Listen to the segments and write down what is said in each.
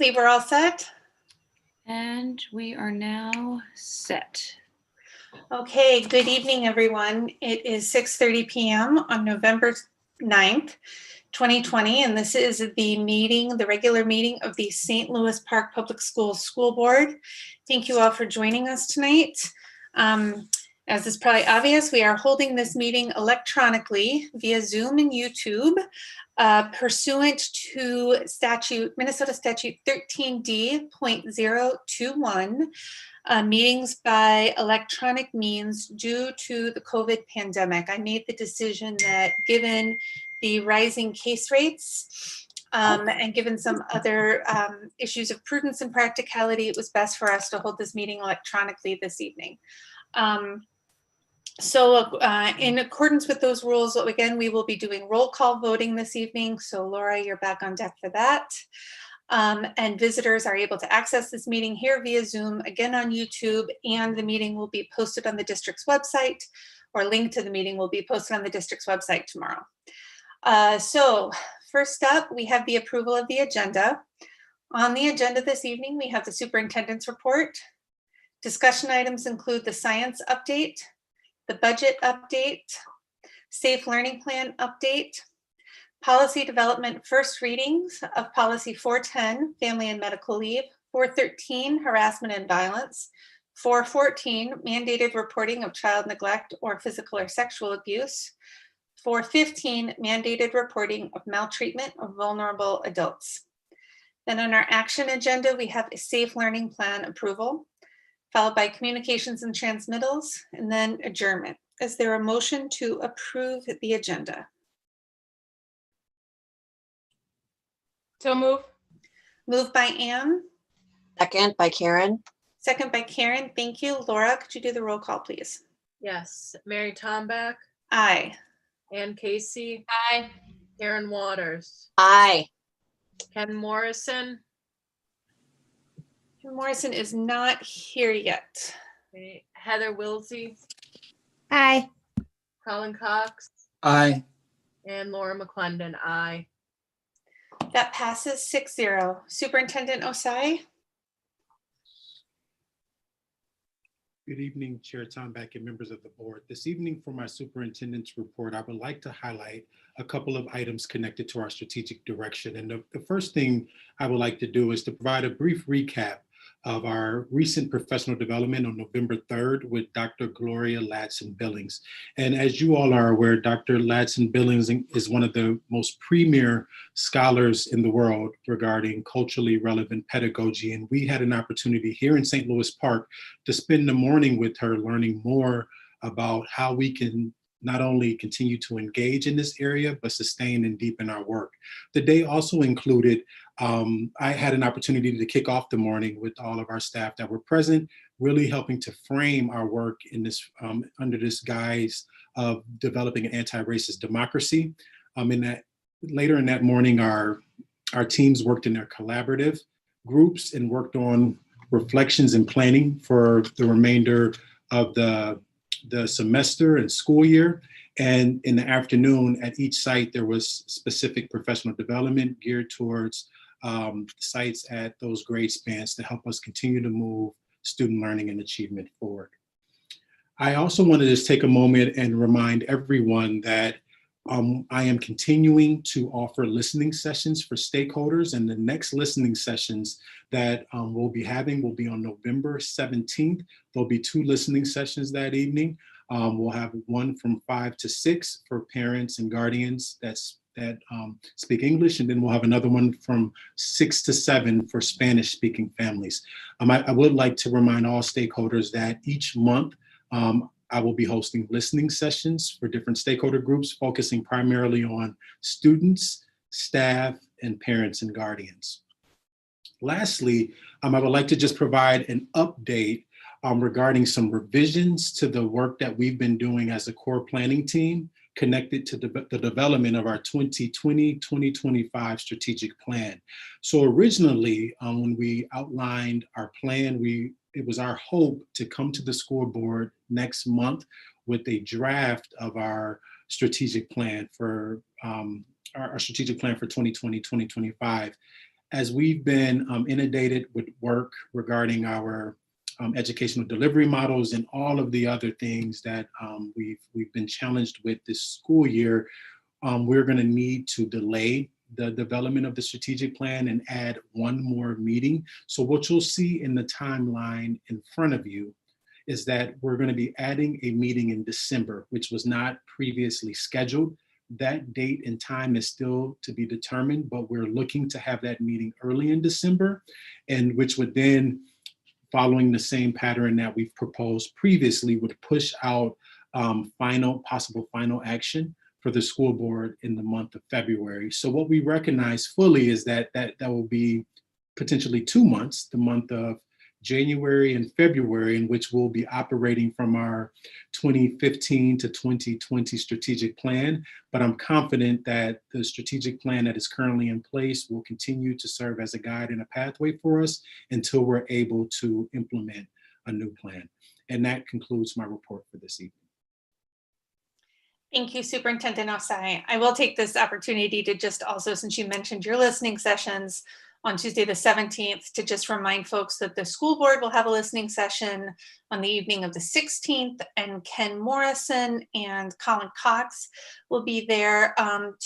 believe we're all set. And we are now set. Okay, good evening, everyone. It is 6:30 p.m. on November 9th, 2020, and this is the regular meeting of the St. Louis Park Public Schools School Board. Thank you all for joining us tonight. As is probably obvious, we are holding this meeting electronically via Zoom and YouTube. Pursuant to Minnesota Statute 13D.021, meetings by electronic means due to the COVID pandemic. I made the decision that given the rising case rates and given some other issues of prudence and practicality, it was best for us to hold this meeting electronically this evening. So in accordance with those rules, again, we will be doing roll call voting this evening. So Laura, you're back on deck for that. And visitors are able to access this meeting here via Zoom, again on YouTube, and the meeting will be posted on the district's website, or link to the meeting will be posted on the district's website tomorrow. So first up, we have the approval of the agenda. On the agenda this evening, we have the Superintendents Report. Discussion items include the science update, the budget update, safe learning plan update, policy development first readings of policy 410, family and medical leave, 413, harassment and violence, 414, mandated reporting of child neglect or physical or sexual abuse, 415, mandated reporting of maltreatment of vulnerable adults. Then on our action agenda, we have a safe learning plan approval, followed by communications and transmittals, and then adjournment. Is there a motion to approve the agenda? So move. Moved by Anne. Second by Karen. Second by Karen. Thank you. Laura, could you do the roll call, please? Yes. Mary Tomback, Aye. Ann Casey, Aye. Karen Waters, Aye. Ken Morrison, Morrison is not here yet. okay, Heather Wilsey, Aye. Colin Cox, Aye. and Laura McClendon. Aye. That passes 6-0. Superintendent Osai? Good evening, Chair Tomback and members of the board. This evening for my superintendent's report, I would like to highlight a couple of items connected to our strategic direction. And the first thing I would like to do is to provide a brief recap of our recent professional development on November 3rd with Dr. Gloria Ladson Billings. And as you all are aware, Dr. Ladson Billings is one of the most premier scholars in the world regarding culturally relevant pedagogy. And we had an opportunity here in St. Louis Park to spend the morning with her learning more about how we can not only continue to engage in this area, but sustain and deepen our work. The day also included, I had an opportunity to kick off the morning with all of our staff that were present, really helping to frame our work in this under this guise of developing an anti-racist democracy. Later in that morning, our teams worked in their collaborative groups and worked on reflections and planning for the remainder of the semester and school year. And in the afternoon at each site, there was specific professional development geared towards sites at those grade spans to help us continue to move student learning and achievement forward. I also want to just take a moment and remind everyone that I am continuing to offer listening sessions for stakeholders, and the next listening sessions that we'll be having will be on November 17th. There'll be 2 listening sessions that evening. We'll have one from 5 to 6 for parents and guardians that speak English, and then we'll have another one from 6 to 7 for Spanish-speaking families. I would like to remind all stakeholders that each month I will be hosting listening sessions for different stakeholder groups, focusing primarily on students, staff, and parents and guardians. Lastly, I would like to just provide an update regarding some revisions to the work that we've been doing as a core planning team connected to the development of our 2020-2025 strategic plan. So originally, when we outlined our plan, it was our hope to come to the school board next month with a draft of our strategic plan for 2020-2025. as we've been inundated with work regarding our educational delivery models and all of the other things that we've been challenged with this school year, we're going to need to delay the development of the strategic plan and add one more meeting. So what you'll see in the timeline in front of you is that we're going to be adding a meeting in December, which was not previously scheduled. That date and time is still to be determined, but we're looking to have that meeting early in December, and which would then, following the same pattern that we've proposed previously, would push out possible final action for the school board in the month of February. So what we recognize fully is that will be potentially 2 months, the month of January and February, in which we'll be operating from our 2015 to 2020 strategic plan. But I'm confident that the strategic plan that is currently in place will continue to serve as a guide and a pathway for us until we're able to implement a new plan. And that concludes my report for this evening. Thank you, Superintendent Osai. I will take this opportunity to just also, since you mentioned your listening sessions on Tuesday the 17th, to just remind folks that the school board will have a listening session on the evening of the 16th, and Ken Morrison and Colin Cox will be there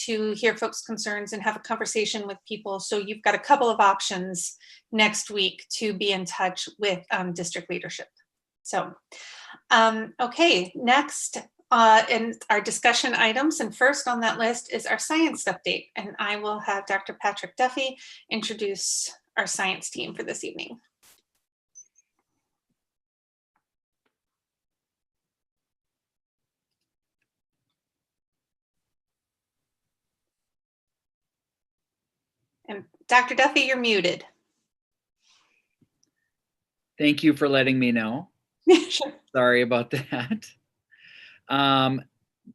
to hear folks' concerns and have a conversation with people. So you've got a couple of options next week to be in touch with district leadership. So, okay, next in our discussion items, and first on that list is our science update, and I will have Dr. Patrick Duffy introduce our science team for this evening. And Dr. Duffy, you're muted. Thank you for letting me know. Sure. Sorry about that.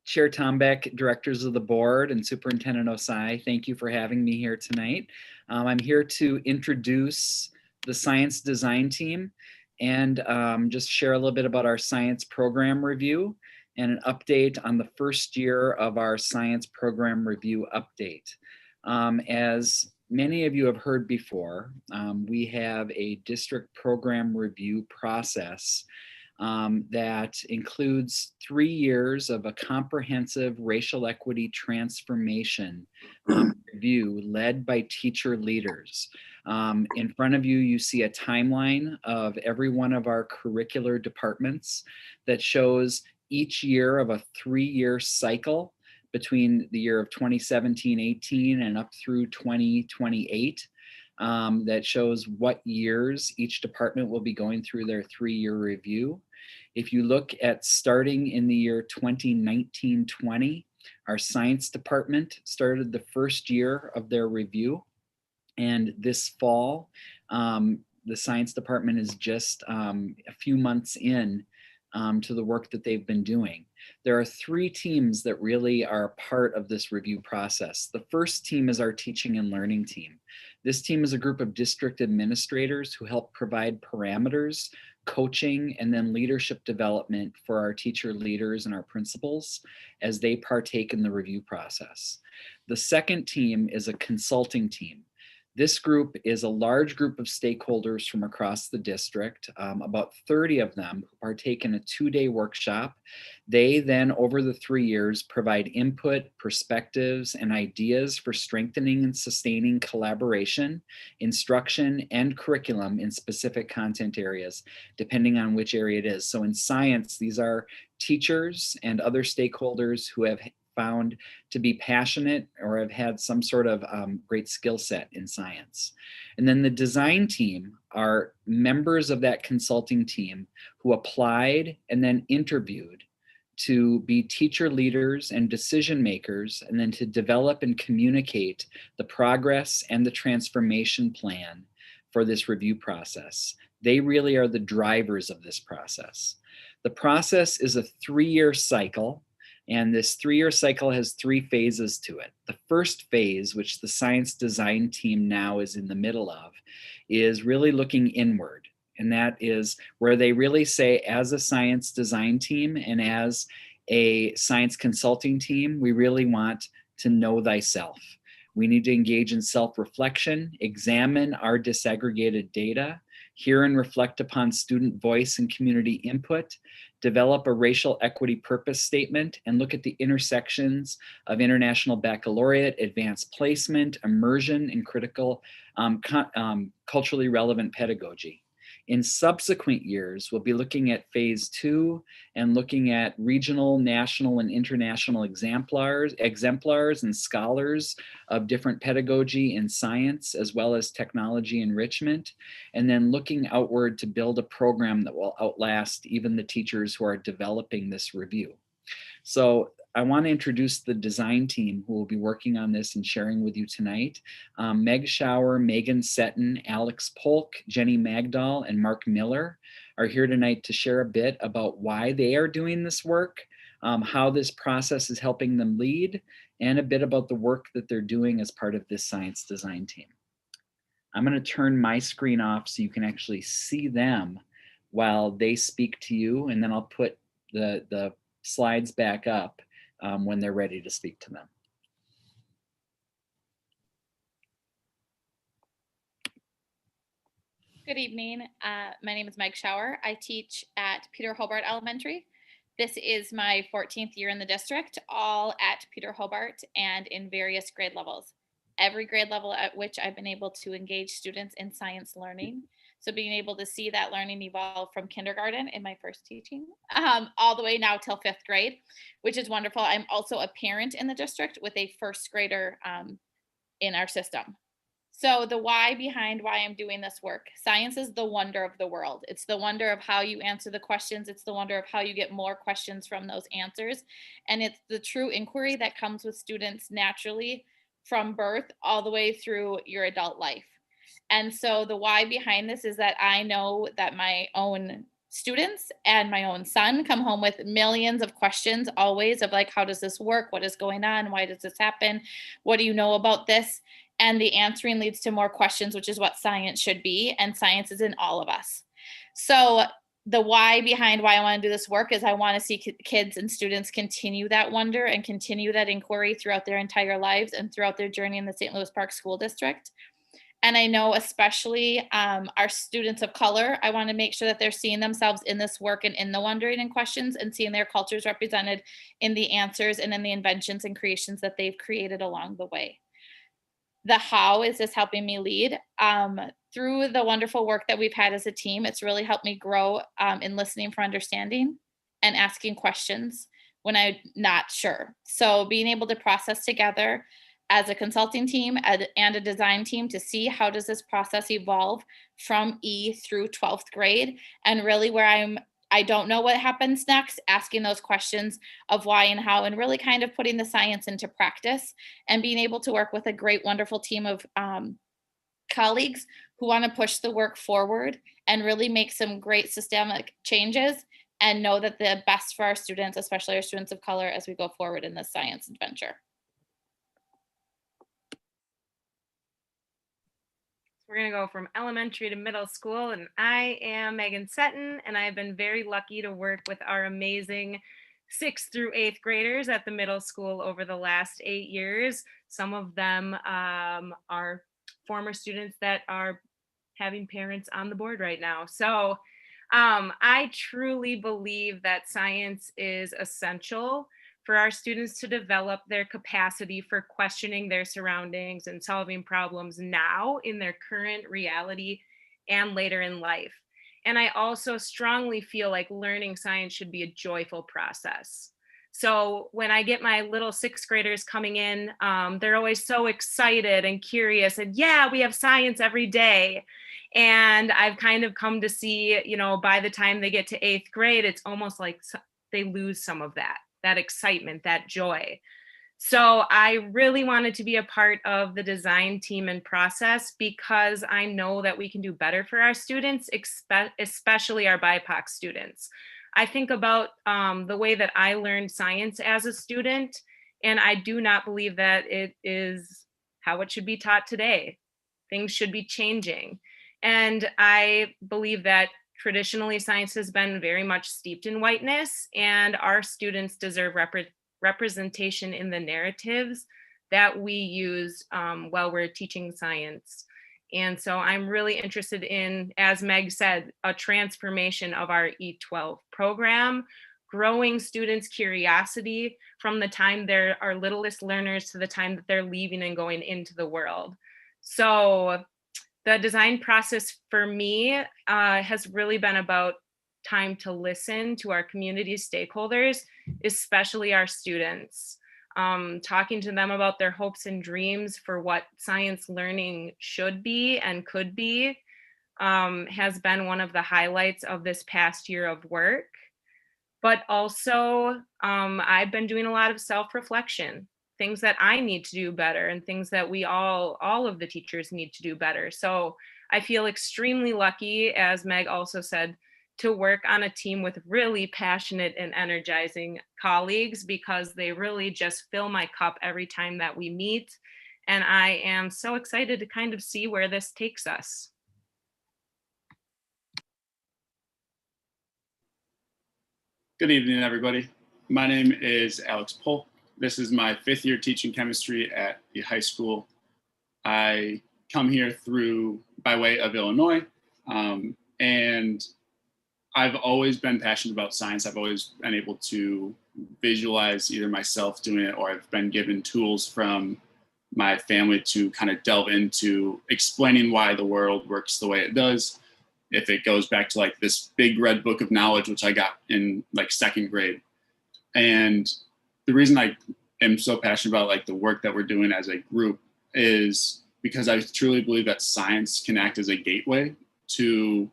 Chair Tombeck, directors of the board, and Superintendent Osai, thank you for having me here tonight. I'm here to introduce the science design team and just share a little bit about our science program review and an update on the first year of our science program review update. As many of you have heard before, we have a district program review process that includes 3 years of a comprehensive racial equity transformation review led by teacher leaders. In front of you, you see a timeline of every one of our curricular departments that shows each year of a 3-year cycle between the year of 2017-18 and up through 2028. That shows what years each department will be going through their 3-year review. If you look at starting in the year 2019-20, our science department started the first year of their review. And this fall, the science department is just a few months in to the work that they've been doing. There are 3 teams that really are part of this review process. The first team is our teaching and learning team. This team is a group of district administrators who help provide parameters, coaching, and then leadership development for our teacher leaders and our principals as they partake in the review process. The second team is a consulting team. This group is a large group of stakeholders from across the district, about 30 of them who partake in a 2-day workshop. They then, over the 3 years, provide input, perspectives, and ideas for strengthening and sustaining collaboration, instruction, and curriculum in specific content areas, depending on which area it is. So in science, these are teachers and other stakeholders who have found to be passionate or have had some sort of great skill set in science. And then the design team are members of that consulting team who applied and then interviewed to be teacher leaders and decision makers, and then to develop and communicate the progress and the transformation plan for this review process. They really are the drivers of this process. The process is a 3-year cycle. And this 3-year cycle has 3 phases to it. The first phase, which the science design team now is in the middle of, is really looking inward. And that is where they really say, as a science design team and as a science consulting team, we really want to know thyself. We need to engage in self-reflection, examine our disaggregated data, hear and reflect upon student voice and community input, develop a racial equity purpose statement, and look at the intersections of international baccalaureate, advanced placement, immersion, and critical culturally relevant pedagogy. In subsequent years, we'll be looking at phase 2 and looking at regional, national, and international exemplars and scholars of different pedagogy in science, as well as technology enrichment, and then looking outward to build a program that will outlast even the teachers who are developing this review. So I want to introduce the design team who will be working on this and sharing with you tonight. Meg Schauer, Megan Sutton, Alex Polk, Jenny Magdale, and Mark Miller are here tonight to share a bit about why they are doing this work, how this process is helping them lead, and a bit about the work that they're doing as part of this science design team. I'm going to turn my screen off so you can actually see them while they speak to you, and then I'll put the slides back up when they're ready to speak to them. Good evening. My name is Meg Schauer. I teach at Peter Hobart Elementary. This is my 14th year in the district, all at Peter Hobart and in various grade levels. Every grade level at which I've been able to engage students in science learning. So being able to see that learning evolve from kindergarten in my first teaching, all the way now till 5th grade, which is wonderful. I'm also a parent in the district with a first grader in our system. So the why behind why I'm doing this work, science is the wonder of the world. It's the wonder of how you answer the questions. It's the wonder of how you get more questions from those answers. And it's the true inquiry that comes with students naturally from birth all the way through your adult life. And so the why behind this is that I know that my own students and my own son come home with millions of questions always of like, how does this work? What is going on? Why does this happen? What do you know about this? And the answering leads to more questions, which is what science should be. And science is in all of us. So the why behind why I want to do this work is I want to see kids and students continue that wonder and continue that inquiry throughout their entire lives and throughout their journey in the St. Louis Park School District. And I know especially our students of color, I want to make sure that they're seeing themselves in this work and in the wondering and questions and seeing their cultures represented in the answers and in the inventions and creations that they've created along the way. The how is this helping me lead? Through the wonderful work that we've had as a team, it's really helped me grow in listening for understanding and asking questions when I'm not sure. So being able to process together as a consulting team and a design team to see how does this process evolve from E through 12th grade, and really where I don't know what happens next, asking those questions of why and how, and really kind of putting the science into practice and being able to work with a great, wonderful team of colleagues who want to push the work forward and really make some great systemic changes and know that the best for our students, especially our students of color, as we go forward in this science adventure. We're going to go from elementary to middle school, and I am Megan Sutton, and I've been very lucky to work with our amazing 6th through 8th graders at the middle school over the last 8 years. Some of them are former students that are having parents on the board right now. So I truly believe that science is essential for our students to develop their capacity for questioning their surroundings and solving problems now in their current reality and later in life. And I also strongly feel like learning science should be a joyful process. So when I get my little 6th graders coming in, they're always so excited and curious and yeah, we have science every day. And I've kind of come to see, you know, by the time they get to 8th grade, it's almost like they lose some of that excitement, that joy. So I really wanted to be a part of the design team and process because I know that we can do better for our students, especially our BIPOC students. I think about the way that I learned science as a student, and I do not believe that it is how it should be taught today. Things should be changing. And I believe that traditionally, science has been very much steeped in whiteness, and our students deserve representation in the narratives that we use while we're teaching science. And so I'm really interested in, as Meg said, a transformation of our E12 program, growing students' curiosity from the time they're our littlest learners to the time that they're leaving and going into the world. So the design process for me has really been about time to listen to our community stakeholders, especially our students. Talking to them about their hopes and dreams for what science learning should be and could be has been one of the highlights of this past year of work. But also, I've been doing a lot of self-reflection, things that I need to do better and things that we all of the teachers need to do better. So I feel extremely lucky, as Meg also said, to work on a team with really passionate and energizing colleagues, because they really just fill my cup every time that we meet. And I am so excited to kind of see where this takes us. Good evening, everybody. My name is Alex Polk. This is my 5th year teaching chemistry at the high school. I come here by way of Illinois, and I've always been passionate about science. I've always been able to visualize either myself doing it, or I've been given tools from my family to kind of delve into explaining why the world works the way it does. If it goes back to like this big red book of knowledge, which I got in like 2nd grade. And the reason I am so passionate about like the work that we're doing as a group is because I truly believe that science can act as a gateway to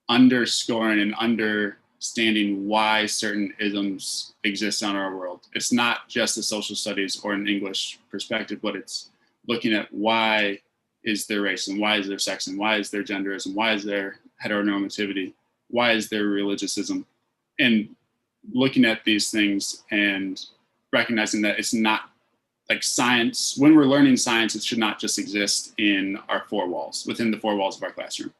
underscoring and understanding why certain isms exist in our world. It's not just a social studies or an English perspective, but it's looking at why is there race, and why is there sex, and why is there genderism, why is there heteronormativity, why is there religiousism, and looking at these things and recognizing that it's not like science. When we're learning science, it should not just exist in our 4 walls, within the 4 walls of our classroom.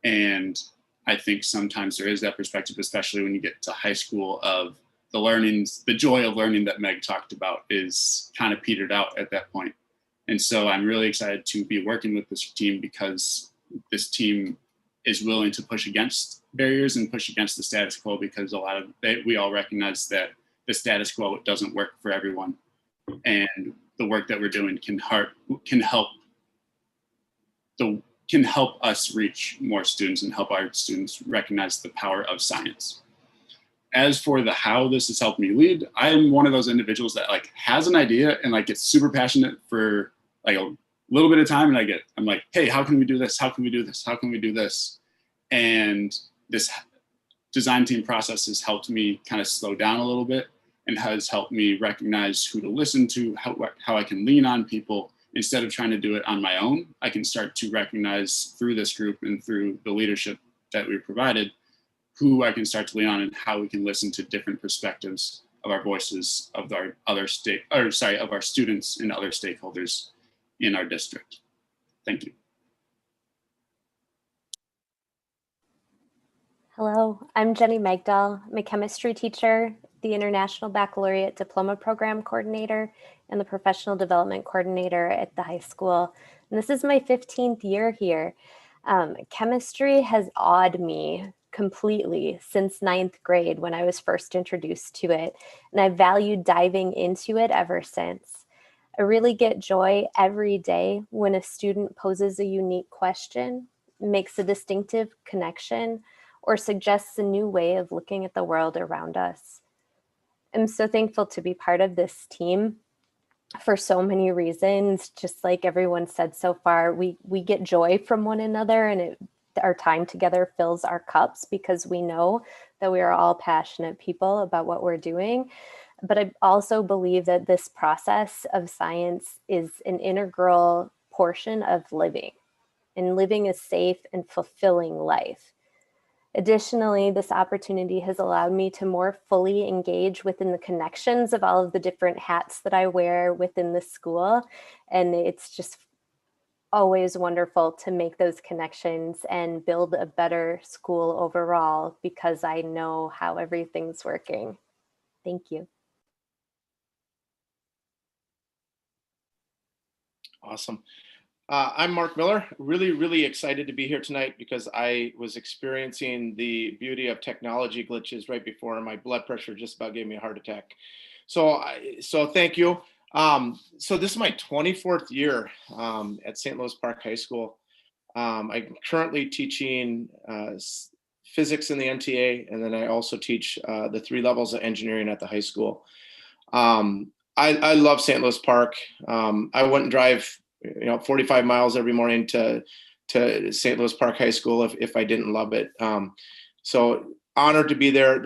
And I think sometimes there is that perspective, especially when you get to high school, of the joy of learning that Meg talked about is kind of petered out at that point. And so I'm really excited to be working with this team, because this team is willing to push against barriers and push against the status quo, because we all recognize that the status quo doesn't work for everyone. And the work that we're doing can help us reach more students and help our students recognize the power of science. As for the how this has helped me lead, I am one of those individuals that like has an idea and like gets super passionate for like a little bit of time, and I'm like, hey, how can we do this? How can we do this? How can we do this? And this design team process has helped me kind of slow down a little bit, and has helped me recognize who to listen to, how I can lean on people instead of trying to do it on my own. I can start to recognize through this group and through the leadership that we provided who I can start to lean on, and how we can listen to different perspectives of our voices, of our of our students and other stakeholders in our district. Thank you. Hello, I'm Jenny Magdale. I'm a chemistry teacher, the International Baccalaureate Diploma Program Coordinator, and the Professional Development Coordinator at the high school. And this is my 15th year here. Chemistry has awed me completely since 9th grade when I was first introduced to it, and I've valued diving into it ever since. I really get joy every day when a student poses a unique question, makes a distinctive connection, or suggests a new way of looking at the world around us. I'm so thankful to be part of this team for so many reasons. Just like everyone said so far, we get joy from one another, and our time together fills our cups because we know that we are all passionate people about what we're doing. But I also believe that this process of science is an integral portion of living, and living a safe and fulfilling life. Additionally, this opportunity has allowed me to more fully engage within the connections of all of the different hats that I wear within the school. And it's just always wonderful to make those connections and build a better school overall, because I know how everything's working. Thank you. Awesome. I'm Mark Miller. Really excited to be here tonight because I was experiencing the beauty of technology glitches right before, and my blood pressure just about gave me a heart attack. So thank you. So this is my 24th year at St. Louis Park High School. I'm currently teaching physics in the NTA, and then I also teach the 3 levels of engineering at the high school. I love St. Louis Park. I wouldn't drive 45 miles every morning to St. Louis Park High School if I didn't love it. So honored to be there.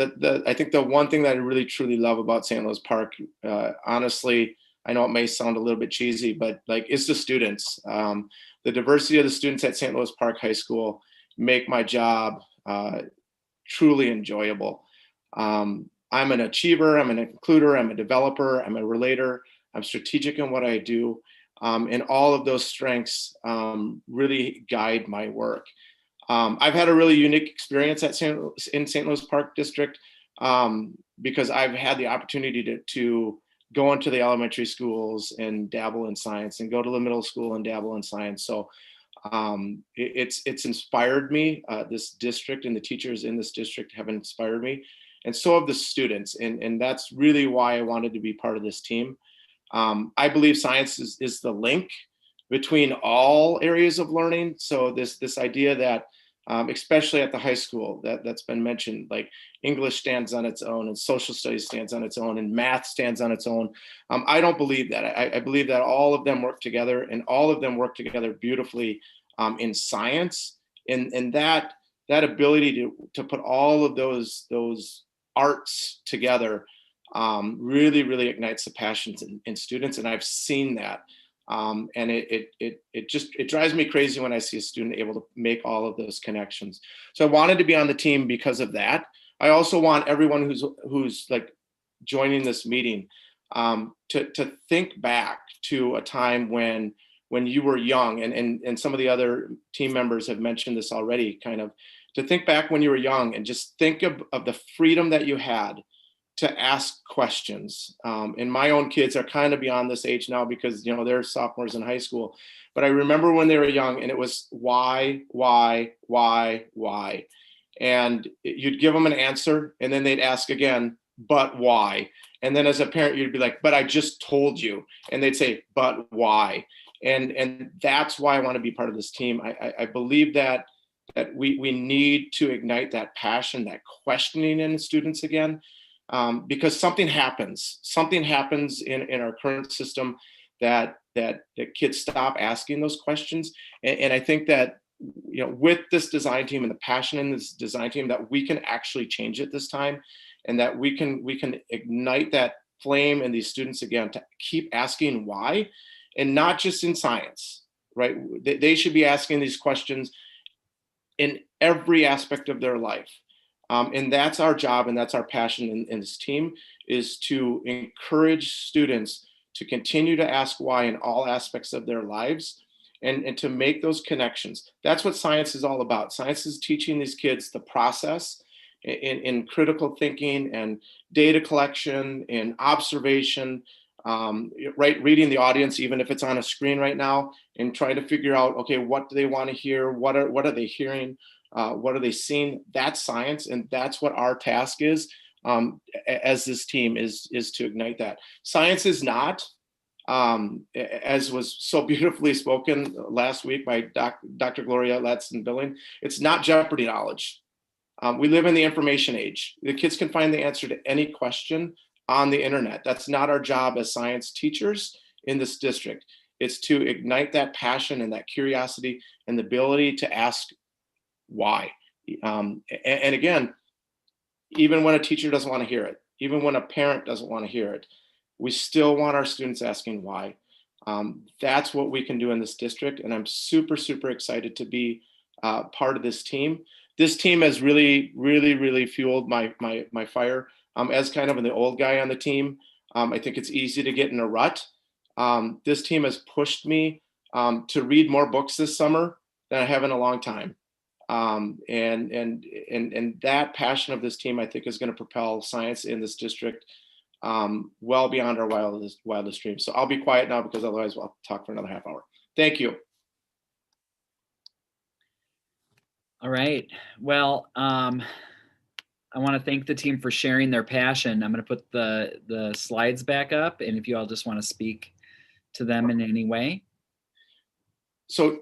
I think the one thing that I really truly love about St. Louis Park, honestly, I know it may sound a little bit cheesy, but like it's the students. The diversity of the students at St. Louis Park High School make my job truly enjoyable. I'm an achiever, I'm an includer, I'm a developer, I'm a relator, I'm strategic in what I do. And all of those strengths really guide my work. I've had a really unique experience in St. Louis Park District because I've had the opportunity to go into the elementary schools and dabble in science, and go to the middle school and dabble in science. So it's inspired me. This district and the teachers in this district have inspired me, and so have the students. And that's really why I wanted to be part of this team. I believe science is the link between all areas of learning. So this idea that, especially at the high school, that's been mentioned, like English stands on its own, and social studies stands on its own, and math stands on its own. I don't believe that. I believe that all of them work together, and all of them work together beautifully in science. And that ability to put all of those arts together really ignites the passions in students, and I've seen that. And it drives me crazy when I see a student able to make all of those connections. So I wanted to be on the team because of that. I also want everyone who's like joining this meeting to think back to a time when you were young, and some of the other team members have mentioned this already, kind of to think back when you were young and just think of the freedom that you had to ask questions. And my own kids are kind of beyond this age now because, they're sophomores in high school. But I remember when they were young, and it was why? And you'd give them an answer, and then they'd ask again, but why? And then as a parent, you'd be like, but I just told you. And they'd say, but why? And that's why I want to be part of this team. I believe that we need to ignite that passion, that questioning in students again. Because something happens in our current system that kids stop asking those questions. And I think that, with this design team and the passion in this design team, that we can actually change it this time, and that we can ignite that flame in these students again to keep asking why, and not just in science, right? They should be asking these questions in every aspect of their life. And that's our job, and that's our passion in this team, is to encourage students to continue to ask why in all aspects of their lives, and to make those connections. That's what science is all about. Science is teaching these kids the process in critical thinking and data collection and observation, right? Reading the audience, even if it's on a screen right now, and trying to figure out, okay, what do they want to hear? What are they hearing? What are they seeing? That's science, and that's what our task is as this team is to ignite that. Science is not, as was so beautifully spoken last week by Dr. Gloria Ladson Billing, it's not Jeopardy knowledge. We live in the information age. The kids can find the answer to any question on the internet. That's not our job as science teachers in this district. It's to ignite that passion and that curiosity and the ability to ask why. And again, even when a teacher doesn't want to hear it, even when a parent doesn't want to hear it, we still want our students asking why. That's what we can do in this district, and I'm super excited to be part of this team. This team has really fueled my fire. As kind of the old guy on the team, I think it's easy to get in a rut. This team has pushed me to read more books this summer than I have in a long time. And that passion of this team, I think, is going to propel science in this district well beyond our wildest dreams. So I'll be quiet now because otherwise I'll talk for another half hour. Thank you. All right. Well, I want to thank the team for sharing their passion. I'm going to put the slides back up, and if you all just want to speak to them in any way. So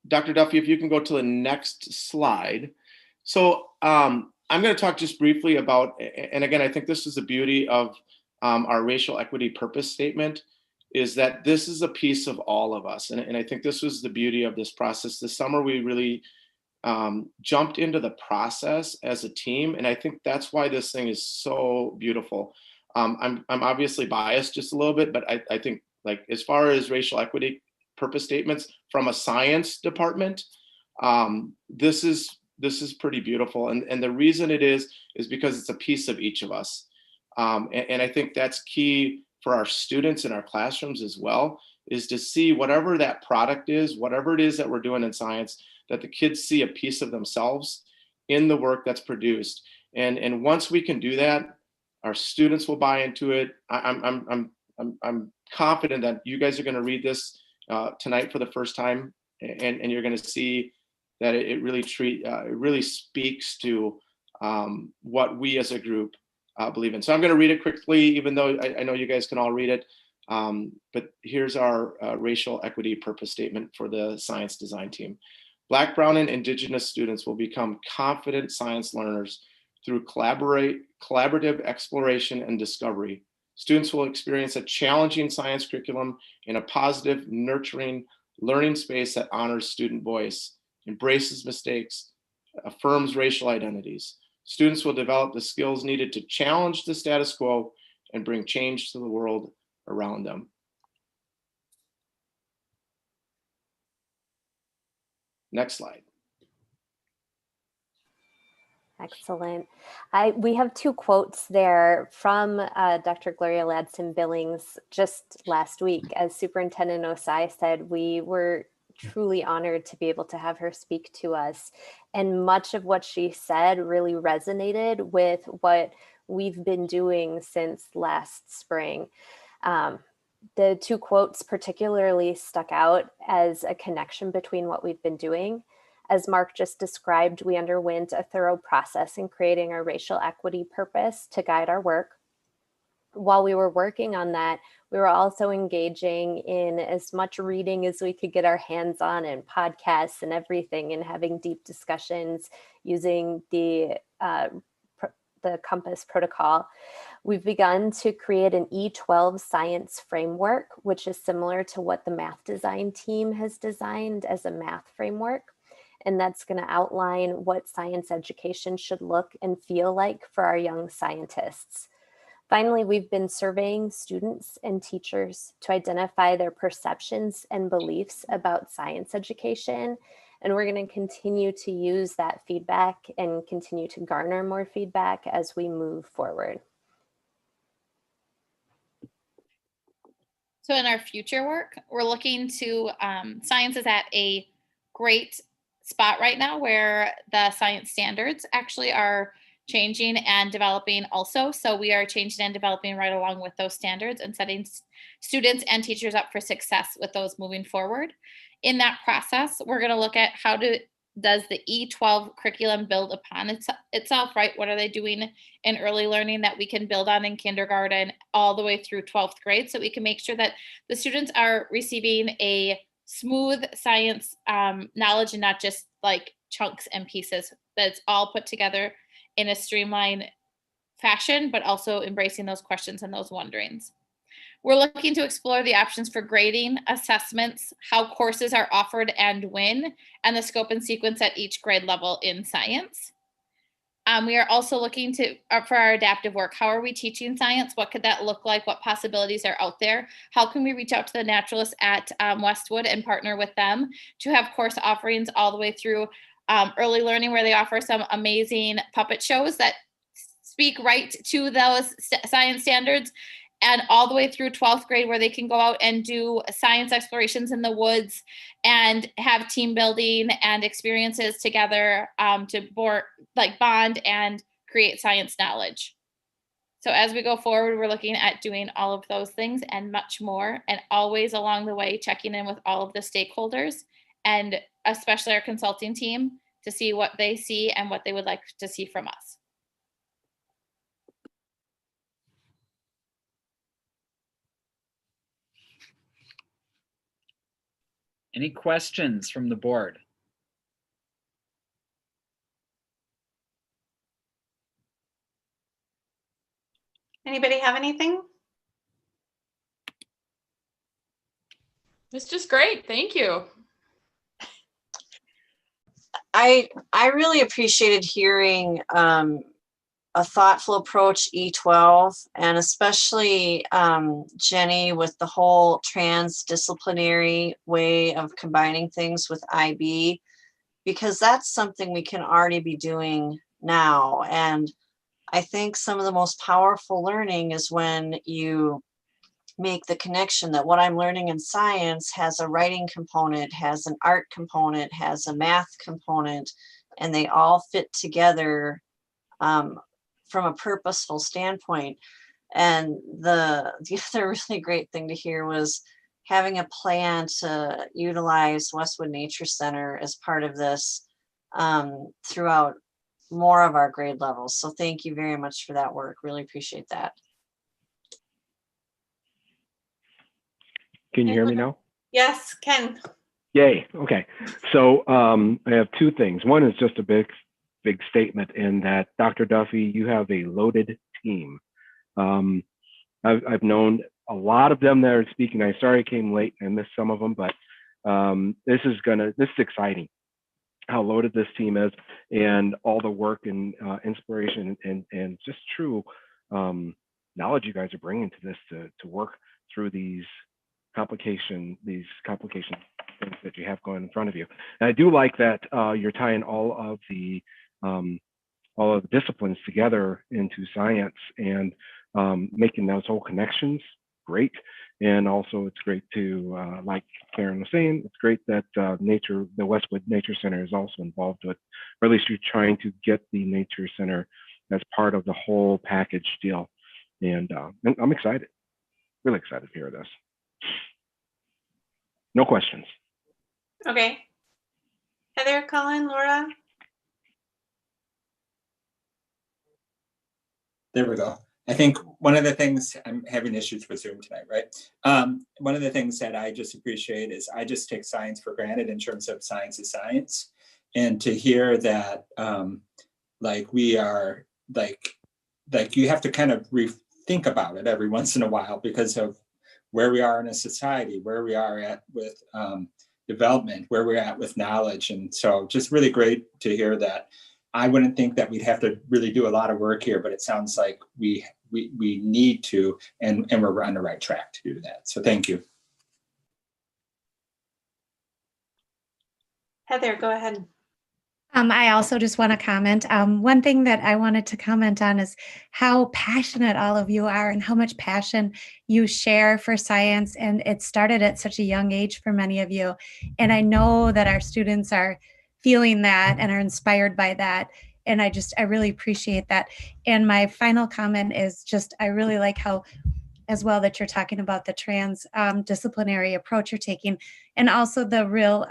Dr. Duffy, if you can go to the next slide. So I'm going to talk just briefly about, and again, I think this is the beauty of our racial equity purpose statement, is that this is a piece of all of us. And I think this was the beauty of this process. This summer, we really jumped into the process as a team. And I think that's why this thing is so beautiful. I'm obviously biased just a little bit, but I think, like, as far as racial equity purpose statements from a science department, this is pretty beautiful. And the reason it is because it's a piece of each of us. And I think that's key for our students in our classrooms as well, is to see whatever that product is, whatever it is that we're doing in science, that the kids see a piece of themselves in the work that's produced. And once we can do that, our students will buy into it. I'm confident that you guys are going to read this tonight for the first time, and you're going to see that it really speaks to what we as a group believe in. So I'm going to read it quickly, even though I know you guys can all read it. But here's our racial equity purpose statement for the science design team. Black, Brown, and Indigenous students will become confident science learners through collaborative exploration and discovery. Students will experience a challenging science curriculum in a positive, nurturing learning space that honors student voice, embraces mistakes, affirms racial identities. Students will develop the skills needed to challenge the status quo and bring change to the world around them. Next slide. Excellent. We have two quotes there from Dr. Gloria Ladson Billings just last week. As Superintendent Osai said, we were truly honored to be able to have her speak to us. And much of what she said really resonated with what we've been doing since last spring. The two quotes particularly stuck out as a connection between what we've been doing. As Mark just described, we underwent a thorough process in creating our racial equity purpose to guide our work. While we were working on that, we were also engaging in as much reading as we could get our hands on, and podcasts and everything, and having deep discussions using the Compass protocol. We've begun to create an E12 science framework, which is similar to what the math design team has designed as a math framework. And that's going to outline what science education should look and feel like for our young scientists. Finally, we've been surveying students and teachers to identify their perceptions and beliefs about science education. And we're going to continue to use that feedback and continue to garner more feedback as we move forward. So in our future work, we're looking to, science is at a great spot right now where the science standards actually are changing and developing also. So we are changing and developing right along with those standards and setting students and teachers up for success with those moving forward. In that process, we're going to look at how does the E12 curriculum build upon itself, right? What are they doing in early learning that we can build on in kindergarten all the way through 12th grade, so we can make sure that the students are receiving a smooth science knowledge and not just like chunks and pieces, that's all put together in a streamlined fashion, but also embracing those questions and those wonderings. We're looking to explore the options for grading, assessments, how courses are offered and when, and the scope and sequence at each grade level in science. We are also looking for our adaptive work. How are we teaching science? What could that look like? What possibilities are out there? How can we reach out to the naturalists at Westwood and partner with them to have course offerings all the way through early learning, where they offer some amazing puppet shows that speak right to those science standards, and all the way through 12th grade, where they can go out and do science explorations in the woods and have team building and experiences together to bond and create science knowledge. So as we go forward, we're looking at doing all of those things and much more, and always along the way checking in with all of the stakeholders and especially our consulting team to see what they see and what they would like to see from us. Any questions from the board? Anybody have anything? It's just great. Thank you. I really appreciated hearing a thoughtful approach E12, and especially Jenny with the whole transdisciplinary way of combining things with IB, because that's something we can already be doing now. And I think some of the most powerful learning is when you make the connection that what I'm learning in science has a writing component, has an art component, has a math component, and they all fit together from a purposeful standpoint. And the other really great thing to hear was having a plan to utilize Westwood Nature Center as part of this throughout more of our grade levels. So thank you very much for that work. Really appreciate that. Can you hear me now? Yes, Ken. Yay. Okay. So I have two things. One is just a big statement in that, Dr. Duffy, you have a loaded team. I've known a lot of them that are speaking. I sorry I came late and missed some of them, but this is exciting how loaded this team is, and all the work and inspiration and just true knowledge you guys are bringing to this to work through these complication things that you have going in front of you. And I do like that you're tying all of the disciplines together into science and making those whole connections. Great. And also it's great to, like Karen was saying, it's great that the Westwood Nature Center is also involved with, or at least you're trying to get the Nature Center as part of the whole package deal. And I'm excited, really excited to hear this. No questions. Okay. Heather, Colin, Laura? There we go. I think one of the things, I'm having issues with Zoom tonight, right? One of the things that I just appreciate is I just take science for granted in terms of science is science. And to hear that, like we are, like you have to kind of rethink about it every once in a while because of where we are in a society, where we are at with development, where we're at with knowledge. And so just really great to hear that. I wouldn't think that we'd have to really do a lot of work here, but it sounds like we need to, and we're on the right track to do that. So thank you. Heather, go ahead. I also just want to comment. One thing that I wanted to comment on is how passionate all of you are and how much passion you share for science. And it started at such a young age for many of you. And I know that our students are feeling that and are inspired by that. And I really appreciate that. And my final comment is just, I really like how as well that you're talking about the transdisciplinary approach you're taking, and also the real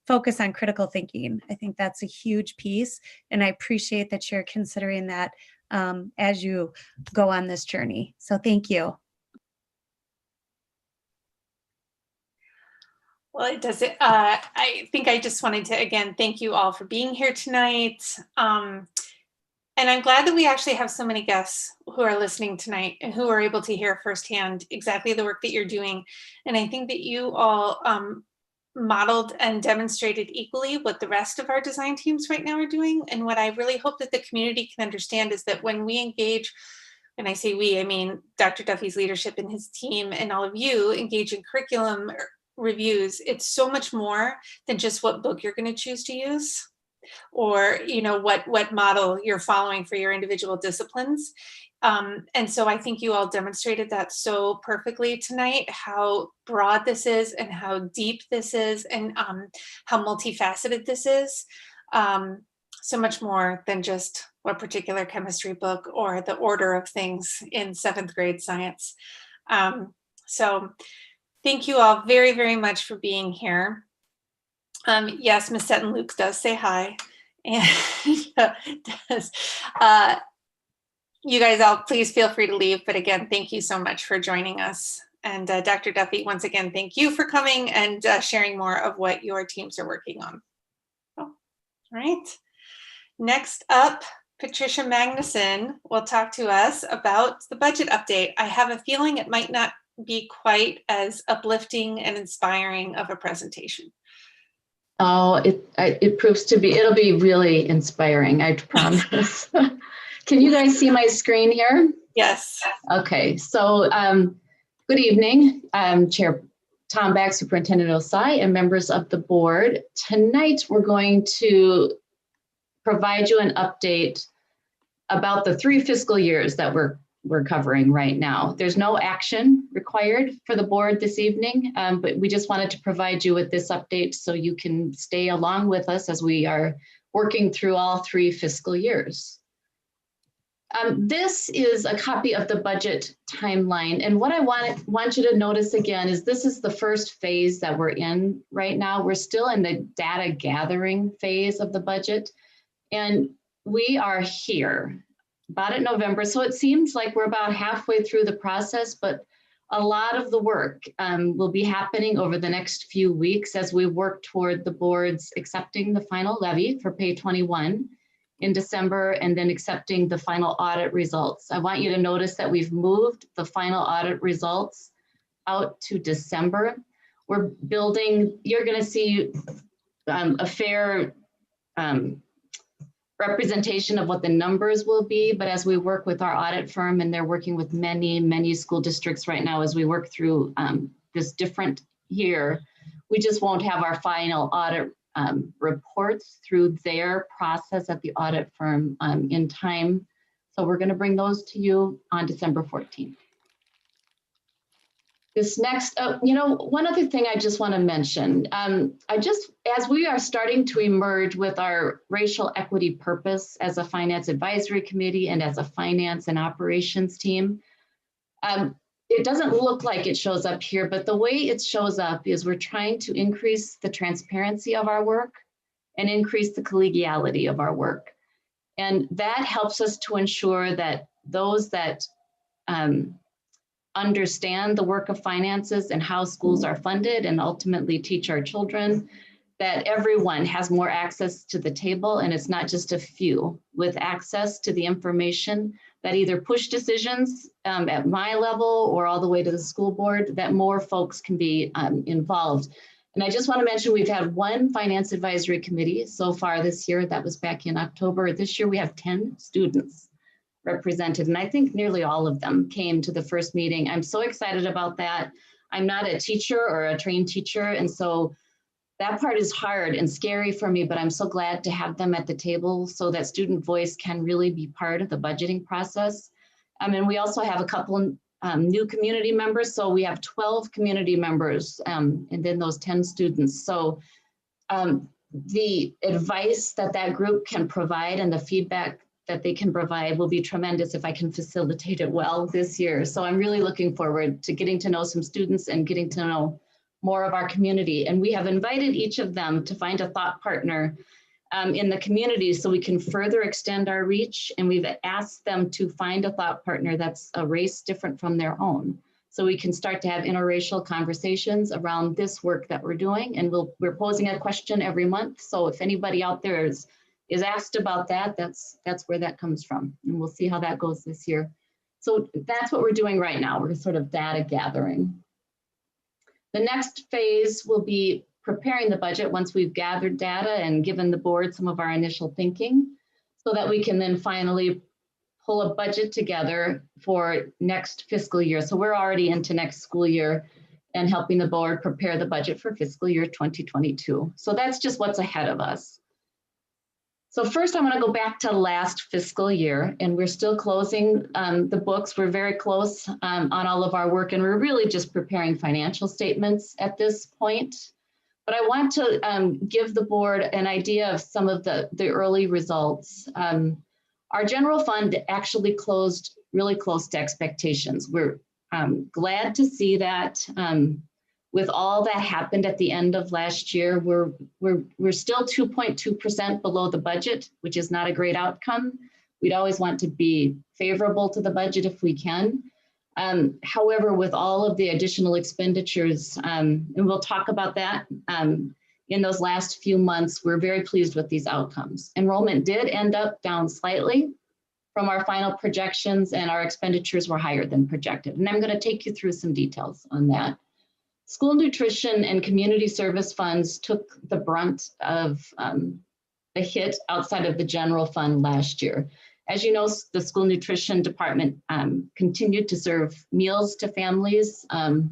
focus on critical thinking. I think that's a huge piece. And I appreciate that you're considering that as you go on this journey. So thank you. Well, it does it. I think I just wanted to, again, thank you all for being here tonight. And I'm glad that we actually have so many guests who are listening tonight and who are able to hear firsthand exactly the work that you're doing. And I think that you all modeled and demonstrated equally what the rest of our design teams right now are doing. And what I really hope that the community can understand is that when we engage, and I say we, I mean Dr. Duffy's leadership and his team and all of you engage in curriculum reviews, it's so much more than just what book you're going to choose to use or what model you're following for your individual disciplines. And so I think you all demonstrated that so perfectly tonight, how broad this is and how deep this is and how multifaceted this is. so much more than just a particular chemistry book or the order of things in 7th grade science. So thank you all very, very much for being here. Yes, Ms. Sutton Luke does say hi. And does. You guys all please feel free to leave. But again, thank you so much for joining us. And Dr. Duffy, once again, thank you for coming and sharing more of what your teams are working on. Oh, all right. Next up, Patricia Magnuson will talk to us about the budget update. I have a feeling it might not be quite as uplifting and inspiring of a presentation. Oh, it proves to be, it'll be really inspiring, I promise. Can you guys see my screen here? Yes. Okay, so good evening. Chair Tom Back, Superintendent OSI, and members of the board. Tonight, we're going to provide you an update about the 3 fiscal years that we're covering right now. There's no action required for the board this evening, but we just wanted to provide you with this update so you can stay along with us as we are working through all 3 fiscal years. This is a copy of the budget timeline. And what I want you to notice again is this is the first phase that we're in right now. We're still in the data gathering phase of the budget. And we are here about in November. So it seems like we're about halfway through the process, but a lot of the work will be happening over the next few weeks as we work toward the boards accepting the final levy for Pay 21 in December and then accepting the final audit results. I want you to notice that we've moved the final audit results out to December. We're building, you're going to see a fair representation of what the numbers will be, but as we work with our audit firm, and they're working with many school districts right now as we work through this different year, we just won't have our final audit reports through their process at the audit firm in time. So we're going to bring those to you on December 14th. This next, one other thing I just want to mention, as we are starting to emerge with our racial equity purpose as a finance advisory committee and as a finance and operations team, it doesn't look like it shows up here, but the way it shows up is we're trying to increase the transparency of our work and increase the collegiality of our work. And that helps us to ensure that those that understand the work of finances and how schools are funded and ultimately teach our children, that everyone has more access to the table, and it's not just a few with access to the information that either push decisions at my level or all the way to the school board, that more folks can be involved. And I just want to mention we've had 1 finance advisory committee so far this year. That was back in October. This year we have 10 students represented, and I think nearly all of them came to the first meeting. I'm so excited about that. I'm not a teacher or a trained teacher, and so that part is hard and scary for me, but I'm so glad to have them at the table so that student voice can really be part of the budgeting process. And we also have a couple new community members, so we have 12 community members and then those 10 students. So the advice that group can provide and the feedback that they can provide will be tremendous if I can facilitate it well this year. So I'm really looking forward to getting to know some students and getting to know more of our community. And we have invited each of them to find a thought partner in the community so we can further extend our reach. And we've asked them to find a thought partner that's a race different from their own. So we can start to have interracial conversations around this work that we're doing. And we're posing a question every month. So if anybody out there is asked about that, that's where that comes from. And we'll see how that goes this year. So that's what we're doing right now. We're sort of data gathering. The next phase will be preparing the budget once we've gathered data and given the board some of our initial thinking so that we can then finally pull a budget together for next fiscal year. So we're already into next school year and helping the board prepare the budget for fiscal year 2022. So that's just what's ahead of us. So first I want to go back to last fiscal year, and we're still closing the books. We're very close on all of our work, and we're really just preparing financial statements at this point. But I want to give the board an idea of some of the early results. Our general fund actually closed really close to expectations. We're glad to see that. With all that happened at the end of last year, we're still 2.2% below the budget, which is not a great outcome. We'd always want to be favorable to the budget if we can. However, with all of the additional expenditures, and we'll talk about that in those last few months, we're very pleased with these outcomes. Enrollment did end up down slightly from our final projections, and our expenditures were higher than projected. And I'm going to take you through some details on that. School nutrition and community service funds took the brunt of the hit outside of the general fund last year. As you know, the school nutrition department continued to serve meals to families, and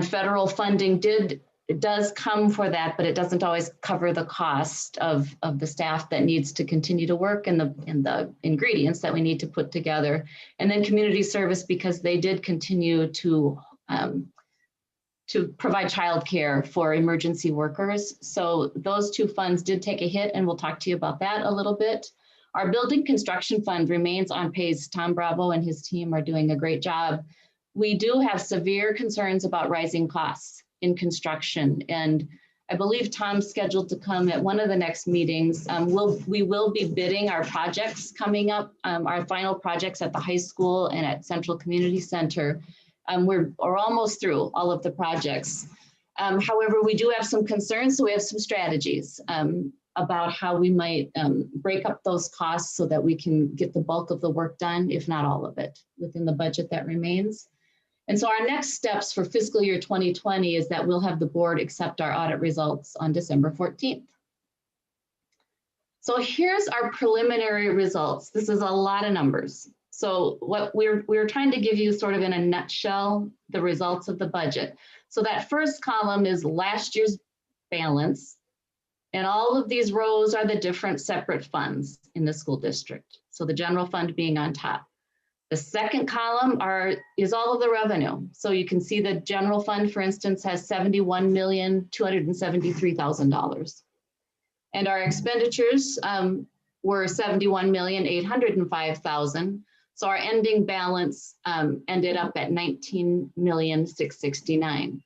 federal funding does come for that, but it doesn't always cover the cost of the staff that needs to continue to work and the ingredients that we need to put together. And then community service, because they did continue to provide childcare for emergency workers. So those two funds did take a hit, and we'll talk to you about that a little bit. Our building construction fund remains on pace. Tom Bravo and his team are doing a great job. We do have severe concerns about rising costs in construction, and I believe Tom's scheduled to come at one of the next meetings. We will be bidding our projects coming up, our final projects at the high school and at Central Community Center. We're almost through all of the projects. However, we do have some concerns, so we have some strategies about how we might break up those costs so that we can get the bulk of the work done, if not all of it, within the budget that remains. And so our next steps for fiscal year 2020 is that we'll have the board accept our audit results on December 14th. So here's our preliminary results. This is a lot of numbers. So what we're trying to give you sort of in a nutshell, the results of the budget. So that first column is last year's balance. And all of these rows are the different separate funds in the school district. So the general fund being on top. The second column is all of the revenue. So you can see the general fund, for instance, has $71,273,000. And our expenditures were $71,805,000. So our ending balance ended up at $19,669,000.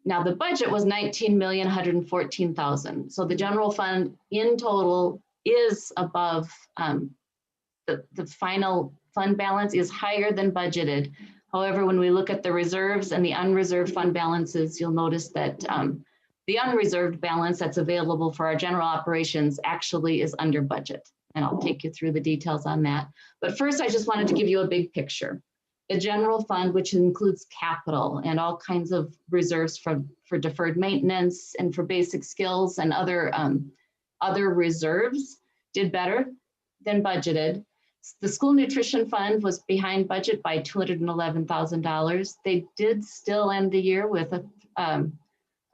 Now the budget was $19,114,000. So the general fund in total is above the final fund balance is higher than budgeted. However, when we look at the reserves and the unreserved fund balances, you'll notice that the unreserved balance that's available for our general operations actually is under budget. And I'll take you through the details on that. But first, I just wanted to give you a big picture. The general fund, which includes capital and all kinds of reserves for deferred maintenance and for basic skills and other reserves, did better than budgeted. The school nutrition fund was behind budget by $211,000. They did still end the year with a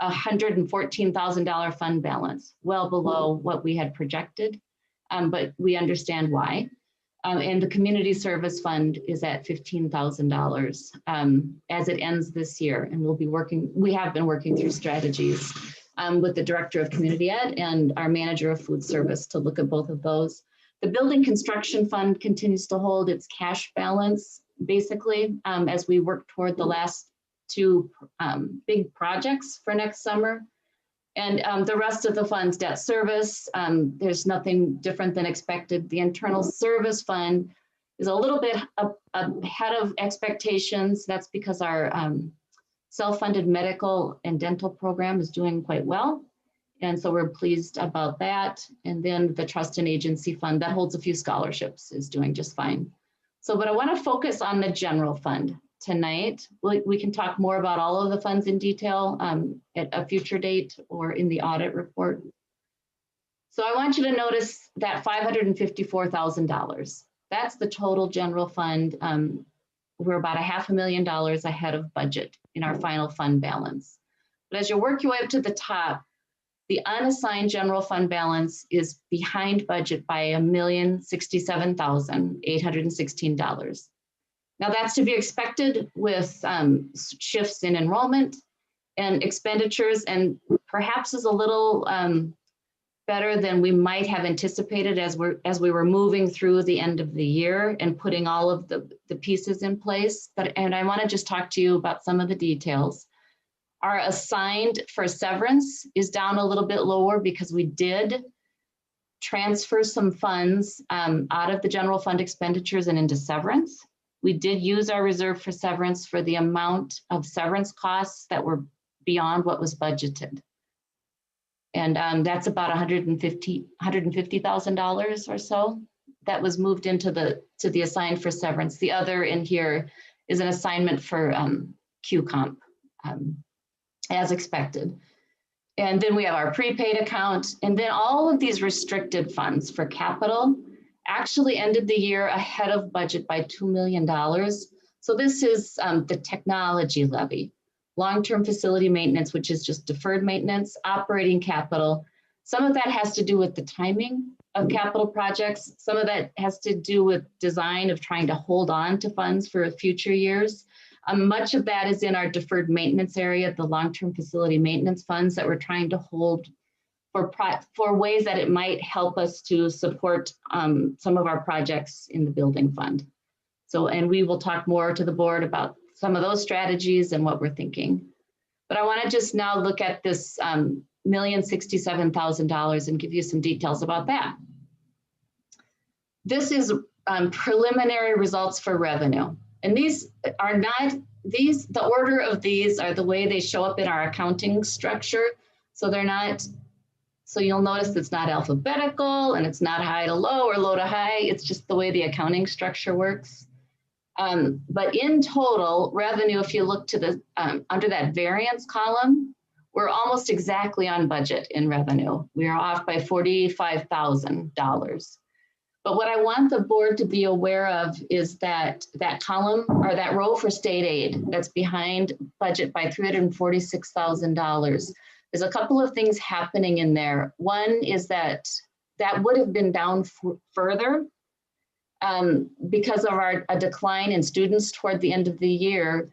$114,000 fund balance, well below what we had projected, but we understand why. And the community service fund is at $15,000 as it ends this year. And we have been working through strategies with the director of community ed and our manager of food service to look at both of those. The building construction fund continues to hold its cash balance, basically, as we work toward the last two big projects for next summer. And the rest of the funds, debt service, there's nothing different than expected. The internal service fund is a little bit ahead of expectations. That's because our self-funded medical and dental program is doing quite well. And so we're pleased about that. And then the trust and agency fund that holds a few scholarships is doing just fine. So, but I want to focus on the general fund tonight. We can talk more about all of the funds in detail at a future date or in the audit report. So I want you to notice that $554,000. That's the total general fund. We're about $500,000 ahead of budget in our final fund balance. But as you work your way up to the top, the unassigned general fund balance is behind budget by $1,067,816. Now that's to be expected with shifts in enrollment and expenditures, and perhaps is a little better than we might have anticipated as we were moving through the end of the year and putting all of the pieces in place. And I want to just talk to you about some of the details. Our assigned for severance is down a little bit lower because we did transfer some funds out of the general fund expenditures and into severance. We did use our reserve for severance for the amount of severance costs that were beyond what was budgeted. And that's about $150,000 or so that was moved into the assigned for severance. The other in here is an assignment for Q-Comp as expected. And then we have our prepaid account, and then all of these restricted funds for capital actually ended the year ahead of budget by $2 million. So this is the technology levy, long-term facility maintenance, which is just deferred maintenance, operating capital. Some of that has to do with the timing of capital projects. Some of that has to do with design of trying to hold on to funds for future years. Much of that is in our deferred maintenance area, the long-term facility maintenance funds that we're trying to hold for ways that it might help us to support some of our projects in the building fund. So, and we will talk more to the board about some of those strategies and what we're thinking. But I want to just now look at this $1,067,000 and give you some details about that. This is preliminary results for revenue. And these are not, the order of these are the way they show up in our accounting structure. So they're not, so you'll notice it's not alphabetical and it's not high to low or low to high. It's just the way the accounting structure works. But in total revenue, if you look to the under that variance column, we're almost exactly on budget in revenue. We are off by $45,000. But what I want the board to be aware of is that that column or that row for state aid that's behind budget by $346,000. There's a couple of things happening in there. One is that would have been down further because of a decline in students toward the end of the year.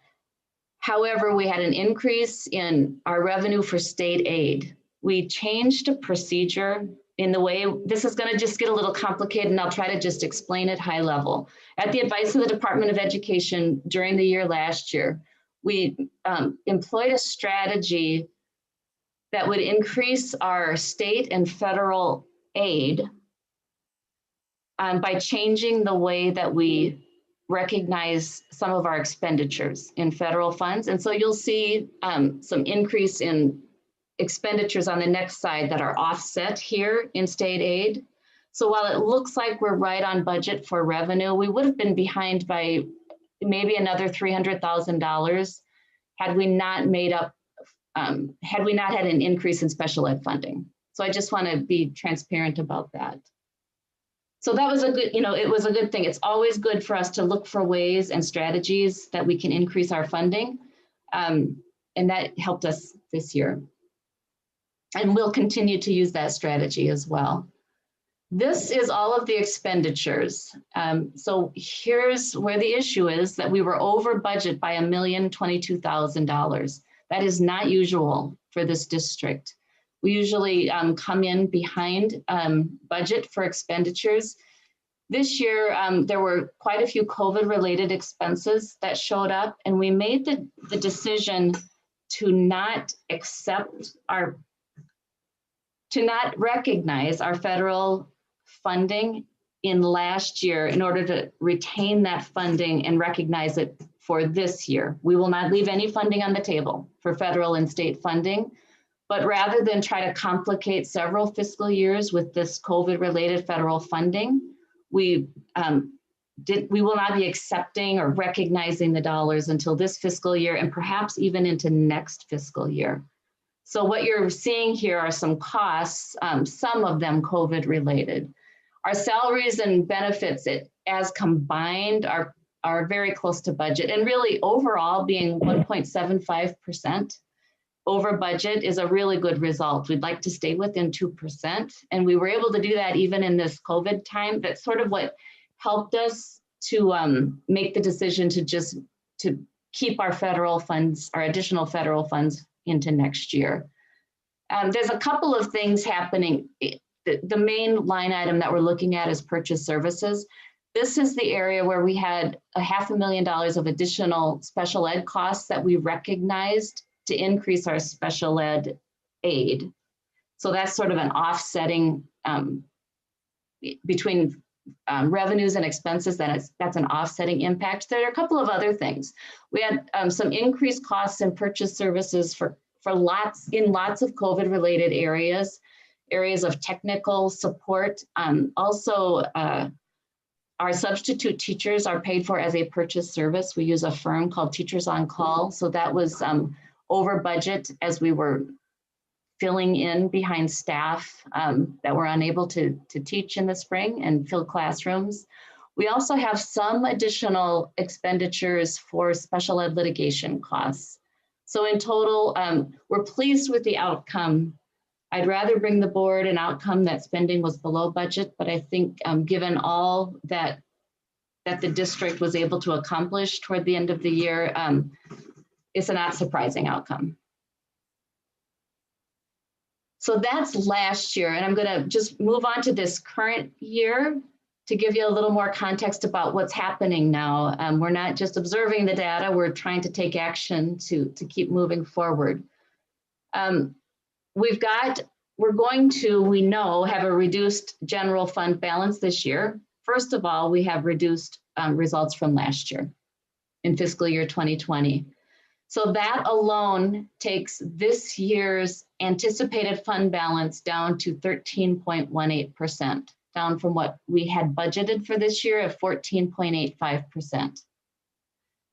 However, we had an increase in our revenue for state aid. We changed a procedure in the way, this is going to just get a little complicated, and I'll try to just explain it high level. At the advice of the Department of Education during the year last year, we employed a strategy that would increase our state and federal aid by changing the way that we recognize some of our expenditures in federal funds. And so you'll see some increase in expenditures on the next side that are offset here in state aid. So while it looks like we're right on budget for revenue, we would have been behind by maybe another $300,000 had we not made up, had we not had an increase in special ed funding. So I just want to be transparent about that. So that was a good, it was a good thing. It's always good for us to look for ways and strategies that we can increase our funding. And that helped us this year. And we'll continue to use that strategy as well. This is all of the expenditures. So here's where the issue is, that we were over budget by $1,022,000. That is not usual for this district. We usually come in behind budget for expenditures. This year, there were quite a few COVID-related expenses that showed up, and we made the decision to not recognize our federal funding in last year in order to retain that funding and recognize it for this year. We will not leave any funding on the table for federal and state funding, but rather than try to complicate several fiscal years with this COVID-related federal funding, we will not be accepting or recognizing the dollars until this fiscal year and perhaps even into next fiscal year. So what you're seeing here are some costs, some of them COVID related. Our salaries and benefits as combined are very close to budget, and really overall being 1.75% over budget is a really good result. We'd like to stay within 2%, and we were able to do that even in this COVID time. That's sort of what helped us to make the decision to keep our federal funds, our additional federal funds into next year. There's a couple of things happening. The main line item that we're looking at is purchase services. This is the area where we had $500,000 of additional special ed costs that we recognized to increase our special ed aid. So that's sort of an offsetting between revenues and expenses. That's an offsetting impact. There are a couple of other things. We had some increased costs in purchase services for lots of COVID related areas of technical support. Also, our substitute teachers are paid for as a purchase service. We use a firm called Teachers on Call. So that was over budget as we were filling in behind staff that were unable to teach in the spring and fill classrooms. We also have some additional expenditures for special ed litigation costs. So in total, we're pleased with the outcome. I'd rather bring the board an outcome that spending was below budget, but I think given all that the district was able to accomplish toward the end of the year, it's a not surprising outcome. So that's last year, and I'm gonna just move on to this current year to give you a little more context about what's happening now. We're not just observing the data, we're trying to take action to keep moving forward. We're going to, we know, have a reduced general fund balance this year. First of all, we have reduced results from last year in fiscal year 2020. So that alone takes this year's anticipated fund balance down to 13.18%, down from what we had budgeted for this year of 14.85%.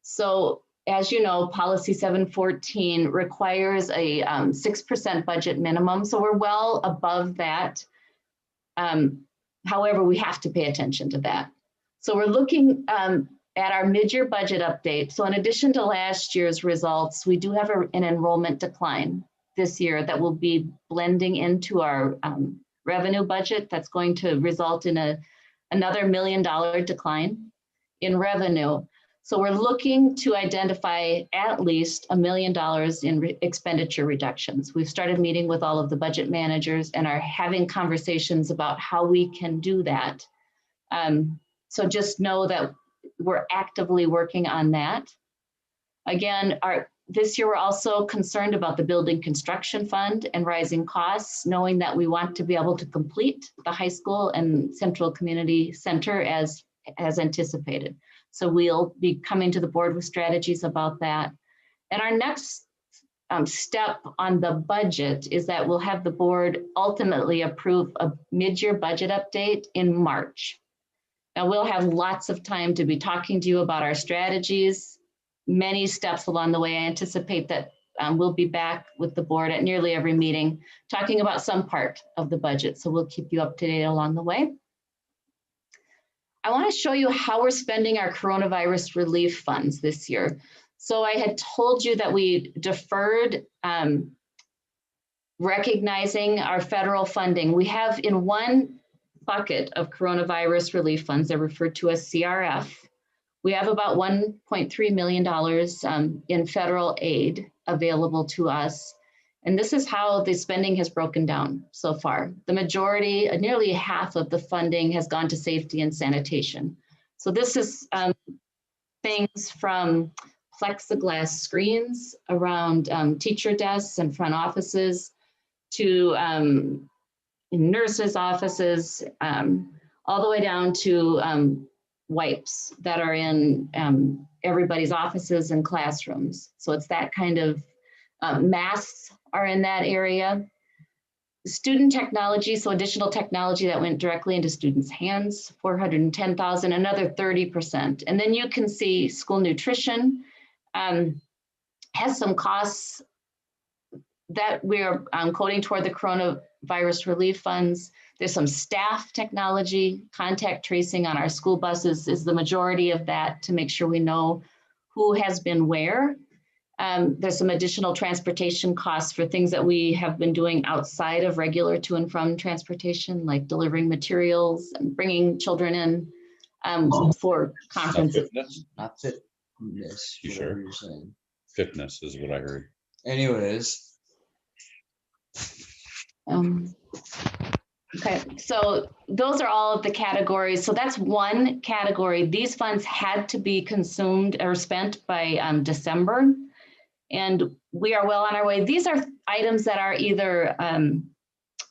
So as you know, policy 714 requires a 6% budget minimum. So we're well above that. However, we have to pay attention to that. So we're looking at our mid-year budget update. So in addition to last year's results, we do have an enrollment decline this year that will be blending into our revenue budget. That's going to result in another $1 million decline in revenue. So we're looking to identify at least $1 million in expenditure reductions. We've started meeting with all of the budget managers and are having conversations about how we can do that. So just know that we're actively working on that. Again, this year we're also concerned about the building construction fund and rising costs, knowing that we want to be able to complete the high school and central community center as anticipated. So we'll be coming to the board with strategies about that. And our next step on the budget is that we'll have the board ultimately approve a mid-year budget update in March. Now we'll have lots of time to be talking to you about our strategies, many steps along the way. I anticipate that we'll be back with the board at nearly every meeting, talking about some part of the budget. So we'll keep you up to date along the way. I want to show you how we're spending our coronavirus relief funds this year. So I had told you that we deferred recognizing our federal funding. We have in one bucket of coronavirus relief funds, they're referred to as CRF. We have about $1.3 million in federal aid available to us. And this is how the spending has broken down so far. The majority, nearly half of the funding has gone to safety and sanitation. So this is things from plexiglass screens around teacher desks and front offices to nurses' offices, all the way down to wipes that are in everybody's offices and classrooms. So it's that kind of masks are in that area. Student technology, so additional technology that went directly into students' hands, 410,000, another 30%. And then you can see school nutrition has some costs that we're coding toward the coronavirus relief funds. There's some staff technology, contact tracing on our school buses is the majority of that to make sure we know who has been where. There's some additional transportation costs for things that we have been doing outside of regular to and from transportation, like delivering materials and bringing children in for conferences. Not fitness. You sure? You're saying. Fitness is what I heard. anyways. Okay, so those are all of the categories. So that's one category. These funds had to be consumed or spent by December. And we are well on our way. These are items that are either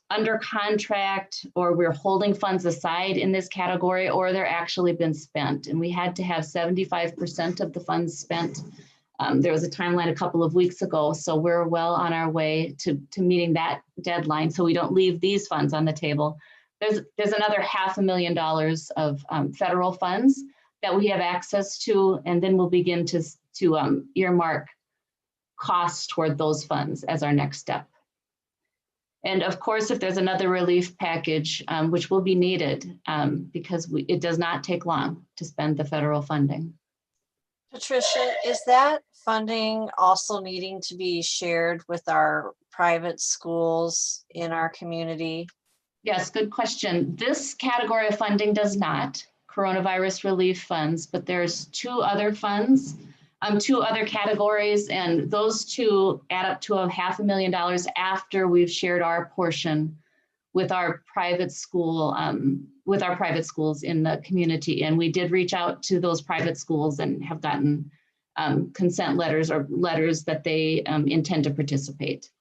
under contract, or we're holding funds aside in this category, or they're actually been spent. And we had to have 75% of the funds spent. There was a timeline a couple of weeks ago, so we're well on our way to meeting that deadline, so we don't leave these funds on the table. There's another $500,000 of federal funds that we have access to, and then we'll begin to earmark costs toward those funds as our next step. And of course, if there's another relief package, which will be needed, because it does not take long to spend the federal funding. Patricia, is that funding also needing to be shared with our private schools in our community? Yes, good question. This category of funding does not, coronavirus relief funds, but there's two other funds, two other categories, and those two add up to $500,000 after we've shared our portion with our private school, with our private schools in the community. And we did reach out to those private schools and have gotten consent letters, or letters that they intend to participate.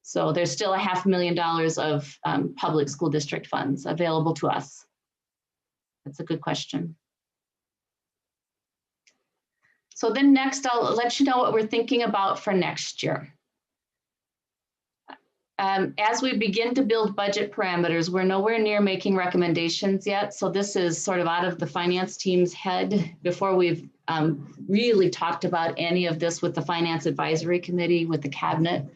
So there's still $500,000 of public school district funds available to us. That's a good question. So then next, I'll let you know what we're thinking about for next year. As we begin to build budget parameters, we're nowhere near making recommendations yet. So this is sort of out of the finance team's head before we've really talked about any of this with the Finance Advisory Committee, with the cabinet.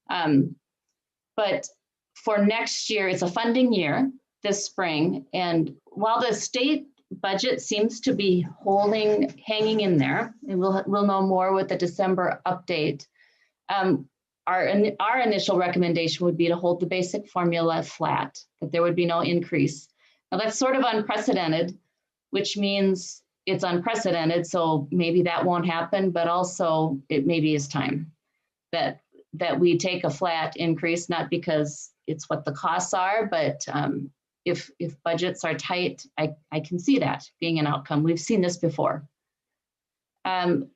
But for next year, it's a funding year this spring. And while the state budget seems to be hanging in there, and we'll know more with the December update, our initial recommendation would be to hold the basic formula flat, that there would be no increase. Now that's sort of unprecedented, which means it's unprecedented, so maybe that won't happen, but also it maybe is time that we take a flat increase, not because it's what the costs are, but if budgets are tight, I can see that being an outcome. We've seen this before.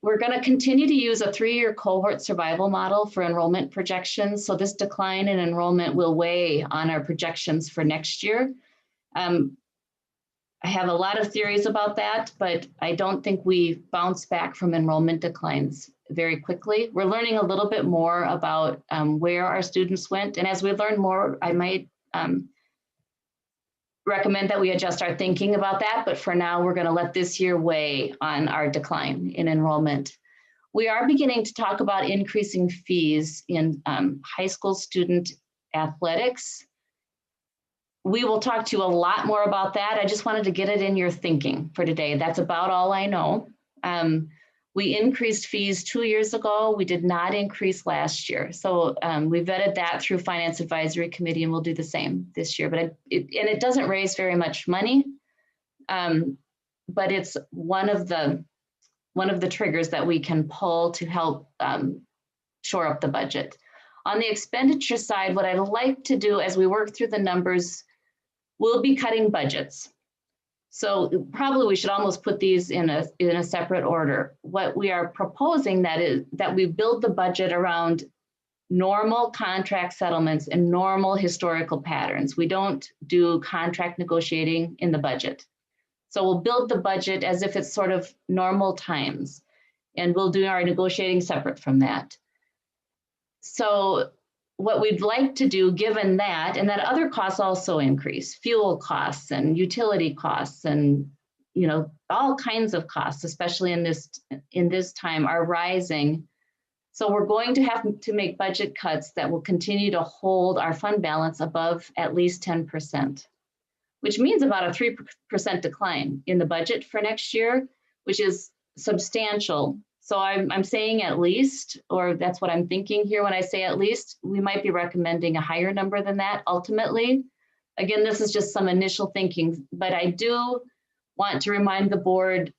We're going to continue to use a 3-year cohort survival model for enrollment projections. So this decline in enrollment will weigh on our projections for next year. I have a lot of theories about that, but I don't think we bounce back from enrollment declines very quickly. We're learning a little bit more about where our students went. And as we learn more, I might recommend that we adjust our thinking about that, but for now, we're going to let this year weigh on our decline in enrollment. We are beginning to talk about increasing fees in high school student athletics. We will talk to you a lot more about that. I just wanted to get it in your thinking for today. That's about all I know. We increased fees 2 years ago. We did not increase last year. So we vetted that through Finance Advisory Committee, and we'll do the same this year. But it doesn't raise very much money, but it's one of the triggers that we can pull to help shore up the budget. On the expenditure side, what I'd like to do as we work through the numbers, we'll be cutting budgets. So probably we should almost put these in a separate order. What we are proposing is that we build the budget around normal contract settlements and normal historical patterns. We don't do contract negotiating in the budget. So we'll build the budget as if it's sort of normal times, and we'll do our negotiating separate from that. So what we'd like to do, given that, and that other costs also increase, fuel costs and utility costs and all kinds of costs, especially in this time, are rising. So we're going to have to make budget cuts that will continue to hold our fund balance above at least 10%, which means about a 3% decline in the budget for next year, which is substantial. So I'm saying at least, or that's what I'm thinking here when I say at least. We might be recommending a higher number than that ultimately. Again, this is just some initial thinking, but I do want to remind the board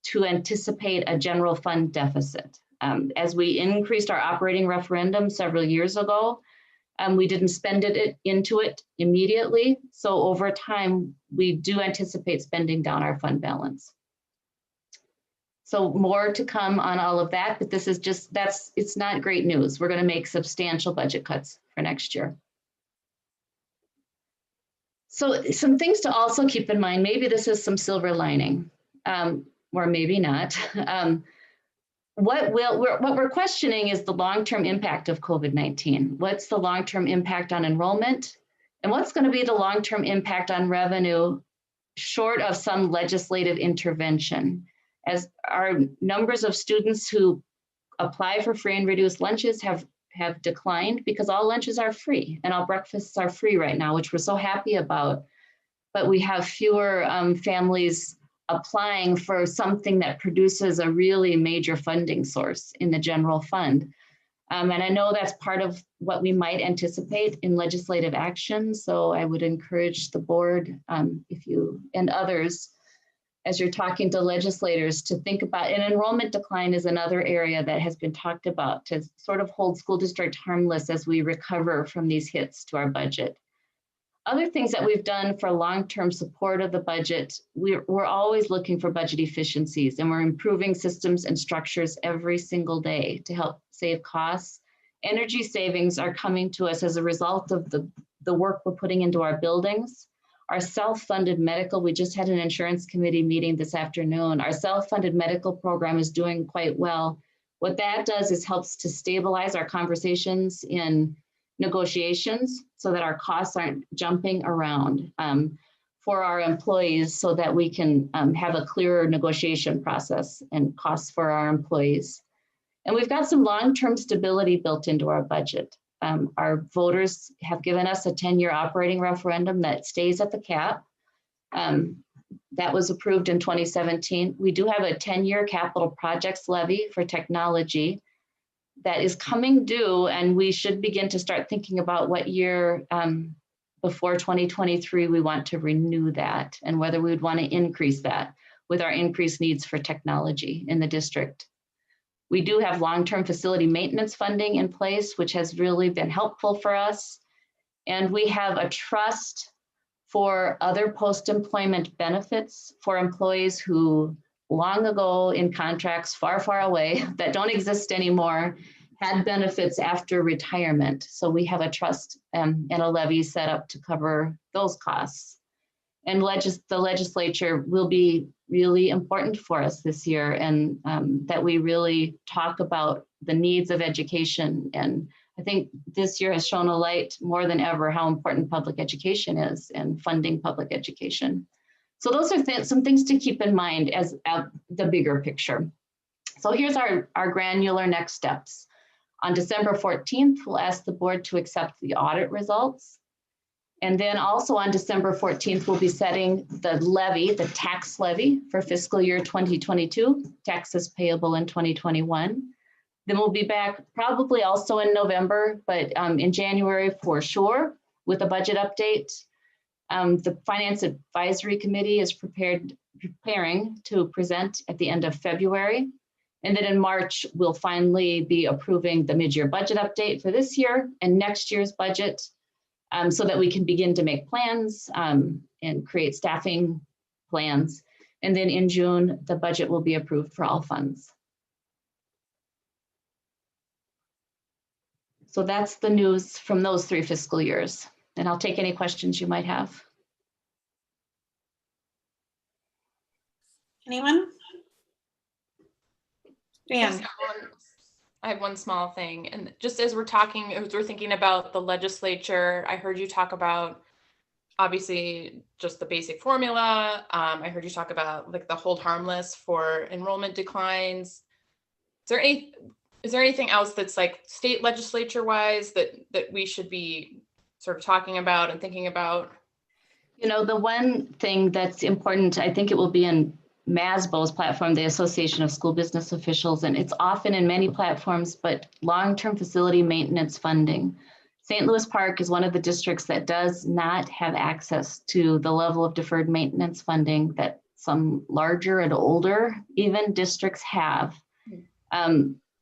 to anticipate a general fund deficit. As we increased our operating referendum several years ago, we didn't spend it into it immediately. So over time, we do anticipate spending down our fund balance. So more to come on all of that, but this is just, it's not great news. We're going to make substantial budget cuts for next year. So some things to also keep in mind, maybe this is some silver lining, or maybe not. What we're questioning is the long-term impact of COVID-19. What's the long-term impact on enrollment? And what's going to be the long-term impact on revenue short of some legislative intervention? As our numbers of students who apply for free and reduced lunches have declined because all lunches are free and all breakfasts are free right now, which we're so happy about. But we have fewer families applying for something that produces a really major funding source in the general fund. And I know that's part of what we might anticipate in legislative action. So I would encourage the board, if you and others, as you're talking to legislators, to think about, and enrollment decline is another area that has been talked about to sort of hold school district harmless as we recover from these hits to our budget. Other things that we've done for long-term support of the budget, we're always looking for budget efficiencies, and we're improving systems and structures every single day to help save costs. Energy savings are coming to us as a result of the work we're putting into our buildings. Our self-funded medical, we just had an insurance committee meeting this afternoon. Our self-funded medical program is doing quite well. What that does is helps to stabilize our conversations in negotiations so that our costs aren't jumping around for our employees, so that we can have a clearer negotiation process and costs for our employees. And we've got some long-term stability built into our budget. Our voters have given us a 10-year operating referendum that stays at the cap. That was approved in 2017. We do have a 10-year capital projects levy for technology that is coming due, and we should begin to start thinking about what year before 2023 we want to renew that, and whether we would want to increase that with our increased needs for technology in the district. We do have long-term facility maintenance funding in place, which has really been helpful for us. And we have a trust for other post-employment benefits for employees who long ago in contracts far, far away that don't exist anymore had benefits after retirement. So we have a trust and a levy set up to cover those costs. And the legislature will be really important for us this year, and that we really talk about the needs of education. And I think this year has shown a light more than ever how important public education is and funding public education. So those are some things to keep in mind as the bigger picture. So here's our granular next steps. On December 14th, we'll ask the board to accept the audit results. And then also on December 14th, we'll be setting the levy, the tax levy for fiscal year 2022, taxes payable in 2021. Then we'll be back probably also in November, but in January for sure with a budget update. The Finance Advisory Committee is preparing to present at the end of February. And then in March, we'll finally be approving the mid-year budget update for this year and next year's budget, so that we can begin to make plans and create staffing plans. And then in June, the budget will be approved for all funds. So that's the news from those 3 fiscal years. And I'll take any questions you might have. Anyone? Dan. I have one small thing. And just as we're thinking about the legislature, I heard you talk about obviously just the basic formula. I heard you talk about like the hold harmless for enrollment declines. Is there anything else that's like state legislature wise that we should be sort of talking about and thinking about? You know, the one thing that's important, I think it will be in MASBO's platform, the Association of School Business Officials, and it's often in many platforms, but long-term facility maintenance funding. St. Louis Park is one of the districts that does not have access to the level of deferred maintenance funding that some larger and older even districts have.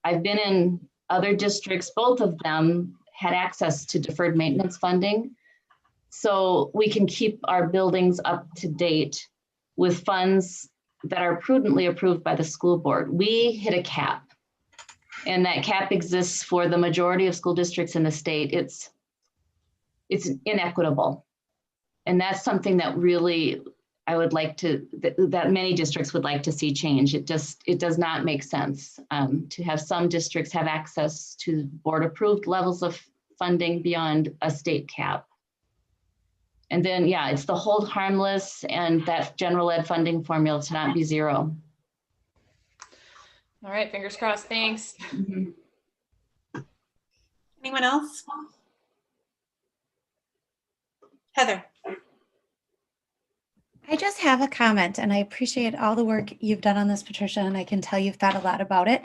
I've been in other districts, both of them had access to deferred maintenance funding. So we can keep our buildings up to date with funds that are prudently approved by the school board. We hit a cap, and that cap exists for the majority of school districts in the state. It's inequitable. And that's something that really I would like to, that many districts would like to see change. It does not make sense to have some districts have access to board approved levels of funding beyond a state cap. And then, yeah, it's the hold harmless and that general ed funding formula to not be zero. All right, fingers crossed. Thanks. Anyone else? Heather. I just have a comment, and I appreciate all the work you've done on this, Patricia, and I can tell you've thought a lot about it.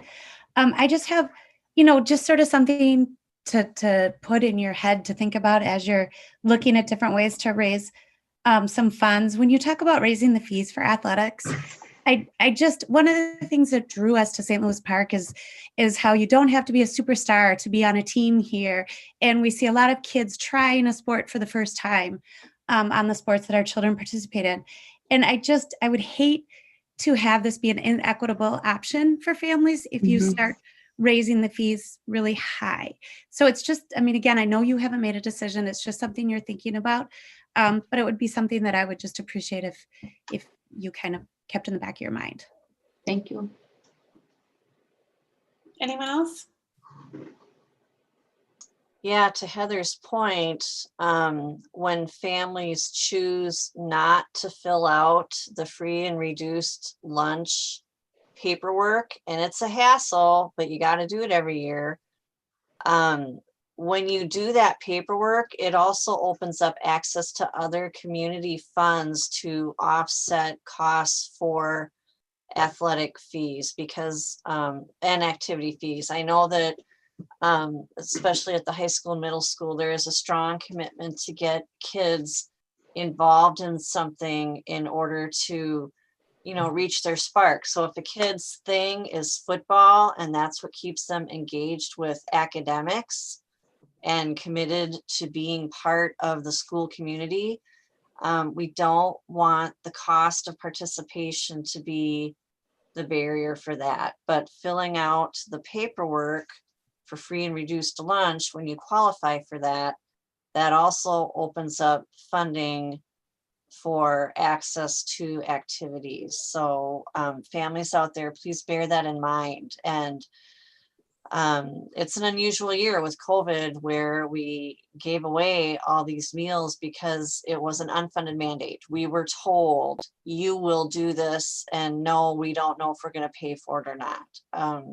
I just have, just sort of something to put in your head to think about as you're looking at different ways to raise some funds. When you talk about raising the fees for athletics, I just, one of the things that drew us to St. Louis Park is how you don't have to be a superstar to be on a team here. And we see a lot of kids trying a sport for the first time on the sports that our children participate in. And I would hate to have this be an inequitable option for families if you start raising the fees really high. So it's just, again, I know you haven't made a decision. It's just something you're thinking about. But it would be something that I would just appreciate if you kind of kept in the back of your mind. Thank you. Anyone else? Yeah, to Heather's point, when families choose not to fill out the free and reduced lunch paperwork, and it's a hassle, but you got to do it every year. When you do that paperwork, it also opens up access to other community funds to offset costs for athletic fees because and activity fees. I know that especially at the high school and middle school, there is a strong commitment to get kids involved in something in order to, reach their spark. So if a kid's thing is football and that's what keeps them engaged with academics and committed to being part of the school community, we don't want the cost of participation to be the barrier for that. But filling out the paperwork for free and reduced lunch, when you qualify for that, that also opens up funding for access to activities. So families out there, please bear that in mind. And it's an unusual year with COVID where we gave away all these meals because it was an unfunded mandate. We were told, you will do this, and no, we don't know if we're going to pay for it or not.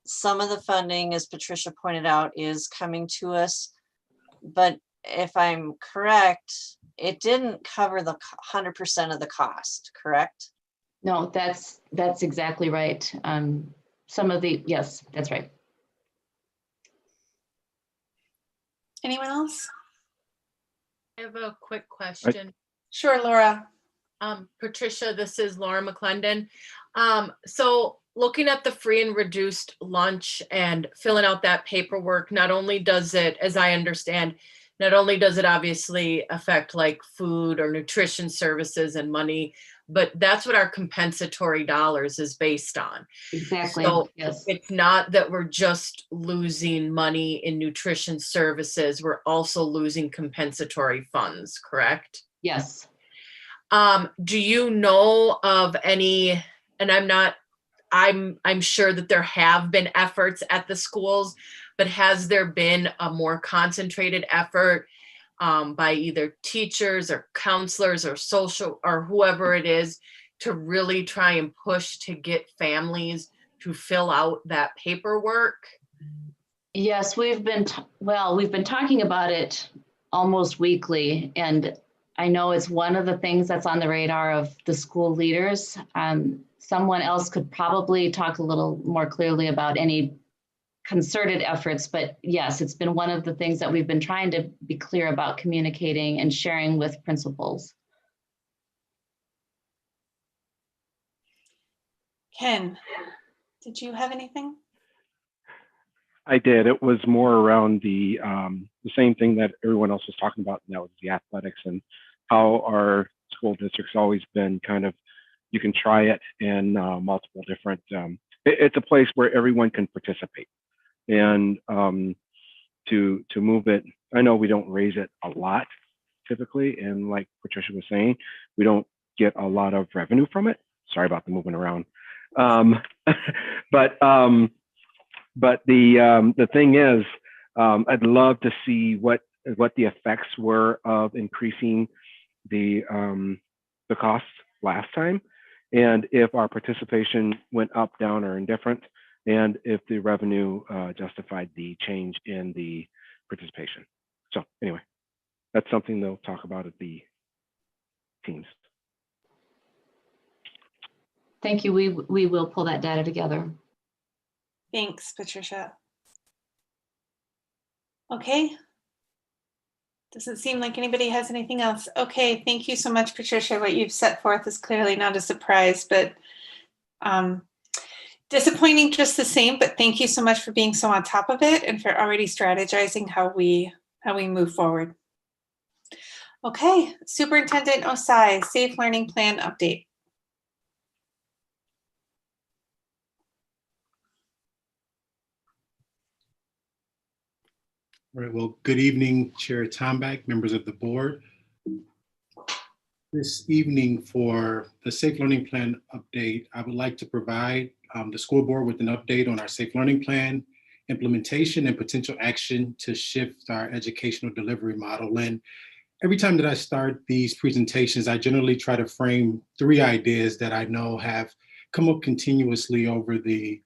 Some of the funding, as Patricia pointed out, is coming to us, but if I'm correct, it didn't cover the 100% of the cost, correct? No, that's exactly right. Yes, that's right. Anyone else? I have a quick question. Sure, Laura. Patricia, this is Laura McClendon. So looking at the free and reduced lunch and filling out that paperwork, not only does it, as I understand, not only does it obviously affect like food or nutrition services and money, but that's what our compensatory dollars is based on. Exactly. So yes. It's not that we're just losing money in nutrition services, we're also losing compensatory funds, correct? Yes. Do you know of any, and I'm sure that there have been efforts at the schools, but has there been a more concentrated effort by either teachers or counselors or social or whoever it is to really try and push to get families to fill out that paperwork? Yes, we've been talking about it almost weekly, and I know it's one of the things that's on the radar of the school leaders. Someone else could probably talk a little more clearly about any concerted efforts, but yes, it's been one of the things that we've been trying to be clear about communicating and sharing with principals. Ken, did you have anything? I did. It was more around the same thing that everyone else was talking about, and that was the athletics and how our school district's always been kind of, you can try it in multiple different, it's a place where everyone can participate. And to move it, I know we don't raise it a lot typically, and like Patricia was saying, we don't get a lot of revenue from it. Sorry about the moving around. But the thing is, I'd love to see what the effects were of increasing the costs last time, and if our participation went up, down, or indifferent, and if the revenue justified the change in the participation. So anyway, that's something they'll talk about at the teams. Thank you. We will pull that data together. Thanks, Patricia. Okay. Doesn't seem like anybody has anything else. Okay, thank you so much, Patricia. What you've set forth is clearly not a surprise, but disappointing just the same. But thank you so much for being so on top of it and for already strategizing how we move forward. Okay, Superintendent Osai, Safe Learning Plan update. All right, well, good evening, Chair Tomback, members of the board. This evening for the Safe Learning Plan update, I would like to provide the school board with an update on our Safe Learning Plan implementation and potential action to shift our educational delivery model. And every time that I start these presentations, I generally try to frame 3 ideas that I know have come up continuously over the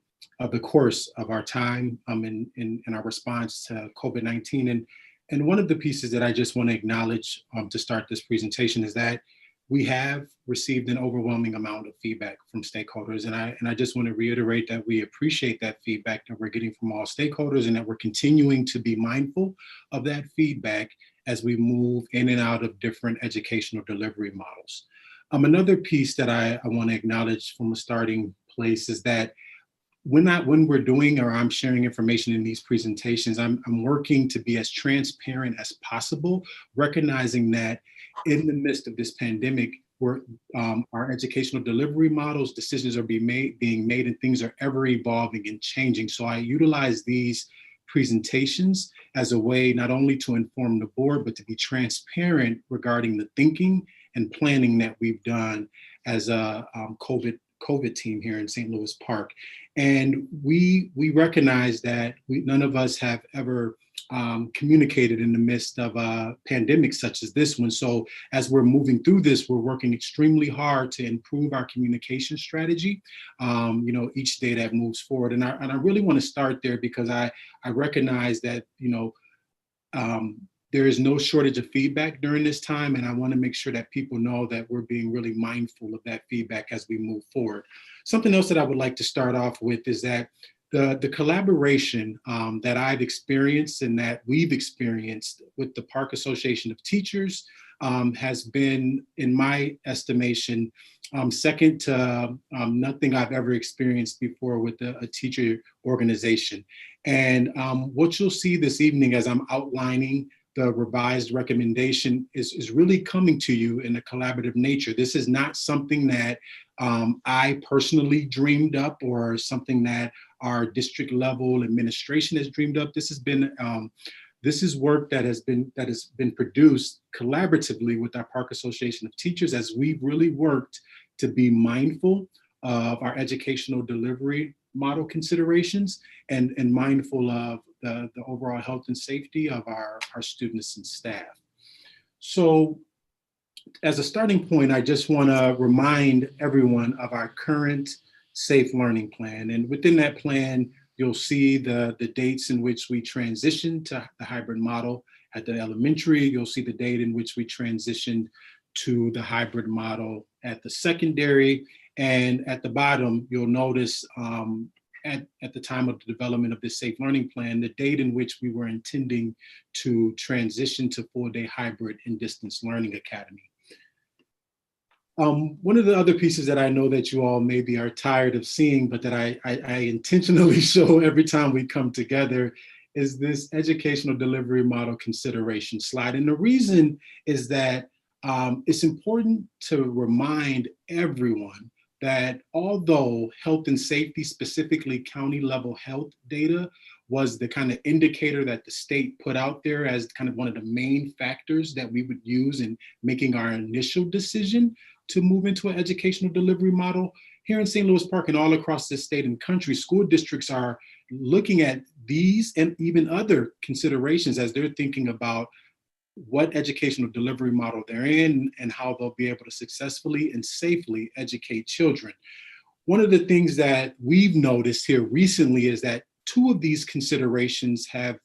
course of our time in our response to COVID-19. And one of the pieces that I just want to acknowledge to start this presentation is that we have received an overwhelming amount of feedback from stakeholders. And I just want to reiterate that we appreciate that feedback that we're getting from all stakeholders, and that we're continuing to be mindful of that feedback as we move in and out of different educational delivery models. Another piece that I want to acknowledge from a starting place is that when we're doing or I'm sharing information in these presentations, I'm working to be as transparent as possible, recognizing that in the midst of this pandemic, our educational delivery models, decisions are being made, and things are ever evolving and changing. So I utilize these presentations as a way not only to inform the board, but to be transparent regarding the thinking and planning that we've done as a COVID team here in St. Louis Park. And we recognize that none of us have ever communicated in the midst of a pandemic such as this one. So as we're moving through this, we're working extremely hard to improve our communication strategy, each day that moves forward. And I really want to start there because I recognize that, there is no shortage of feedback during this time, and I want to make sure that people know that we're being really mindful of that feedback as we move forward. Something else that I would like to start off with is that the collaboration that I've experienced and that we've experienced with the Park Association of Teachers has been, in my estimation, second to nothing I've ever experienced before with a teacher organization. And what you'll see this evening as I'm outlining the revised recommendation is really coming to you in a collaborative nature. This is not something that I personally dreamed up or something that our district level administration has dreamed up. This is work that has been produced collaboratively with our Park Association of Teachers as we've really worked to be mindful of our educational delivery model considerations and mindful of the overall health and safety of our students and staff. So as a starting point, I just want to remind everyone of our current Safe Learning Plan. And within that plan, you'll see the dates in which we transitioned to the hybrid model at the elementary. You'll see the date in which we transitioned to the hybrid model at the secondary. And at the bottom, you'll notice at the time of the development of this Safe Learning Plan, the date in which we were intending to transition to full-day hybrid and distance learning academy. One of the other pieces that I know that you all maybe are tired of seeing, but that I intentionally show every time we come together is this educational delivery model consideration slide. And the reason is that it's important to remind everyone that although health and safety, specifically county level health data, was the kind of indicator that the state put out there as kind of one of the main factors that we would use in making our initial decision to move into an educational delivery model. Here in St. Louis Park and all across the state and country, school districts are looking at these and even other considerations as they're thinking about what educational delivery model they're in and how they'll be able to successfully and safely educate children. One of the things that we've noticed here recently is that two of these considerations have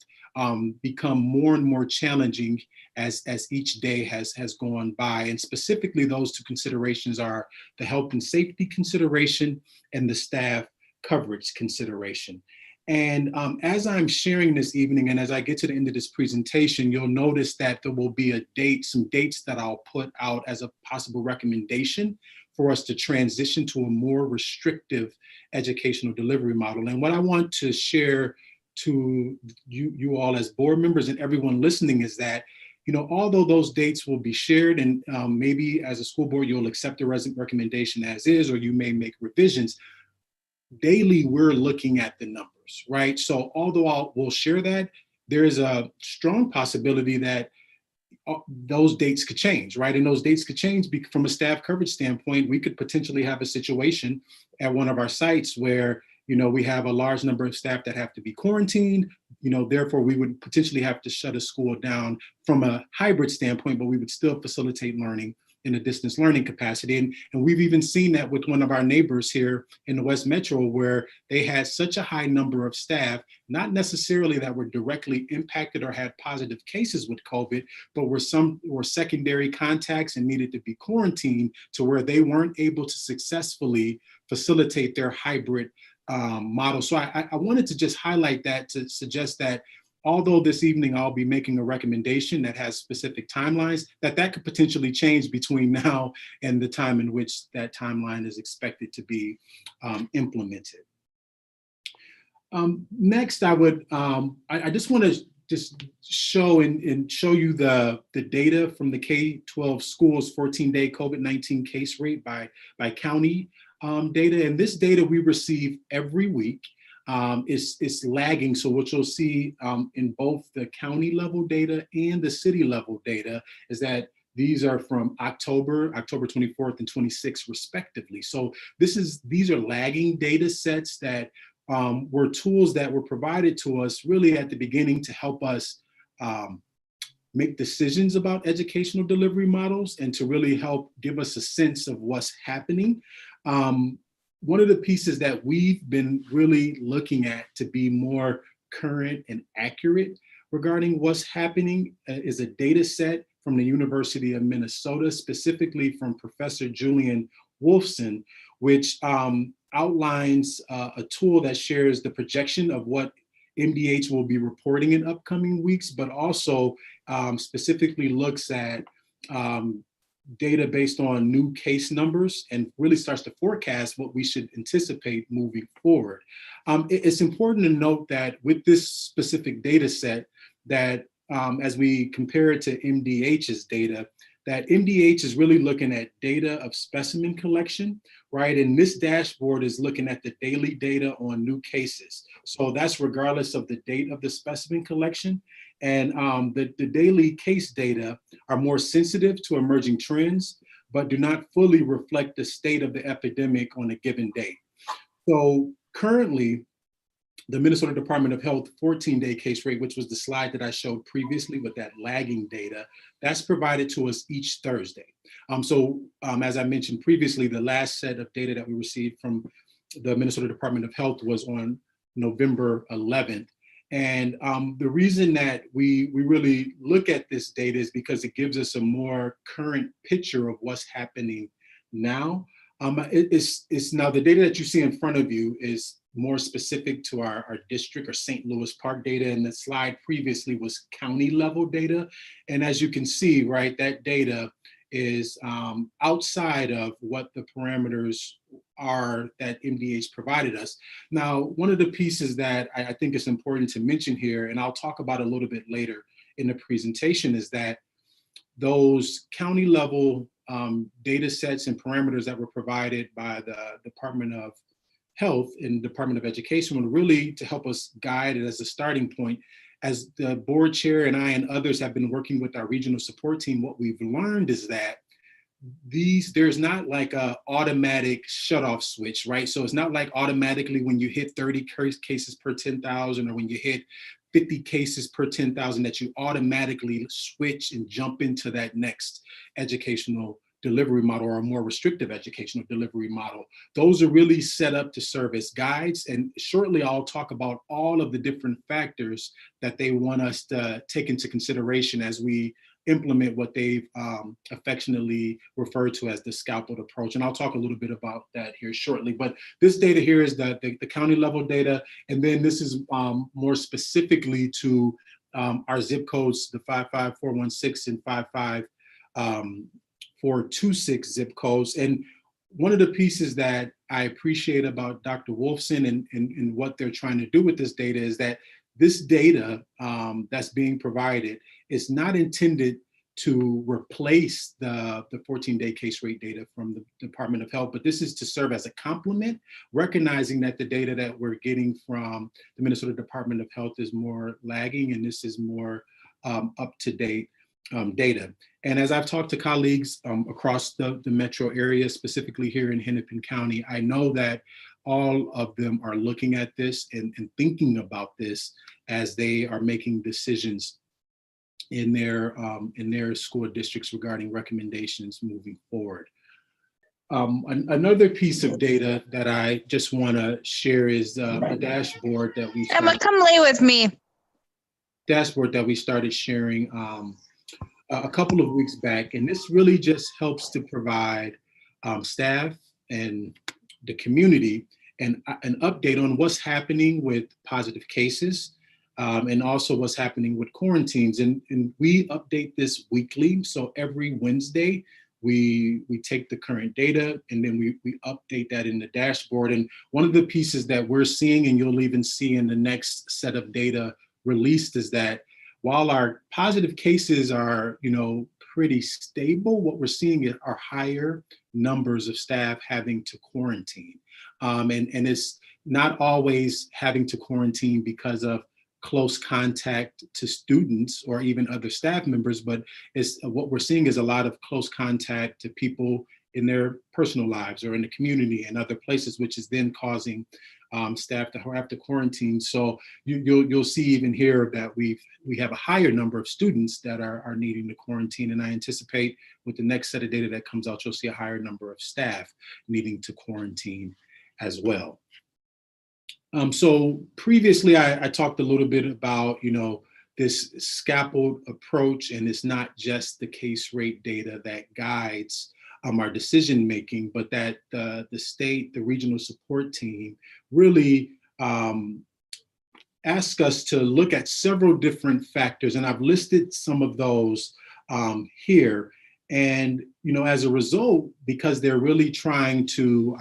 become more and more challenging as each day has gone by. And specifically, those two considerations are the health and safety consideration and the staff coverage consideration. And as I'm sharing this evening, and as I get to the end of this presentation, you'll notice that there will be some dates that I'll put out as a possible recommendation for us to transition to a more restrictive educational delivery model. And what I want to share to you all as board members and everyone listening is that, although those dates will be shared and maybe as a school board, you'll accept the recommendation as is, or you may make revisions, daily we're looking at the numbers, right? So although we'll share that, there is a strong possibility that those dates could change, right? And those dates could change from a staff coverage standpoint. We could potentially have a situation at one of our sites where, we have a large number of staff that have to be quarantined, therefore we would potentially have to shut a school down from a hybrid standpoint, but we would still facilitate learning in a distance learning capacity. And we've even seen that with one of our neighbors here in the West Metro, where they had such a high number of staff, not necessarily that were directly impacted or had positive cases with COVID, but were secondary contacts and needed to be quarantined to where they weren't able to successfully facilitate their hybrid model. So I wanted to just highlight that to suggest that although this evening I'll be making a recommendation that has specific timelines, that could potentially change between now and the time in which that timeline is expected to be implemented. Next, I just want to show you the data from the K-12 schools 14-day COVID-19 case rate by county data. And this data we receive every week. Is lagging. So what you'll see in both the county level data and the city level data is that these are from October 24th and 26th respectively. So these are lagging data sets that were tools that were provided to us really at the beginning to help us make decisions about educational delivery models and to really help give us a sense of what's happening. One of the pieces that we've been really looking at to be more current and accurate regarding what's happening is a data set from the University of Minnesota, specifically from Professor Julian Wolfson, which outlines a tool that shares the projection of what MDH will be reporting in upcoming weeks, but also specifically looks at data based on new case numbers and really starts to forecast what we should anticipate moving forward. It's important to note that with this specific data set that as we compare it to MDH's data, that MDH is really looking at data of specimen collection, right? And this dashboard is looking at the daily data on new cases. So that's regardless of the date of the specimen collection. And the daily case data are more sensitive to emerging trends, but do not fully reflect the state of the epidemic on a given day. So currently, the Minnesota Department of Health 14-day case rate, which was the slide that I showed previously with that lagging data, that's provided to us each Thursday. As I mentioned previously, the last set of data that we received from the Minnesota Department of Health was on November 11th. And the reason that we really look at this data is because it gives us a more current picture of what's happening now. It's now the data that you see in front of you is more specific to our district or St. Louis Park data, and the slide previously was county level data. And as you can see, right, that data is outside of what the parameters are that MDH provided us. Now, one of the pieces that I think is important to mention here, and I'll talk about a little bit later in the presentation, is that those county level data sets and parameters that were provided by the Department of Health and Department of Education were really to help us guide it as a starting point. As the board chair and I and others have been working with our regional support team, what we've learned is that there's not like a automatic shutoff switch, right? So it's not like automatically when you hit 30 cases per 10,000 or when you hit 50 cases per 10,000 that you automatically switch and jump into that next educational delivery model or a more restrictive educational delivery model. Those are really set up to serve as guides. And shortly, I'll talk about all of the different factors that they want us to take into consideration as we implement what they've affectionately referred to as the scalpel approach. And I'll talk a little bit about that here shortly. But this data here is the county level data. And then this is more specifically to our zip codes, the 55416 and 55426 zip codes. And one of the pieces that I appreciate about Dr. Wolfson and what they're trying to do with this data is that this data that's being provided is not intended to replace the 14-day case rate data from the Department of Health, but this is to serve as a complement, recognizing that the data that we're getting from the Minnesota Department of Health is more lagging and this is more up-to-date data. And as I've talked to colleagues across the metro area, specifically here in Hennepin County, I know that all of them are looking at this and thinking about this as they are making decisions in their school districts regarding recommendations moving forward. Another piece of data that I just want to share is the dashboard that we Emma, come lay with me. Dashboard that we started sharing a couple of weeks back, and this really just helps to provide staff and the community an update on what's happening with positive cases and also what's happening with quarantines. And we update this weekly. So every Wednesday, we take the current data and then we update that in the dashboard. And one of the pieces that we're seeing, and you'll even see in the next set of data released, is that while our positive cases are, pretty stable, what we're seeing are higher numbers of staff having to quarantine. And it's not always having to quarantine because of close contact to students or even other staff members, but what we're seeing is a lot of close contact to people in their personal lives or in the community and other places, which is then causing staff to have to quarantine. So you'll see even here that we have a higher number of students that are needing to quarantine. And I anticipate with the next set of data that comes out, you'll see a higher number of staff needing to quarantine as well. So previously I talked a little bit about, this scaffold approach, and it's not just the case rate data that guides our decision making, but that the state, the regional support team really ask us to look at several different factors. And I've listed some of those here. And, as a result, because they're really trying to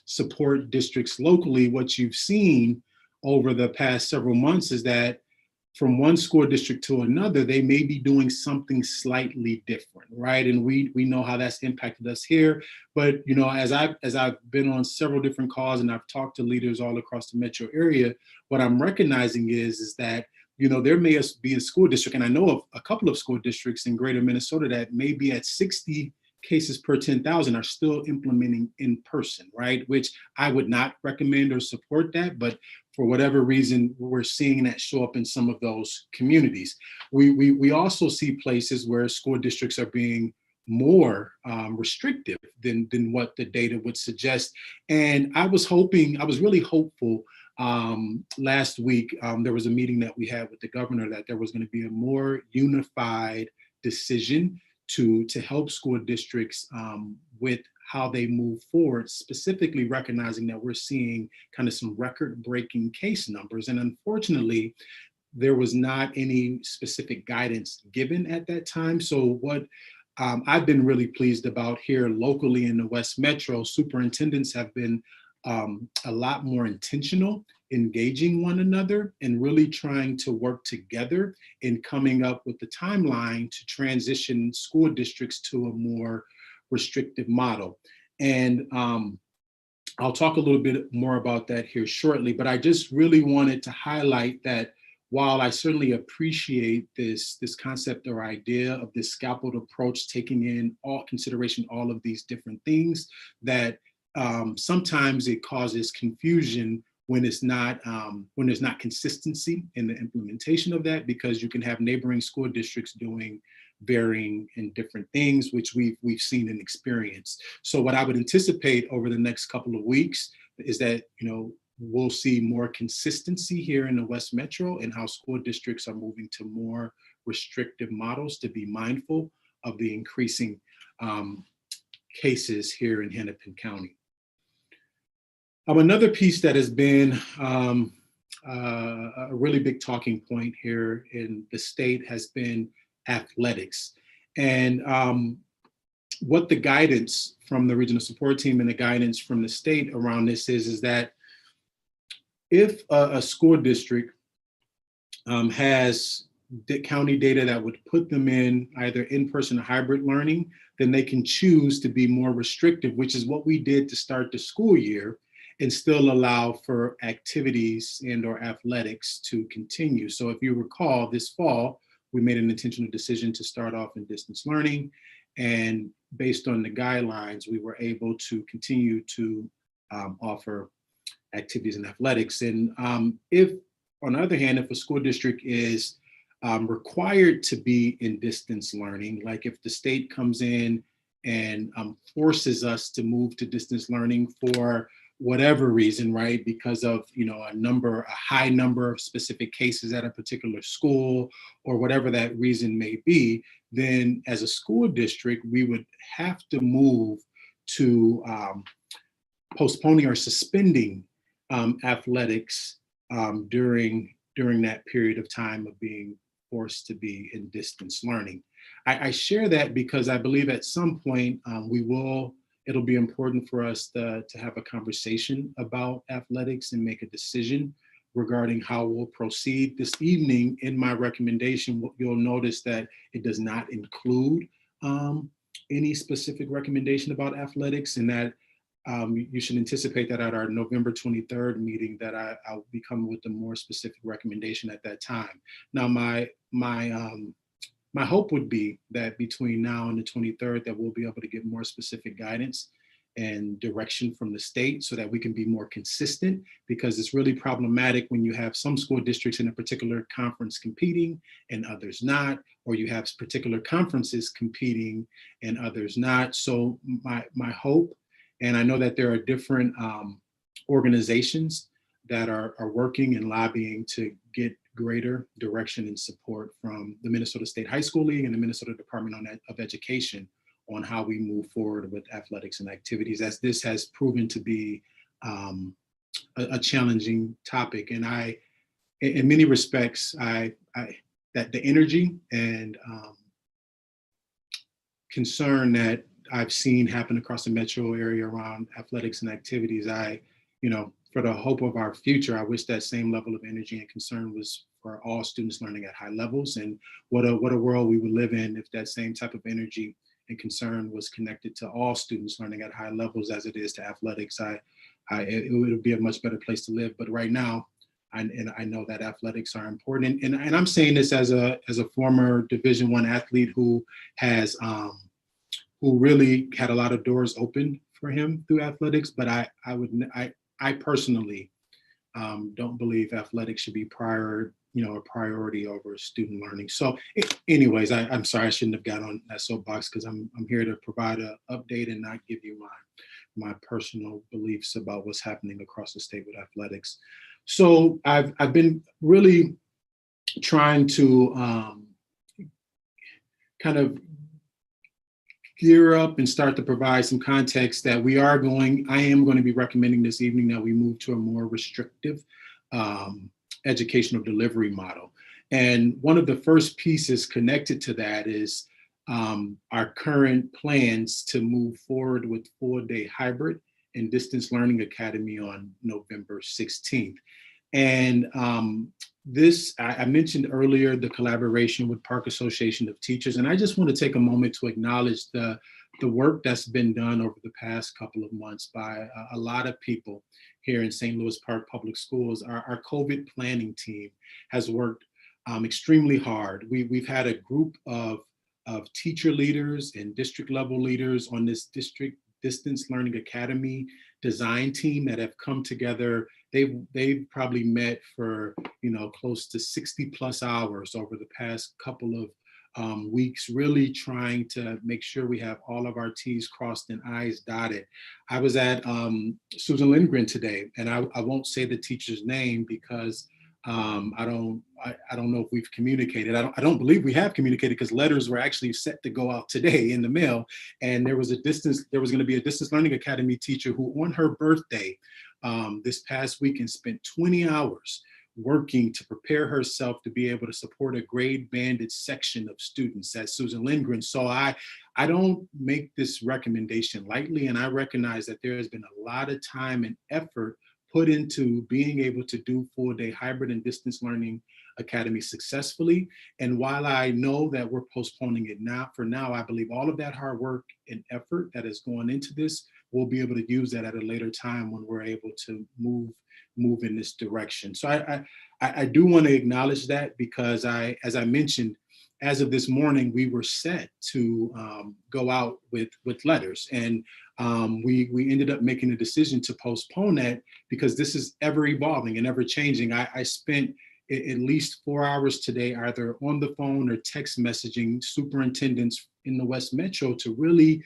support districts locally, what you've seen over the past several months is that from one school district to another, they may be doing something slightly different, right? And we know how that's impacted us here. But as I've been on several different calls and I've talked to leaders all across the metro area, what I'm recognizing is that there may be a school district, and I know of a couple of school districts in greater Minnesota that may be at 60 cases per 10,000 are still implementing in person, right? Which I would not recommend or support that, but for whatever reason, we're seeing that show up in some of those communities. We also see places where school districts are being more restrictive than what the data would suggest. And I was really hopeful last week, there was a meeting that we had with the governor that there was going to be a more unified decision to help school districts with how they move forward, specifically recognizing that we're seeing kind of some record-breaking case numbers. And unfortunately, there was not any specific guidance given at that time. So what I've been really pleased about here locally in the West Metro. Superintendents have been a lot more intentional, engaging one another and really trying to work together in coming up with the timeline to transition school districts to a more restrictive model. And I'll talk a little bit more about that here shortly, but I just really wanted to highlight that while I certainly appreciate this concept or idea of this scaffold approach, taking in all consideration, all of these different things, that sometimes it causes confusion when it's not when there's not consistency in the implementation of that, because you can have neighboring school districts doing varying and different things, which we've seen and experienced. So what I would anticipate over the next couple of weeks is that, you know, we'll see more consistency here in the West Metro and how school districts are moving to more restrictive models to be mindful of the increasing cases here in Hennepin County. Another piece that has been a really big talking point here in the state has been athletics. And what the guidance from the regional support team and the guidance from the state around this is that if a school district has the county data that would put them in either in-person or hybrid learning, then they can choose to be more restrictive, which is what we did to start the school year, and still allow for activities and or athletics to continue. So if you recall, this fall, we made an intentional decision to start off in distance learning. And based on the guidelines, we were able to continue to offer activities in athletics. And if, on the other hand, if a school district is required to be in distance learning, like if the state comes in and forces us to move to distance learning for whatever reason, right? Because of, you know, a high number of specific cases at a particular school or whatever that reason may be, then as a school district, we would have to move to postponing or suspending athletics during that period of time of being forced to be in distance learning. I share that because I believe at some point it'll be important for us to have a conversation about athletics and make a decision regarding how we'll proceed. This evening in my recommendation, you'll notice that it does not include any specific recommendation about athletics, and that you should anticipate that at our November 23rd meeting that I'll be coming with a more specific recommendation at that time. Now, my hope would be that between now and the 23rd that we'll be able to get more specific guidance and direction from the state so that we can be more consistent, because it's really problematic when you have some school districts in a particular conference competing and others not, or you have particular conferences competing and others not. So my hope, and I know that there are different organizations that are working and lobbying to get greater direction and support from the Minnesota State High School League and the Minnesota Department of Education on how we move forward with athletics and activities, as this has proven to be a challenging topic. And in many respects, that the energy and concern that I've seen happen across the metro area around athletics and activities, for the hope of our future, I wish that same level of energy and concern was for all students learning at high levels. And what a world we would live in if that same type of energy and concern was connected to all students learning at high levels as it is to athletics. It would be a much better place to live. But right now, I know that athletics are important. And I'm saying this as a former Division I athlete who has who really had a lot of doors open for him through athletics. But I personally don't believe athletics should be a priority over student learning. So anyways, I'm sorry, I shouldn't have got on that soapbox, because I'm here to provide an update and not give you my personal beliefs about what's happening across the state with athletics. So I've been really trying to kind of gear up and start to provide some context that I am going to be recommending this evening that we move to a more restrictive educational delivery model. And one of the first pieces connected to that is our current plans to move forward with full-day hybrid and distance learning academy on November 16th. And I mentioned earlier the collaboration with Park Association of Teachers, and I just want to take a moment to acknowledge the work that's been done over the past couple of months by a lot of people here in St. Louis Park Public Schools. Our COVID planning team has worked extremely hard. We've had a group of teacher leaders and district level leaders on this district distance learning academy design team that have come together. They've probably met for close to 60 plus hours over the past couple of weeks, really trying to make sure we have all of our T's crossed and I's dotted. I was at Susan Lindgren today, and I won't say the teacher's name because I don't know if we've communicated. I don't believe we have communicated, because letters were actually set to go out today in the mail. And there was going to be a distance learning academy teacher who on her birthday this past weekend spent 20 hours working to prepare herself to be able to support a grade banded section of students at Susan Lindgren. So I don't make this recommendation lightly, and I recognize that there has been a lot of time and effort put into being able to do full-day hybrid and distance learning academy successfully. And while I know that we're postponing it for now, I believe all of that hard work and effort that has gone into this, we'll be able to use that at a later time when we're able to move in this direction. So I do want to acknowledge that, because as I mentioned, as of this morning, we were set to go out with letters, and we ended up making a decision to postpone that because this is ever evolving and ever changing. I spent at least 4 hours today either on the phone or text messaging superintendents in the West Metro to really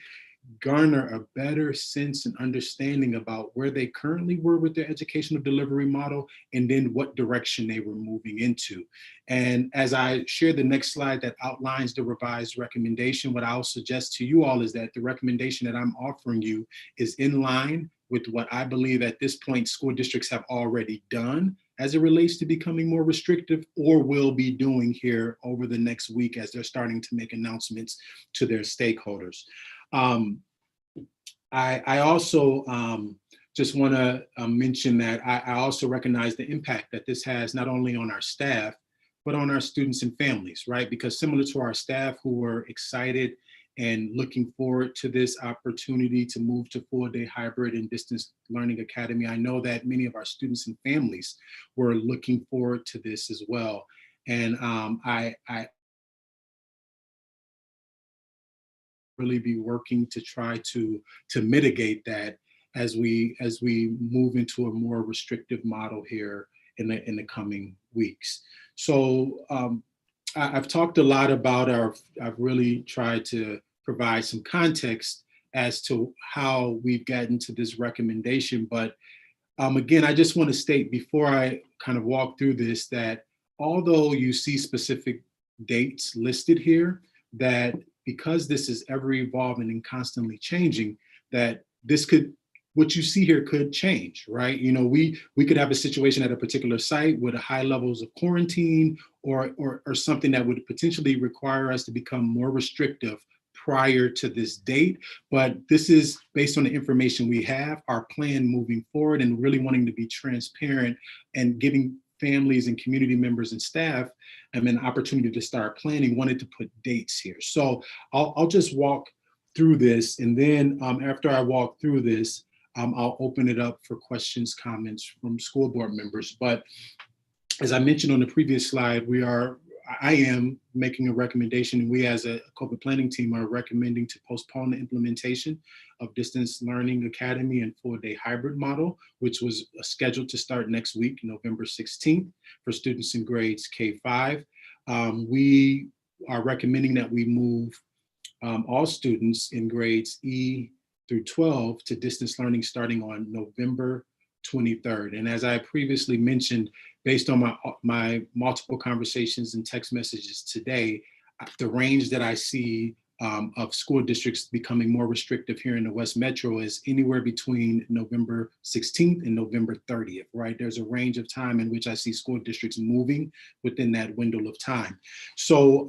garner a better sense and understanding about where they currently were with their educational delivery model, and then what direction they were moving into. And as I share the next slide that outlines the revised recommendation, what I'll suggest to you all is that the recommendation that I'm offering you is in line with what I believe at this point school districts have already done as it relates to becoming more restrictive, or will be doing here over the next week as they're starting to make announcements to their stakeholders. I also just want to mention that I also recognize the impact that this has not only on our staff, but on our students and families, right? Because similar to our staff who were excited and looking forward to this opportunity to move to full-day hybrid and distance learning academy, I know that many of our students and families were looking forward to this as well. And I really be working to try to mitigate that as we move into a more restrictive model here in the coming weeks. So I've talked a lot about I've really tried to provide some context as to how we've gotten to this recommendation. But again, I just want to state before I kind of walk through this that although you see specific dates listed here, that because this is ever evolving and constantly changing, that what you see here could change, right? We could have a situation at a particular site with high levels of quarantine or something that would potentially require us to become more restrictive prior to this date. But this is based on the information we have, our plan moving forward, and really wanting to be transparent and giving families and community members and staff an opportunity to start planning, wanted to put dates here. So I'll just walk through this, and then after I walk through this, I'll open it up for questions, comments from school board members. But as I mentioned on the previous slide, I am making a recommendation, and we as a COVID planning team are recommending to postpone the implementation of Distance Learning Academy and full-day hybrid model, which was scheduled to start next week, November 16th, for students in grades K-5. We are recommending that we move all students in grades E through 12 to distance learning starting on November 23rd. And as I previously mentioned, based on my multiple conversations and text messages today, the range that I see of school districts becoming more restrictive here in the West Metro is anywhere between November 16th and November 30th, right? There's a range of time in which I see school districts moving within that window of time. So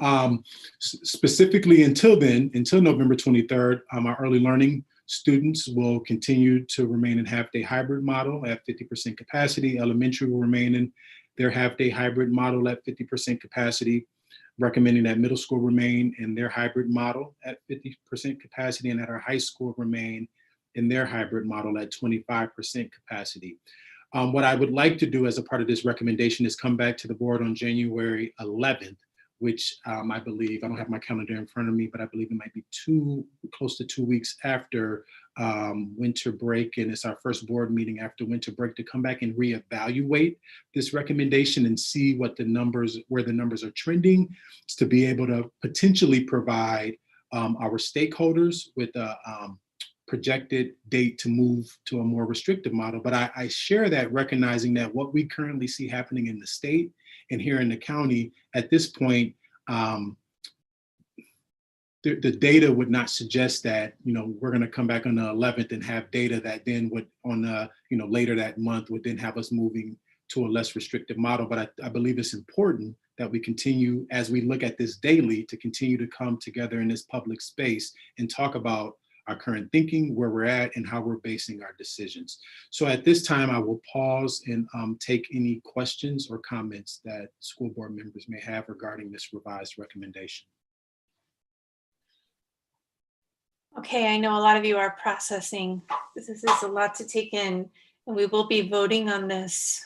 specifically until then, until November 23rd, our early learning students will continue to remain in half-day hybrid model at 50% capacity. Elementary will remain in their half-day hybrid model at 50% capacity, recommending that middle school remain in their hybrid model at 50% capacity, and that our high school remain in their hybrid model at 25% capacity. What I would like to do as a part of this recommendation is come back to the board on January 11th, which I believe, I don't have my calendar in front of me, but I believe it might be close to 2 weeks after winter break. And it's our first board meeting after winter break to come back and reevaluate this recommendation and see what the numbers, where the numbers are trending, to be able to potentially provide our stakeholders with a projected date to move to a more restrictive model. But I share that, recognizing that what we currently see happening in the state and here in the county at this point, the data would not suggest that, we're going to come back on the 11th and have data that then would on the, later that month would then have us moving to a less restrictive model. But I believe it's important that we continue, as we look at this daily, to continue to come together in this public space and talk about our current thinking, where we're at, and how we're basing our decisions. So at this time, I will pause and take any questions or comments that school board members may have regarding this revised recommendation. Okay, I know a lot of you are processing. This is a lot to take in, and we will be voting on this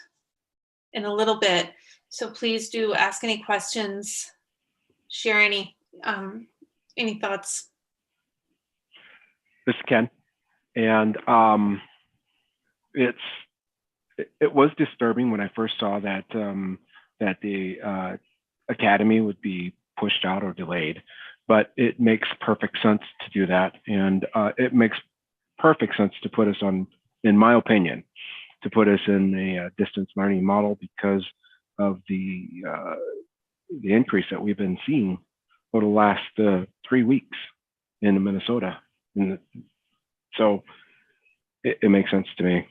in a little bit. So please do ask any questions, share any thoughts. This is Ken, and it was disturbing when I first saw that that the academy would be pushed out or delayed, but it makes perfect sense to do that, and it makes perfect sense to put us on, in my opinion, to put us in a distance learning model because of the increase that we've been seeing over the last 3 weeks in Minnesota. So it makes sense to me.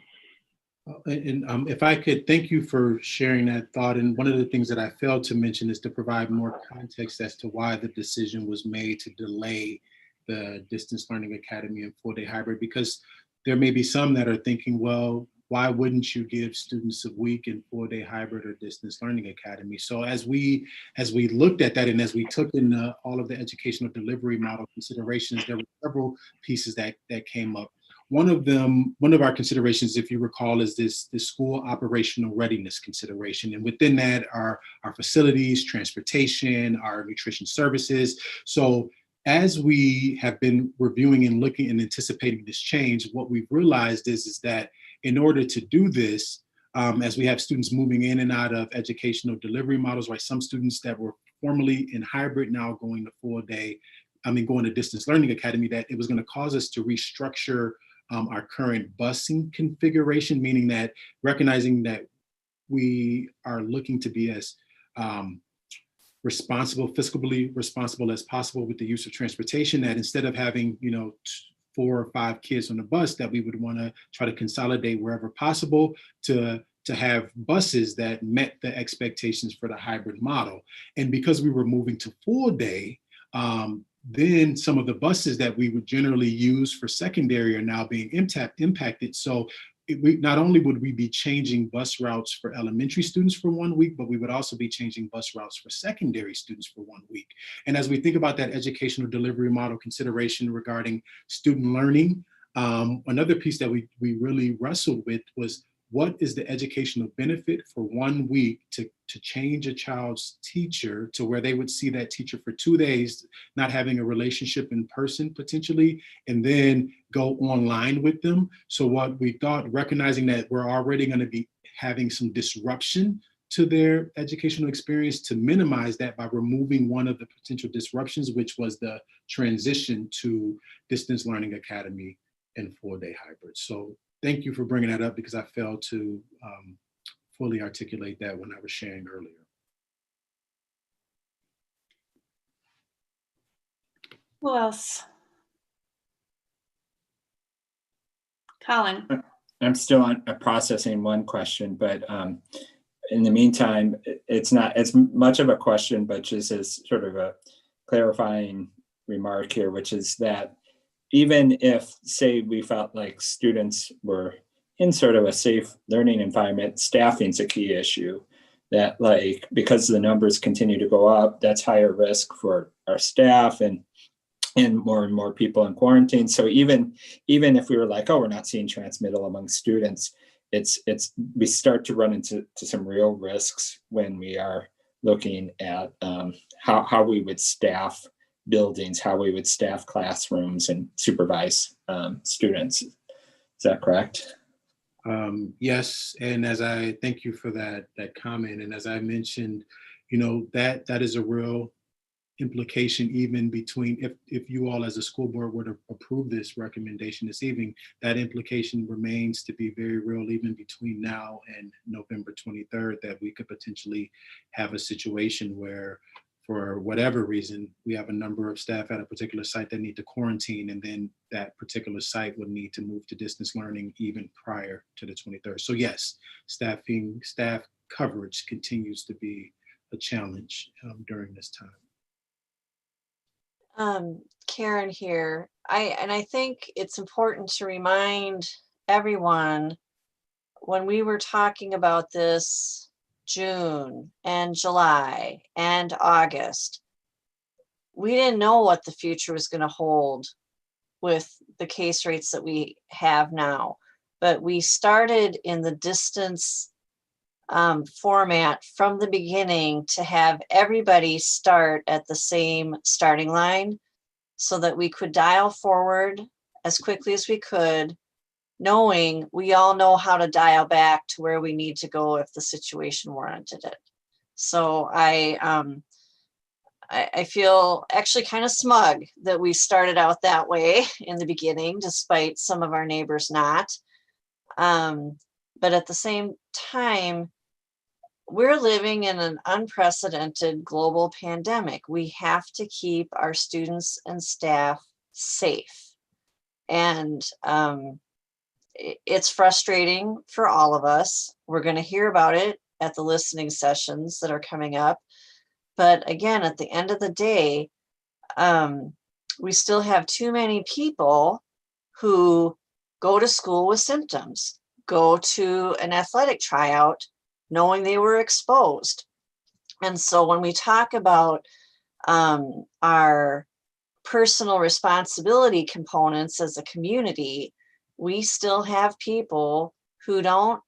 And if I could, thank you for sharing that thought. And one of the things that I failed to mention is to provide more context as to why the decision was made to delay the Distance Learning Academy and full-day hybrid, because there may be some that are thinking, well, why wouldn't you give students a week in full-day hybrid or Distance Learning Academy? So as we looked at that and as we took in all of the educational delivery model considerations, there were several pieces that came up. One of our considerations, if you recall, is this school operational readiness consideration. And within that are our facilities, transportation, our nutrition services. So as we have been reviewing and looking and anticipating this change, what we've realized is that in order to do this, as we have students moving in and out of educational delivery models, right? Some students that were formerly in hybrid now going to going to Distance Learning Academy, that it was going to cause us to restructure our current busing configuration, meaning that recognizing that we are looking to be as fiscally responsible as possible with the use of transportation, that instead of having 4 or 5 kids on the bus, that we would want to try to consolidate wherever possible to have buses that met the expectations for the hybrid model. And because we were moving to full day, then some of the buses that we would generally use for secondary are now being impacted. So not only would we be changing bus routes for elementary students for 1 week, but we would also be changing bus routes for secondary students for 1 week. And as we think about that educational delivery model consideration regarding student learning, another piece that we really wrestled with was, what is the educational benefit for 1 week to change a child's teacher to where they would see that teacher for 2 days, not having a relationship in person potentially, and then go online with them? So what we thought, recognizing that we're already going to be having some disruption to their educational experience, to minimize that by removing one of the potential disruptions, which was the transition to Distance Learning Academy and full-day hybrid. So thank you for bringing that up, because I failed to fully articulate that when I was sharing earlier. Who else? Colin. I'm still on processing one question, but in the meantime, it's not as much of a question, but just as sort of a clarifying remark here, which is that even if, say, we felt like students were in sort of a safe learning environment, staffing's a key issue. That, like, because the numbers continue to go up, that's higher risk for our staff and more people in quarantine. So even if we were like, oh, we're not seeing transmittal among students, we start to run into some real risks when we are looking at how we would staff buildings, how we would staff classrooms and supervise students. Is that correct? Yes, and as I thank you for that comment, and as I mentioned, that is a real implication even between if you all as a school board were to approve this recommendation this evening, that implication remains to be very real even between now and November 23rd, that we could potentially have a situation where for whatever reason we have a number of staff at a particular site that need to quarantine, and then that particular site would need to move to distance learning even prior to the 23rd. So yes, staff coverage continues to be a challenge during this time. Karen here. I think it's important to remind everyone when we were talking about this June and July and August, we didn't know what the future was going to hold with the case rates that we have now. But we started in the distance format from the beginning to have everybody start at the same starting line so that we could dial forward as quickly as we could, knowing we all know how to dial back to where we need to go if the situation warranted it. So I feel actually kind of smug that we started out that way in the beginning, despite some of our neighbors not. But at the same time, we're living in an unprecedented global pandemic. We have to keep our students and staff safe. And it's frustrating for all of us. We're going to hear about it at the listening sessions that are coming up. But again, at the end of the day, we still have too many people who go to school with symptoms, go to an athletic tryout knowing they were exposed. And so when we talk about our personal responsibility components as a community, we still have people who don't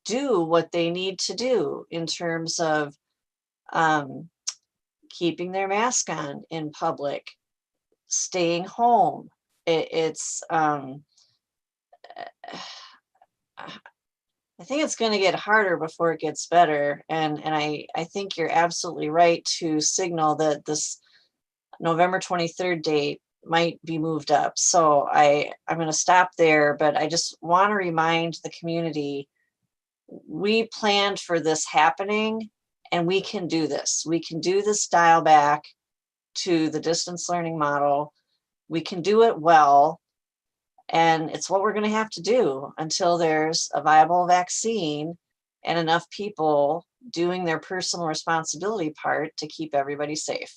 do what they need to do in terms of keeping their mask on in public, staying home. I think it's going to get harder before it gets better. And I think you're absolutely right to signal that this November 23rd date might be moved up. So I'm going to stop there, but I just want to remind the community, we planned for this happening and we can do this. We can do this dial back to the distance learning model. We can do it well. And it's what we're going to have to do until there's a viable vaccine and enough people doing their personal responsibility part to keep everybody safe.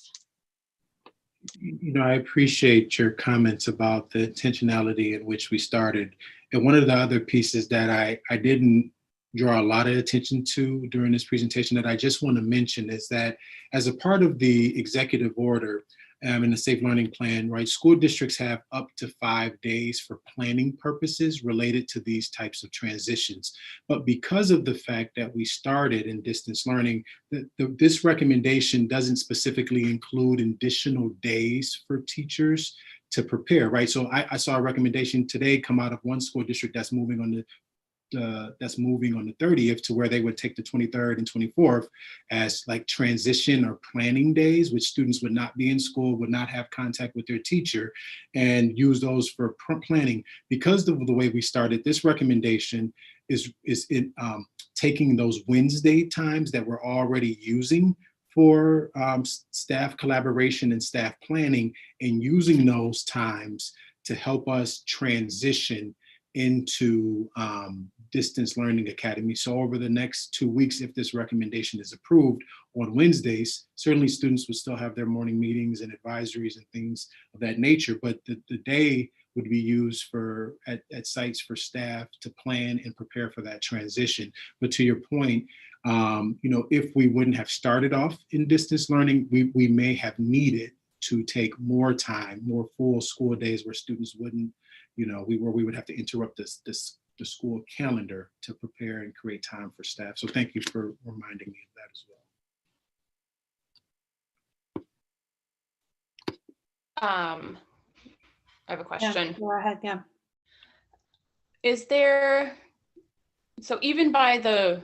I appreciate your comments about the intentionality in which we started. And one of the other pieces that I didn't draw a lot of attention to during this presentation that I just want to mention is that as a part of the executive order, in the Safe Learning Plan, right, school districts have up to 5 days for planning purposes related to these types of transitions. But because of the fact that we started in distance learning, this recommendation doesn't specifically include additional days for teachers to prepare, right? So I saw a recommendation today come out of one school district that's moving on the 30th to where they would take the 23rd and 24th as like transition or planning days, which students would not be in school, would not have contact with their teacher, and use those for planning. Because of the way we started, this recommendation is taking those Wednesday times that we're already using for staff collaboration and staff planning, and using those times to help us transition into distance learning academy. So over the next 2 weeks, if this recommendation is approved on Wednesdays, certainly students would still have their morning meetings and advisories and things of that nature, but the day would be used for at sites for staff to plan and prepare for that transition. But to your point, if we wouldn't have started off in distance learning, we may have needed to take more time, more full school days where students wouldn't, where we would have to interrupt the school calendar to prepare and create time for staff. So thank you for reminding me of that as well. I have a question. Yeah, go ahead, yeah. So even by the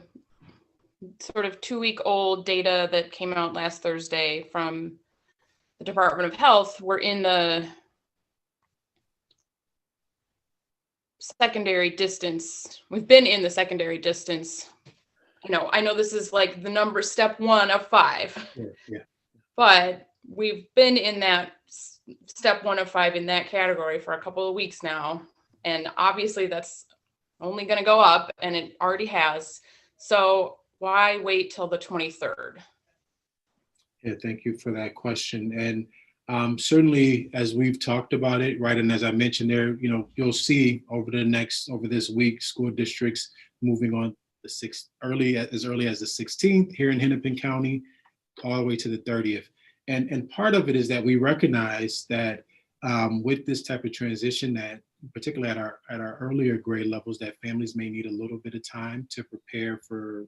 sort of 2-week-old data that came out last Thursday from the Department of Health, we're in the secondary distance. We've been in the secondary distance. I know this is like the number step 1 of 5, yeah. But we've been in that step 1 of 5 in that category for a couple of weeks now. And obviously that's only going to go up, and it already has. So why wait till the 23rd? Yeah, thank you for that question. And certainly, as we've talked about it, right, and as I mentioned there, you'll see over this week, school districts moving on as early as the 16th here in Hennepin County, all the way to the 30th. And part of it is that we recognize that with this type of transition, that particularly at our earlier grade levels, that families may need a little bit of time to prepare for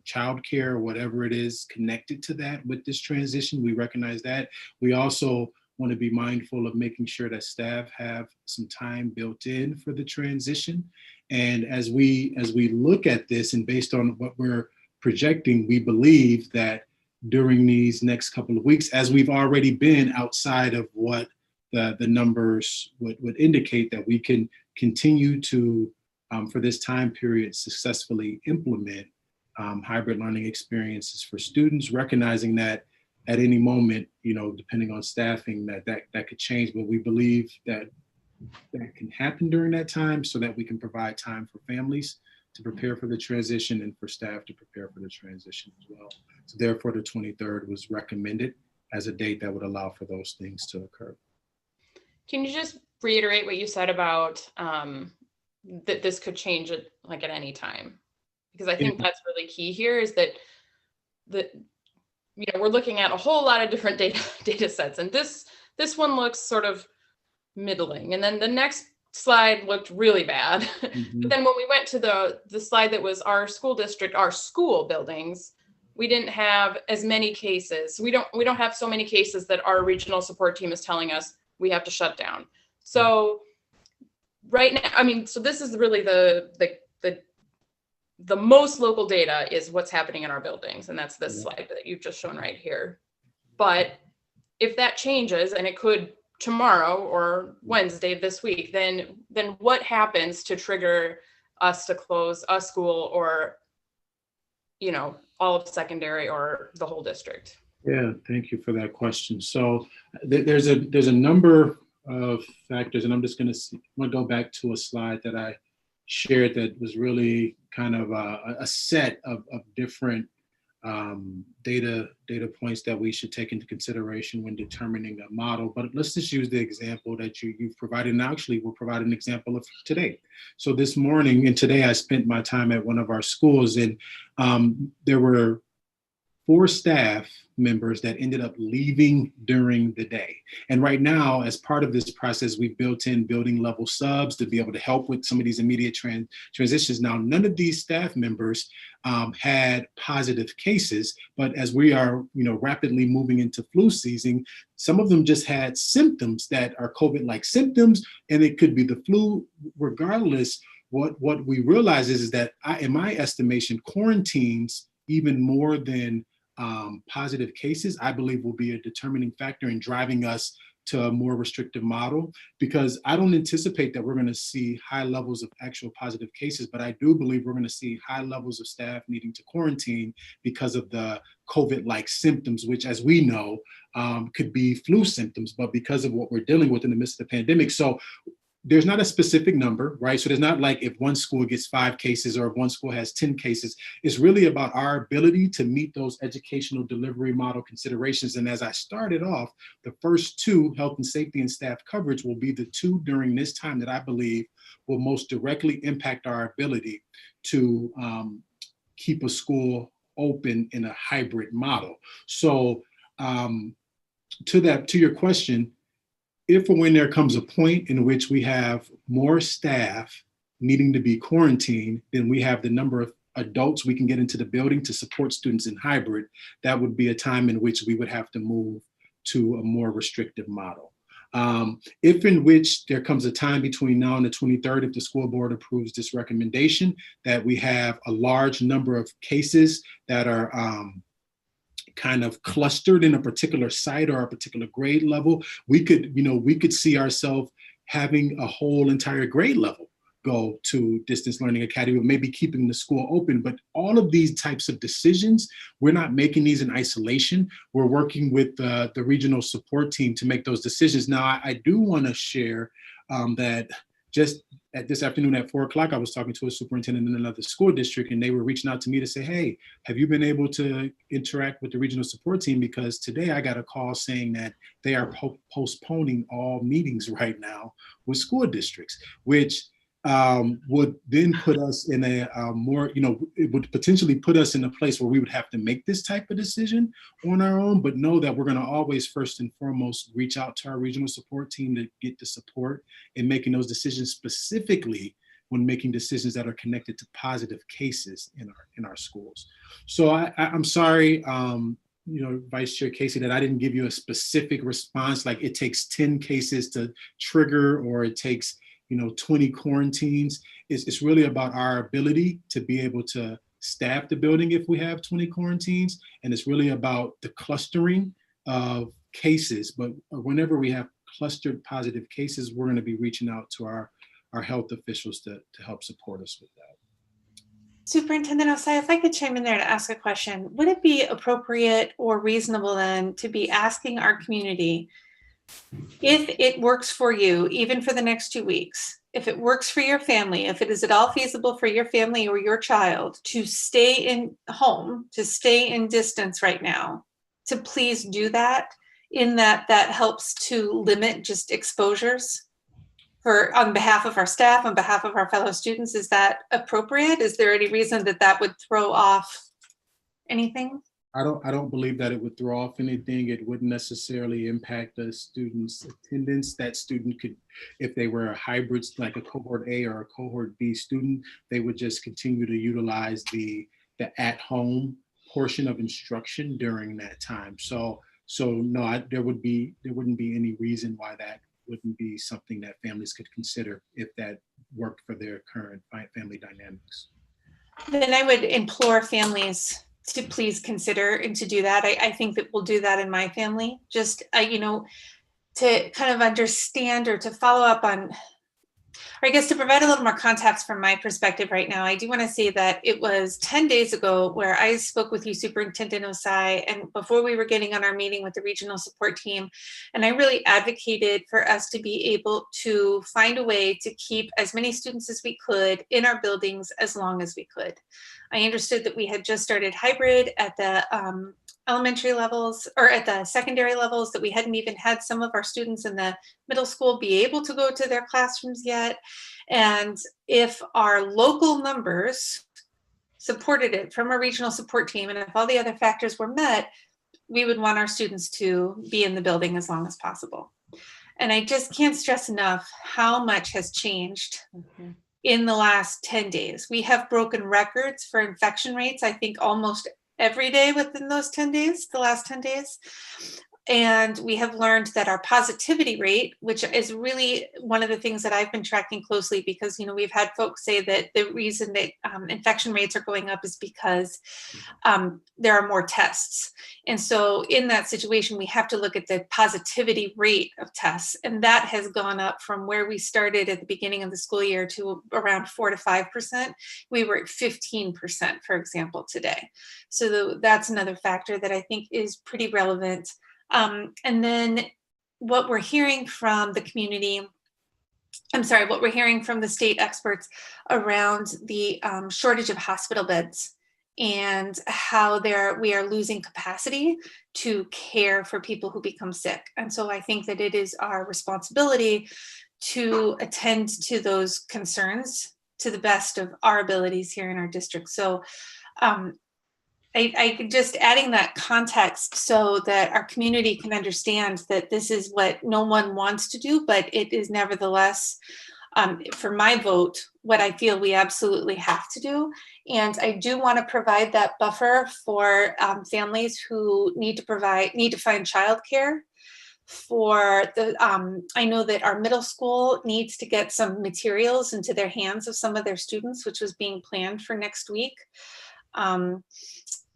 childcare or whatever it is connected to that with this transition. We recognize that. We also want to be mindful of making sure that staff have some time built in for the transition. And as we look at this, and based on what we're projecting, we believe that during these next couple of weeks, as we've already been outside of what the numbers would indicate, that we can continue to, for this time period, successfully implement hybrid learning experiences for students, recognizing that at any moment, depending on staffing, that could change. But we believe that can happen during that time, so that we can provide time for families to prepare for the transition and for staff to prepare for the transition as well. So therefore, the 23rd was recommended as a date that would allow for those things to occur. Can you just reiterate what you said about that this could change at any time? Because I think that's really key here, is that we're looking at a whole lot of different data sets, and this one looks sort of middling, and then the next slide looked really bad. Mm-hmm. But then when we went to the slide that was our school district, our school buildings, we didn't have as many cases. We don't have so many cases that our regional support team is telling us we have to shut down. So right now, so this is really the most local data is what's happening in our buildings, and that's this slide that you've just shown right here. But if that changes, and it could tomorrow or Wednesday this week, then what happens to trigger us to close a school, or all of secondary or the whole district? Yeah, thank you for that question. So there's a number of factors, and I'm just going to go back to a slide that I shared that was really kind of a set of different data points that we should take into consideration when determining a model. But let's just use the example that you've provided. And actually, we'll provide an example of today. So this morning and today, I spent my time at one of our schools, and there were 4 staff members that ended up leaving during the day. And right now, as part of this process, we've built in building level subs to be able to help with some of these immediate transitions. Now, none of these staff members had positive cases, but as we are, rapidly moving into flu season, some of them just had symptoms that are COVID-like symptoms, and it could be the flu. Regardless, what we realize is that in my estimation, quarantines, even more than positive cases, I believe will be a determining factor in driving us to a more restrictive model, because I don't anticipate that we're going to see high levels of actual positive cases, but I do believe we're going to see high levels of staff needing to quarantine because of the COVID-like symptoms, which, as we know, could be flu symptoms, but because of what we're dealing with in the midst of the pandemic. So there's not a specific number, right? So there's not like if one school gets 5 cases or if one school has 10 cases. It's really about our ability to meet those educational delivery model considerations. And as I started off, the first 2, health and safety and staff coverage, will be the 2 during this time that I believe will most directly impact our ability to keep a school open in a hybrid model. So to your question, if or when there comes a point in which we have more staff needing to be quarantined than we have the number of adults we can get into the building to support students in hybrid, that would be a time in which we would have to move to a more restrictive model. If in which there comes a time between now and the 23rd, if the school board approves this recommendation, that we have a large number of cases that are kind of clustered in a particular site or a particular grade level, we could see ourselves having a whole entire grade level go to distance learning academy, maybe keeping the school open. But all of these types of decisions, we're not making these in isolation. We're working with the regional support team to make those decisions. Now, I do want to share that just at this afternoon at 4 o'clock, I was talking to a superintendent in another school district, and they were reaching out to me to say, hey, have you been able to interact with the regional support team? Because today I got a call saying that they are postponing all meetings right now with school districts, which would then put us in a more, it would potentially put us in a place where we would have to make this type of decision on our own, but know that we're going to always first and foremost reach out to our regional support team to get the support in making those decisions, specifically when making decisions that are connected to positive cases in our schools. So I'm sorry, Vice Chair Casey, that I didn't give you a specific response, like it takes 10 cases to trigger, or it takes 20 quarantines. It's really about our ability to be able to staff the building if we have 20 quarantines. And it's really about the clustering of cases. But whenever we have clustered positive cases, we're going to be reaching out to our health officials to help support us with that. Superintendent Osai, if I could chime in there to ask a question, would it be appropriate or reasonable then to be asking our community, if it works for you, even for the next 2 weeks, if it works for your family, if it is at all feasible for your family or your child to stay in home, to stay in distance right now, to please do that, in that helps to limit just exposures on behalf of our staff, on behalf of our fellow students? Is that appropriate? Is there any reason that would throw off anything? I don't believe that it would throw off anything. It wouldn't necessarily impact the student's attendance. That student could, if they were a hybrid, like a cohort A or a cohort B student, they would just continue to utilize the at-home portion of instruction during that time. So no, there wouldn't be any reason why that wouldn't be something that families could consider if that worked for their current family dynamics. Then I would implore families to please consider and to do that. I think that we'll do that in my family, just, to kind of understand or to follow up on, or I guess to provide a little more context from my perspective right now. I do want to say that it was 10 days ago where I spoke with you, Superintendent Osai, and before we were getting on our meeting with the regional support team, and I really advocated for us to be able to find a way to keep as many students as we could in our buildings as long as we could. I understood that we had just started hybrid at the elementary levels, or at the secondary levels, that we hadn't even had some of our students in the middle school be able to go to their classrooms yet. And if our local numbers supported it from our regional support team, and if all the other factors were met, we would want our students to be in the building as long as possible. And I just can't stress enough how much has changed in the last 10 days. We have broken records for infection rates, I think almost every day within those 10 days, the last 10 days. And we have learned that our positivity rate, which is really one of the things that I've been tracking closely, because, you know, we've had folks say that the reason that infection rates are going up is because there are more tests. And so in that situation, we have to look at the positivity rate of tests. And that has gone up from where we started at the beginning of the school year to around 4 to 5%. We were at 15%, for example, today. So that's another factor that I think is pretty relevant. And then what we're hearing from the community, what we're hearing from the state experts around the shortage of hospital beds and how we are losing capacity to care for people who become sick. And so I think that it is our responsibility to attend to those concerns to the best of our abilities here in our district. So I just adding that context so that our community can understand that this is what no one wants to do, but it is nevertheless, for my vote, what I feel we absolutely have to do. And I do want to provide that buffer for families who need to find childcare. For the, I know that our middle school needs to get some materials into their hands of some of their students, which was being planned for next week.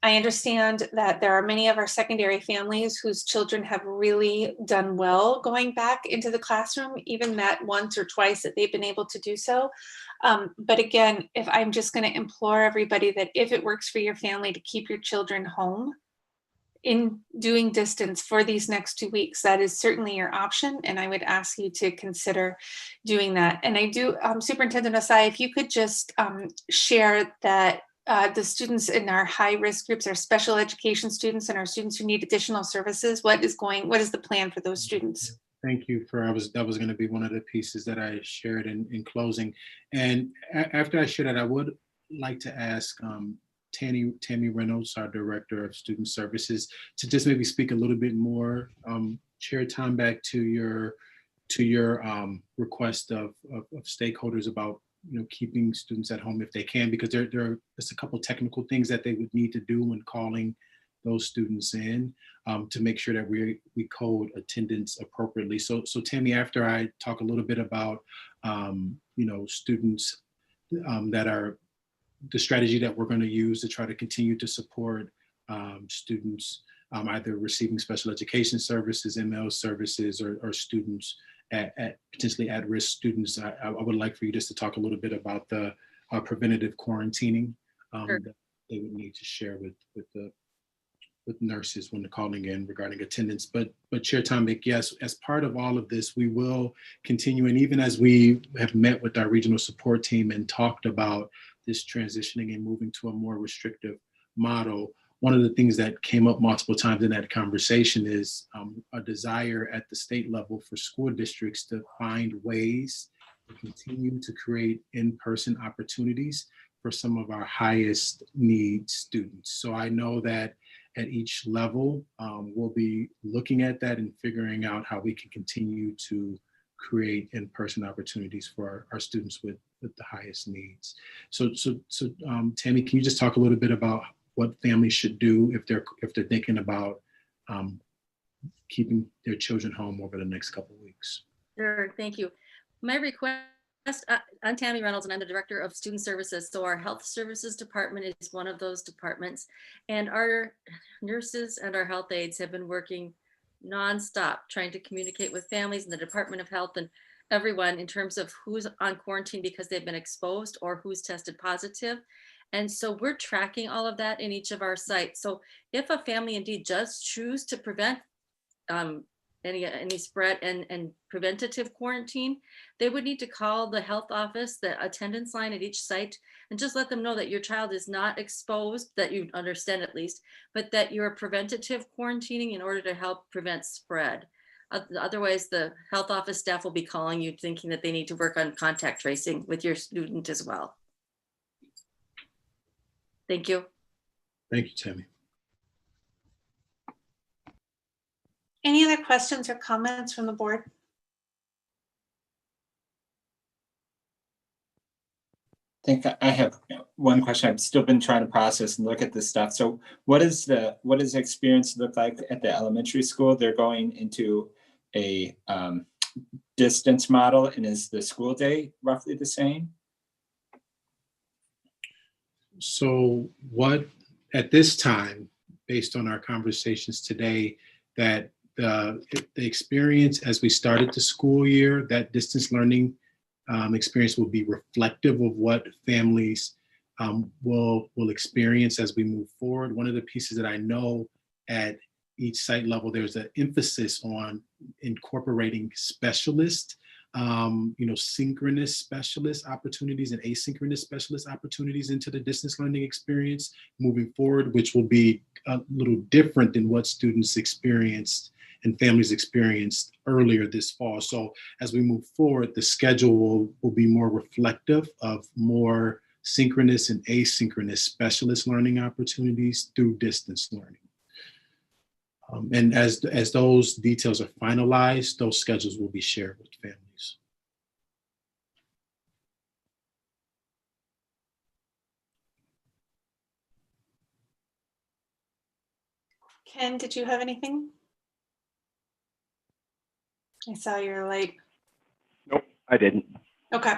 I understand that there are many of our secondary families whose children have really done well going back into the classroom, even that once or twice that they've been able to do so. But again, if I'm just going to implore everybody that if it works for your family to keep your children home in doing distance for these next 2 weeks, that is certainly your option. And I would ask you to consider doing that. And I do, Superintendent Osai, if you could just share that the students in our high risk groups, our special education students and our students who need additional services, what is the plan for those students? Thank you that was going to be one of the pieces that I shared in closing. And after I share that, I would like to ask Tammy Reynolds, our Director of Student Services, to just maybe speak a little bit more, share time back to your request of stakeholders about, you know, keeping students at home if they can, because there are just a couple technical things that they would need to do when calling those students in to make sure that we code attendance appropriately. So Tammy, after I talk a little bit about you know, students that are the strategy that we're going to use to try to continue to support students either receiving special education services, ML services, or students at potentially at-risk students, I would like for you just to talk a little bit about the preventative quarantining Sure. that they would need to share with nurses when they're calling in regarding attendance. But Chair Tomik, yes, as part of all of this, we will continue, and even as we have met with our regional support team and talked about this transitioning and moving to a more restrictive model, one of the things that came up multiple times in that conversation is a desire at the state level for school districts to find ways to continue to create in-person opportunities for some of our highest need students. So I know that at each level, we'll be looking at that and figuring out how we can continue to create in-person opportunities for our students with the highest needs. So Tammy, can you just talk a little bit about what families should do if they're thinking about keeping their children home over the next couple of weeks? Sure, thank you. My request, I'm Tammy Reynolds and I'm the Director of Student Services. So our Health Services Department is one of those departments, and our nurses and our health aides have been working nonstop trying to communicate with families in the Department of Health and everyone in terms of who's on quarantine because they've been exposed or who's tested positive. And so we're tracking all of that in each of our sites. So if a family indeed does choose to prevent any spread and preventative quarantine, they would need to call the health office, the attendance line at each site, and just let them know that your child is not exposed, that you understand at least, but that you're preventative quarantining in order to help prevent spread. Otherwise, the health office staff will be calling you thinking that they need to work on contact tracing with your student as well. Thank you. Thank you, Tammy. Any other questions or comments from the board? think I have one question. I've still been trying to process and look at this stuff. So what does the experience look like at the elementary school? They're going into a distance model, and is the school day roughly the same? So what, at this time, based on our conversations today, that the experience as we started the school year, that distance learning experience will be reflective of what families will experience as we move forward. One of the pieces that I know at each site level, there's an emphasis on incorporating specialists, synchronous specialist opportunities and asynchronous specialist opportunities into the distance learning experience moving forward, which will be a little different than what students experienced and families experienced earlier this fall. So as we move forward, the schedule will be more reflective of more synchronous and asynchronous specialist learning opportunities through distance learning. And as those details are finalized, those schedules will be shared with families. Ken, did you have anything? I saw your light. Nope, I didn't. Okay.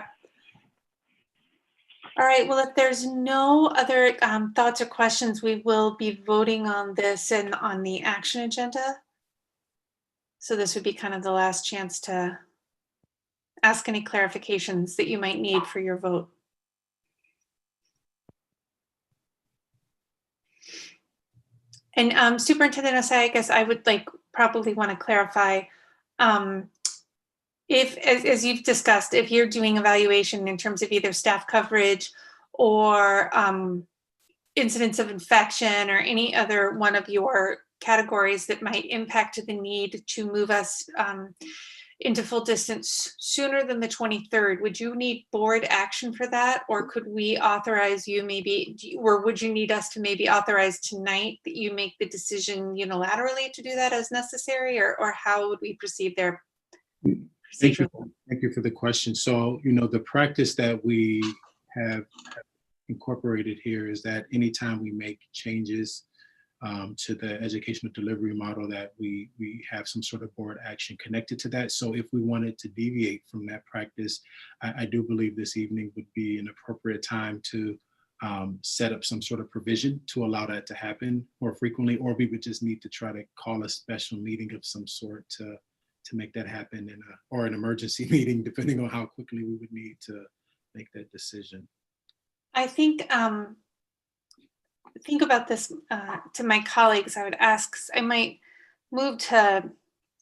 All right, well, if there's no other thoughts or questions, we will be voting on this and on the action agenda. So this would be kind of the last chance to ask any clarifications that you might need for your vote. And Superintendent Osai, I guess I would probably want to clarify, if, as you've discussed, if you're doing evaluation in terms of either staff coverage or incidents of infection or any other one of your categories that might impact the need to move us into full distance sooner than the 23rd, would you need board action for that? Or could we authorize you or would you need us to maybe authorize tonight that you make the decision unilaterally to do that as necessary? Or how would we proceed there? Thank you for the question. So, the practice that we have incorporated here is that anytime we make changes to the educational delivery model, that we have some sort of board action connected to that. So if we wanted to deviate from that practice, I do believe this evening would be an appropriate time to set up some sort of provision to allow that to happen more frequently, or we would just need to try to call a special meeting of some sort to make that happen, or an emergency meeting, depending on how quickly we would need to make that decision. I think about this to my colleagues. I would ask, I might move to,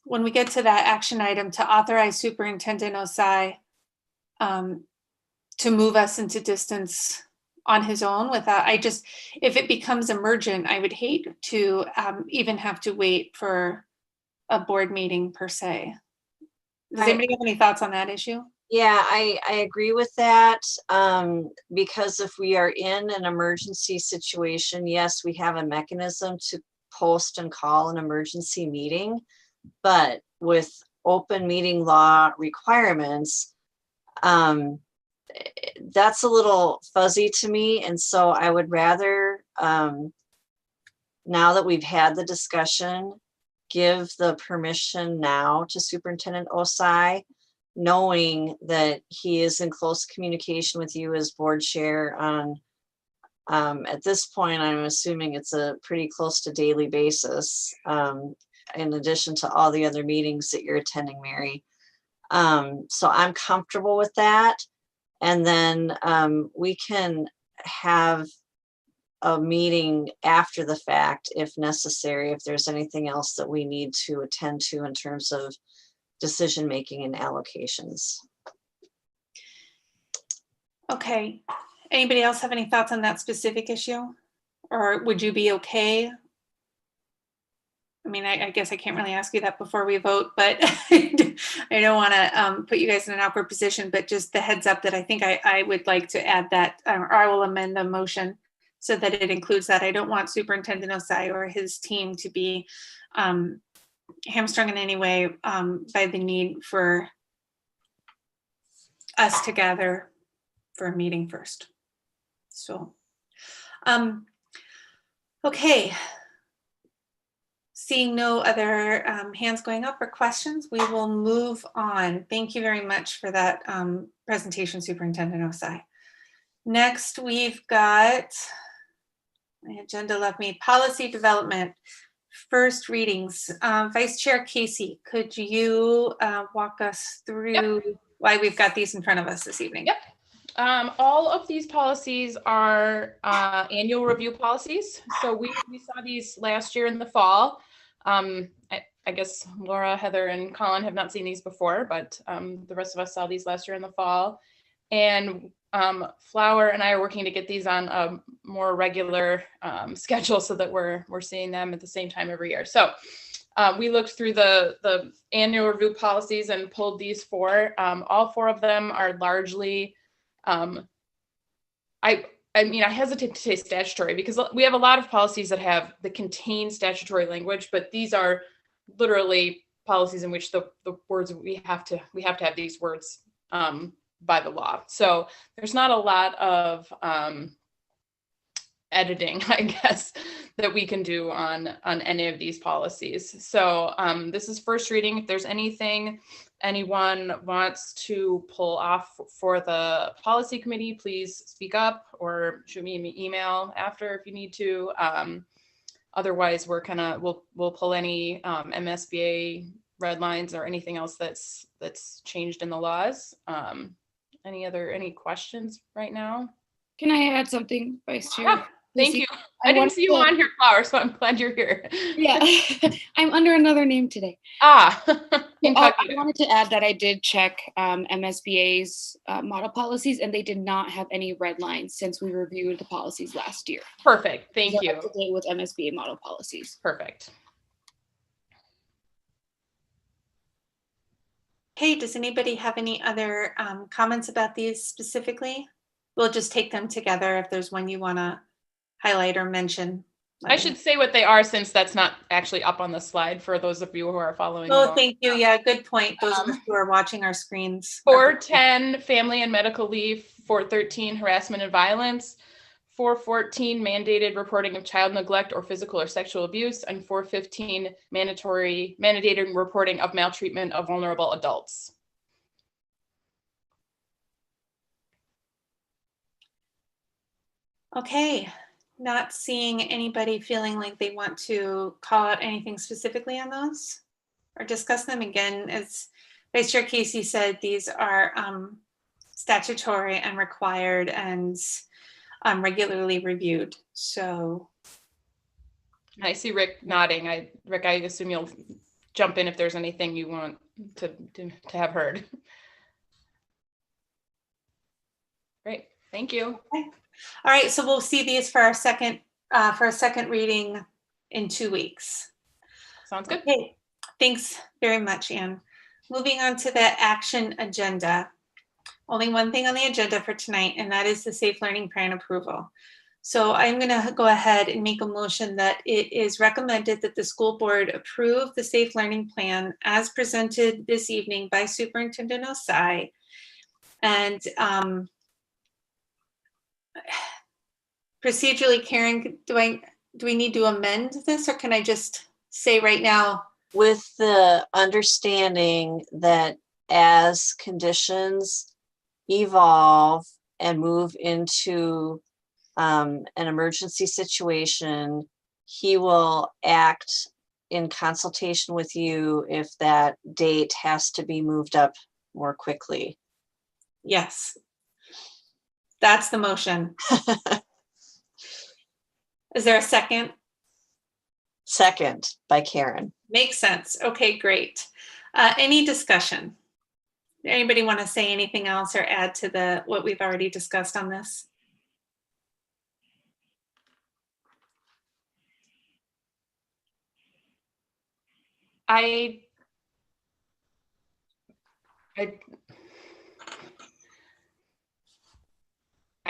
when we get to that action item, to authorize Superintendent Osai to move us into distance on his own without, if it becomes emergent, I would hate to even have to wait for a board meeting per se. Does anybody have any thoughts on that issue? Yeah, I agree with that, because if we are in an emergency situation, yes, we have a mechanism to post and call an emergency meeting, but with open meeting law requirements, that's a little fuzzy to me. And so I would rather, now that we've had the discussion, give the permission now to Superintendent Osai, knowing that he is in close communication with you as board chair on, at this point, I'm assuming it's a pretty close to daily basis, in addition to all the other meetings that you're attending, Mary. So I'm comfortable with that. And then we can have a meeting after the fact if necessary, if there's anything else that we need to attend to in terms of decision-making and allocations. Okay. Anybody else have any thoughts on that specific issue? Or would you be okay? I mean, I guess I can't really ask you that before we vote, but I don't want to put you guys in an awkward position, but just the heads up that I think I would like to add that, or I will amend the motion so that it includes that. I don't want Superintendent Osai or his team to be hamstrung in any way by the need for us to gather for a meeting first. So, okay. Seeing no other hands going up or questions, we will move on. Thank you very much for that presentation, Superintendent Osai. Next, we've got, my agenda left me, policy development, first readings. Vice Chair Casey, could you walk us through why we've got these in front of us this evening? Yep. All of these policies are annual review policies. So we saw these last year in the fall. I guess Laura, Heather, and Colin have not seen these before, but the rest of us saw these last year in the fall. And Flower and I are working to get these on a more regular schedule so that we're seeing them at the same time every year. So we looked through the annual review policies and pulled these four. All four of them are largely, I mean, I hesitate to say statutory because we have a lot of policies that contain statutory language, but these are literally policies in which the words we have to have these words by the law. So there's not a lot of editing, I guess, that we can do on any of these policies. So this is first reading. If there's anything anyone wants to pull off for the policy committee, please speak up or shoot me an email after if you need to. Otherwise, we'll pull any MSBA red lines or anything else that's changed in the laws. Any questions right now? Can I add something, Vice Chair? Yeah, thank you. I didn't see you on here, Flower, so I'm glad you're here. Yeah, I'm under another name today. Ah. I wanted to add that I did check MSBA's model policies, and they did not have any red lines since we reviewed the policies last year. Perfect. Thank you. Up to date with MSBA model policies. Perfect. Okay, does anybody have any other comments about these specifically? We'll just take them together. If there's one you want to highlight or mention. I should say what they are since that's not actually up on the slide for those of you who are following. Oh, along. thank you. Yeah, good point. Those of us who are watching our screens. 410, family and medical leave. 413, harassment and violence. 414, mandated reporting of child neglect or physical or sexual abuse. And 415, mandated reporting of maltreatment of vulnerable adults. Okay, not seeing anybody feeling like they want to call out anything specifically on those or discuss them. Again, as Vice Chair Casey said, these are statutory and required and regularly reviewed. So I see Rick nodding. Rick, I assume you'll jump in if there's anything you want to have heard. Great, thank you. Okay. All right, so we'll see these for our second reading in 2 weeks. Sounds good. Okay, thanks very much, Anne. Moving on to the action agenda. Only one thing on the agenda for tonight, and that is the Safe Learning Plan approval. So I'm going to go ahead and make a motion that it is recommended that the school board approve the Safe Learning Plan as presented this evening by Superintendent Osai. And procedurally, Karen, do we need to amend this, or can I just say right now? With the understanding that as conditions evolve and move into an emergency situation, he will act in consultation with you if that date has to be moved up more quickly. Yes. That's the motion. Is there a second? Second by Karen. Makes sense. Okay, great. Any discussion? Anybody want to say anything else or add to what we've already discussed on this? I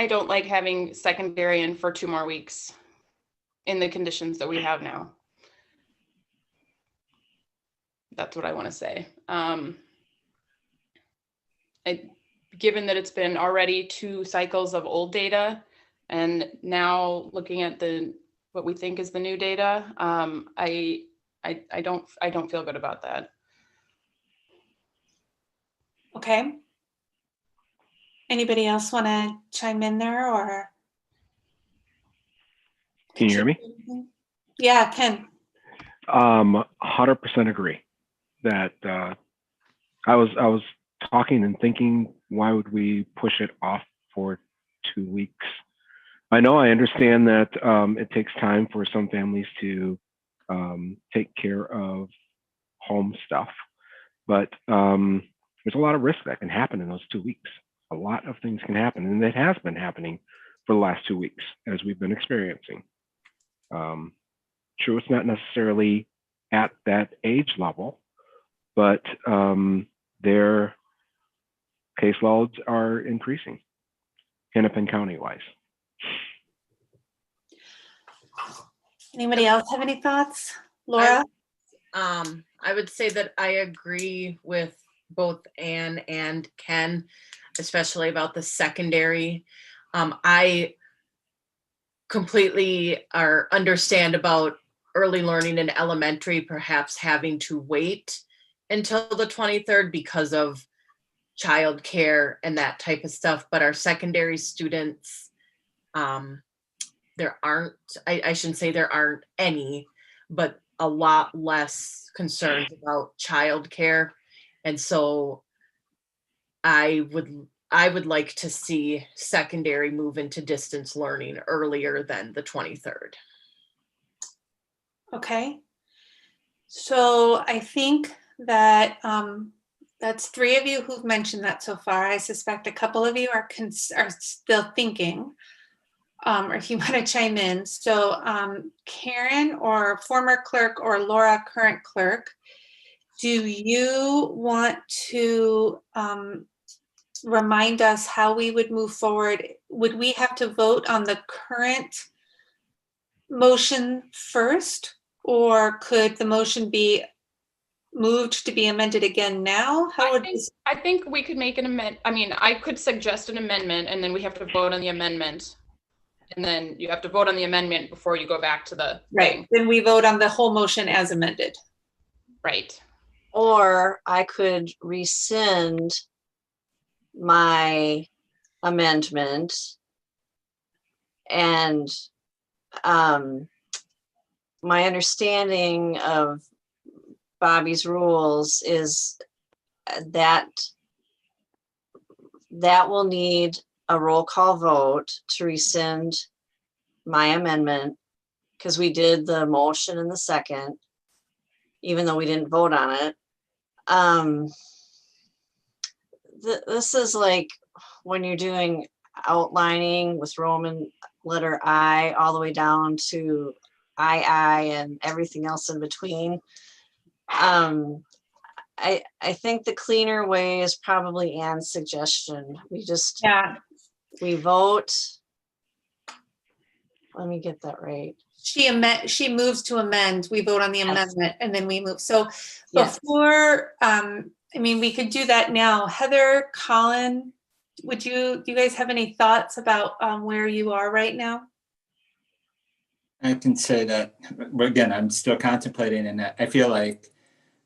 don't like having secondary for 2 more weeks in the conditions that we have now. That's what I want to say. Given that it's been already 2 cycles of old data, And now looking at what we think is the new data, I don't feel good about that. Okay. Anybody else want to chime in there, or? Can you hear me? Yeah, Ken. 100% agree that I was talking and thinking, why would we push it off for 2 weeks? I know, I understand that it takes time for some families to take care of home stuff, but there's a lot of risk that can happen in those 2 weeks. A lot of things can happen, and it has been happening for the last 2 weeks as we've been experiencing. True, it's not necessarily at that age level, but their caseloads are increasing, Hennepin County wise. Anybody else have any thoughts? Laura? I would say that I agree with both Anne and Ken, especially about the secondary. I completely understand about early learning in elementary, perhaps having to wait until the 23rd because of childcare and that type of stuff. But our secondary students, there aren't, I shouldn't say there aren't any, but a lot less concerns about childcare. And so I would like to see secondary move into distance learning earlier than the 23rd. Okay. So I think that that's 3 of you who've mentioned that so far. I suspect a couple of you are still thinking, or if you want to chime in. So Karen, or former clerk, or Laura, current clerk, do you want to remind us how we would move forward? Would we have to vote on the current motion first, or could the motion be moved to be amended again now? I think we could make an amendment. I mean, I could suggest an amendment, and then we have to vote on the amendment. And then you have to vote on the amendment before you go back to the thing. Then we vote on the whole motion as amended. Right. Or I could rescind my amendment, and my understanding of Bobby's rules is that will need a roll call vote to rescind my amendment, because we did the motion in the second, even though we didn't vote on it. This is like when you're doing outlining with Roman letter I all the way down to II and everything else in between. I think the cleaner way is probably Anne's suggestion. We vote. Let me get that right. She moves to amend. We vote on the amendment, and then we move. So before, I mean, we could do that now. Heather, Colin, do you guys have any thoughts about where you are right now? I can say that, again, I'm still contemplating, and I feel like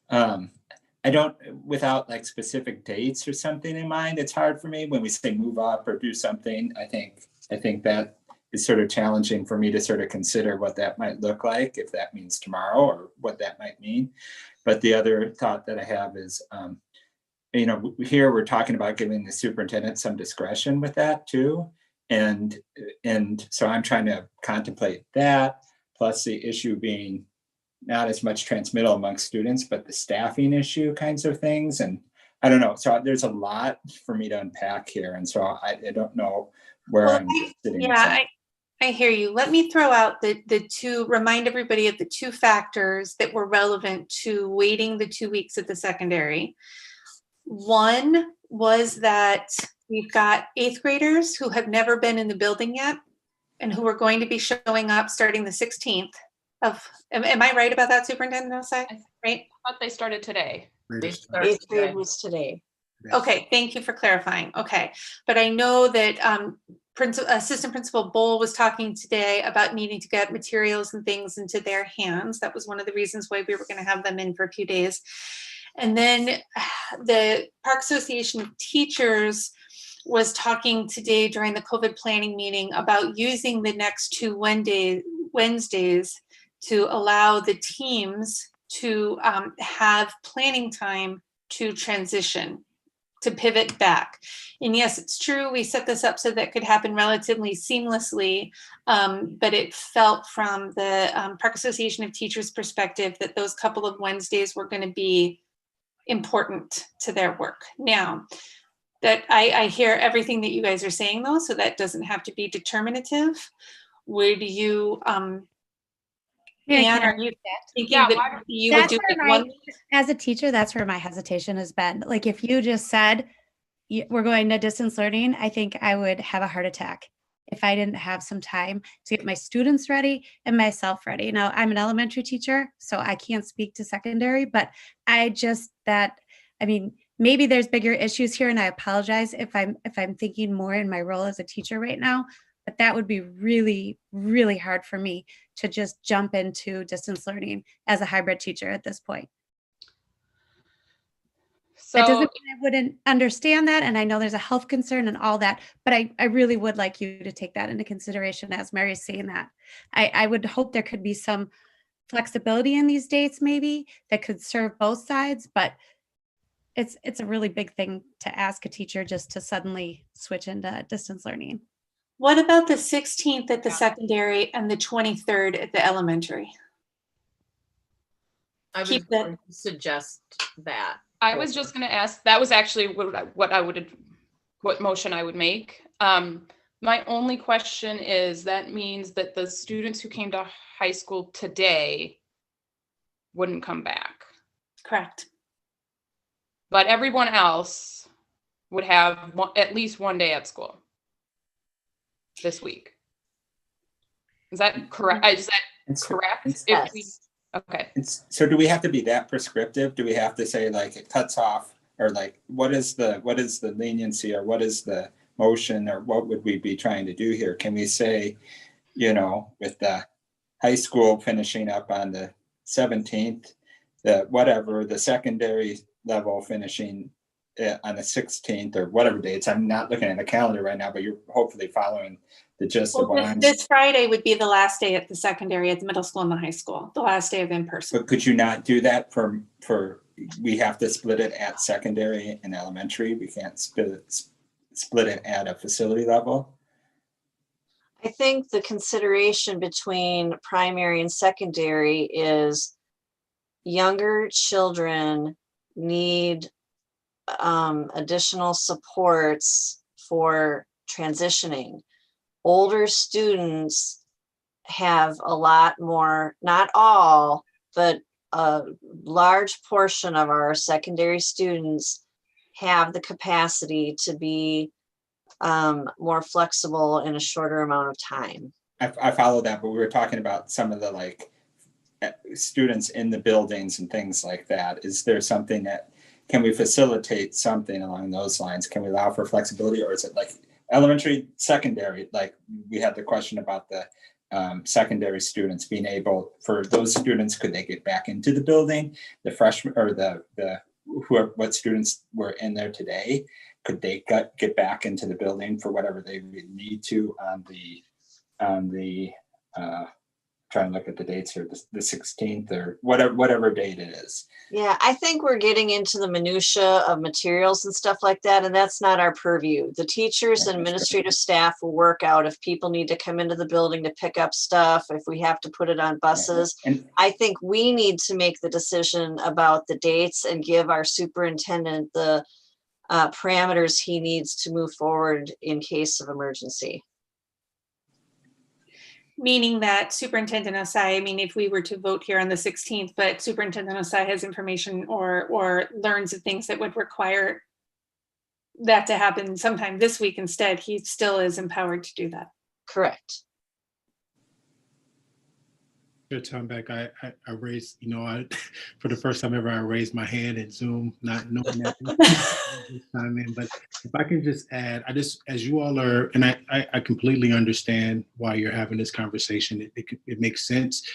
I don't, without like specific dates or something in mind, it's hard for me when we say move up or do something. I think that is sort of challenging for me to sort of consider what that might look like, if that means tomorrow or what that might mean. But the other thought that I have is, here we're talking about giving the superintendent some discretion with that too. And so I'm trying to contemplate that, plus the issue being not as much transmittal amongst students, but the staffing issue kinds of things. And I don't know, so there's a lot for me to unpack here. And so I don't know where I'm sitting. Yeah, I hear you. Let me throw out remind everybody of the 2 factors that were relevant to waiting the 2 weeks at the secondary. One was that we've got 8th graders who have never been in the building yet and who are going to be showing up starting the 16th of, am I right about that, Superintendent Osai? Right? I thought they started today. 8th grade was today. Okay, thank you for clarifying. Okay, but I know that Assistant Principal Bowl was talking today about needing to get materials and things into their hands. That was one of the reasons why we were going to have them in for a few days. And then the Park Association of Teachers was talking today during the COVID planning meeting about using the next two Wednesdays to allow the teams to have planning time to transition, to pivot back. And yes, it's true, we set this up so that could happen relatively seamlessly, but it felt from the Park Association of Teachers perspective that those couple of Wednesdays were going to be important to their work. Now, that I hear everything that you guys are saying though, so that doesn't have to be determinative. Would you, Anne, are you thinking that you would do it one? As a teacher, that's where my hesitation has been. Like if you just said, we're going to distance learning, I think I would have a heart attack if I didn't have some time to get my students ready and myself ready. Now, I'm an elementary teacher, so I can't speak to secondary, but maybe there's bigger issues here, and I apologize if I'm thinking more in my role as a teacher right now, but that would be really, really hard for me to just jump into distance learning as a hybrid teacher at this point. So that doesn't mean I wouldn't understand that, and I know there's a health concern and all that, but I really would like you to take that into consideration as Mary's saying that. I would hope there could be some flexibility in these dates maybe that could serve both sides, but it's a really big thing to ask a teacher just to suddenly switch into distance learning. What about the 16th at the secondary and the 23rd at the elementary? I would going to suggest that. I was just going to ask, that was actually what motion I would make. My only question is, that means that the students who came to high school today wouldn't come back. Correct. But everyone else would have at least one day at school this week. Is that correct? Is that correct? Yes. Okay. So do we have to be that prescriptive? Do we have to say like it cuts off, or like what is the leniency, or what is the motion, or what would we be trying to do here? Can we say, with the high school finishing up on the 17th, the secondary level finishing on the 16th or whatever dates? I'm not looking at the calendar right now, but you're hopefully following the gist of what this Friday would be the last day at the secondary, at the middle school and the high school, the last day of in-person. But could you not do that for we have to split it at secondary and elementary? We can't split it at a facility level? I think the consideration between primary and secondary is younger children need additional supports for transitioning. Older students have a lot more, not all, but a large portion of our secondary students have the capacity to be more flexible in a shorter amount of time. I follow that, but we were talking about some of the students in the buildings and things like that. Is there something can we facilitate something along those lines? Can we allow for flexibility, or is it like elementary, secondary? Like we had the question about the secondary students being able, for those students, could they get back into the building? The freshmen or what students were in there today, could they get back into the building for whatever they need to on the trying to look at the dates here, the 16th or whatever date it is. Yeah, I think we're getting into the minutia of materials and stuff like that, and that's not our purview. The teachers and administrative staff will work out if people need to come into the building to pick up stuff, if we have to put it on buses. And I think we need to make the decision about the dates and give our superintendent the parameters he needs to move forward in case of emergency. Meaning that Superintendent Osai, if we were to vote here on the 16th, but Superintendent Osai has information or learns of things that would require that to happen sometime this week instead, he still is empowered to do that. Correct. Chair Tombeck, I raised, for the first time ever, I raised my hand in Zoom, not knowing that this time in. But if I can just add, as you all are, and I completely understand why you're having this conversation. It makes sense.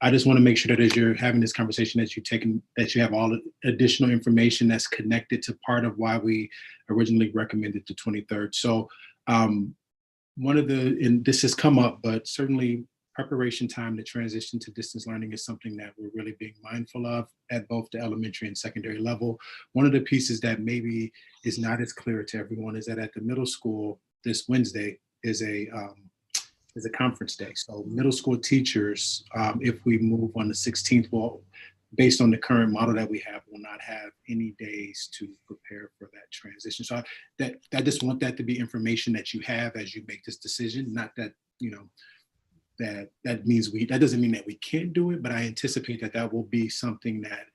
I just want to make sure that as you're having this conversation, that you have all the additional information that's connected to part of why we originally recommended the 23rd. So and this has come up, but certainly preparation time to transition to distance learning is something that we're really being mindful of at both the elementary and secondary level. One of the pieces that maybe is not as clear to everyone is that at the middle school, this Wednesday is a conference day. So middle school teachers, if we move on the 16th, will, based on the current model that we have, will not have any days to prepare for that transition. So I just want that to be information that you have as you make this decision. Not that, that doesn't mean that we can't do it, but I anticipate that will be something that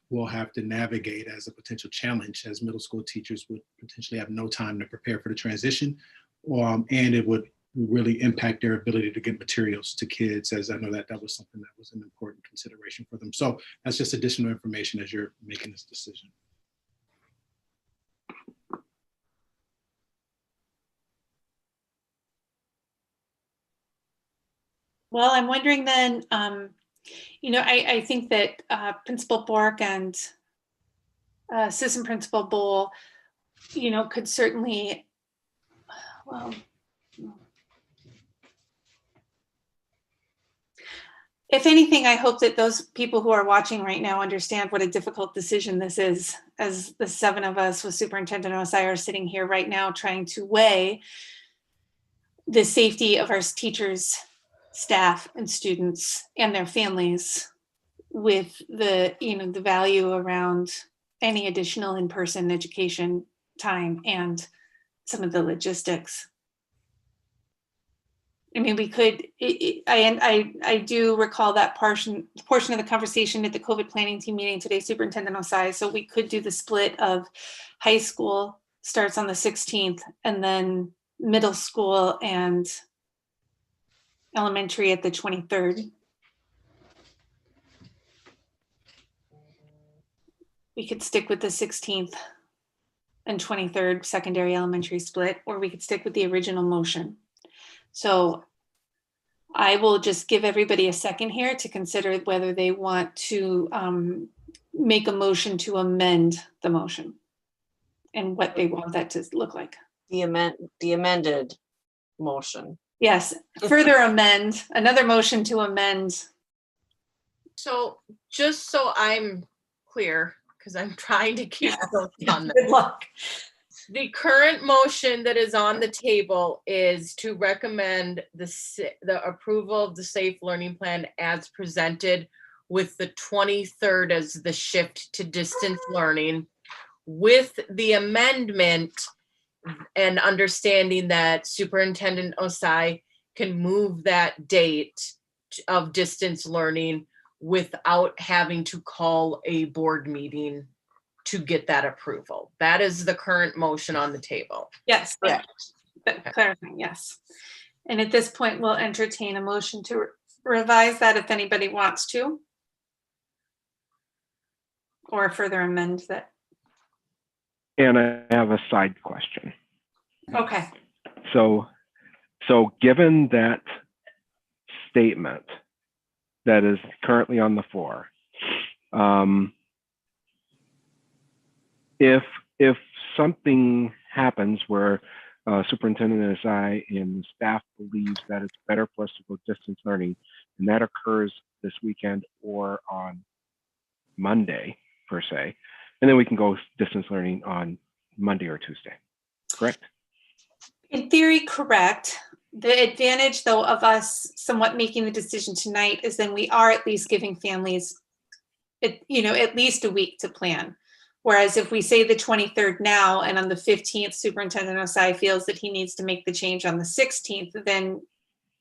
we'll have to navigate as a potential challenge, as middle school teachers would potentially have no time to prepare for the transition, and it would really impact their ability to get materials to kids, as I know that was something that was an important consideration for them. So that's just additional information as you're making this decision. Well, I'm wondering then, I think that Principal Bork and Assistant Principal Bowl, could certainly, if anything, I hope that those people who are watching right now understand what a difficult decision this is, as the 7 of us with Superintendent Osai are sitting here right now trying to weigh the safety of our teachers, staff, and students and their families with the value around any additional in-person education time and some of the logistics. I mean, we could, I do recall that portion of the conversation at the COVID planning team meeting today, Superintendent Osai. So we could do the split of high school starts on the 16th and then middle school and elementary at the 23rd. We could stick with the 16th and 23rd secondary elementary split, or we could stick with the original motion. So I will just give everybody a second here to consider whether they want to make a motion to amend the motion and what they want that to look like. The amended motion. Yes, further amend, another motion to amend. So just so I'm clear, because I'm trying to keep on Good luck. The current motion that is on the table is to recommend the approval of the Safe Learning Plan as presented, with the 23rd as the shift to distance learning, with the amendment and understanding that Superintendent Osai can move that date of distance learning without having to call a board meeting to get that approval. That is the current motion on the table. Yes, correct. Clarifying, yes. And at this point, we'll entertain a motion to revise that if anybody wants to, or further amend that. And I have a side question. Okay. So given that statement that is currently on the floor, if something happens where Superintendent Osai and staff believes that it's better for us to go distance learning, and that occurs this weekend or on Monday per se, and then we can go distance learning on Monday or Tuesday, correct? In theory, correct. The advantage, though, of us somewhat making the decision tonight is then we are at least giving families, at least a week to plan. Whereas if we say the 23rd now and on the 15th, Superintendent Osai feels that he needs to make the change on the 16th, then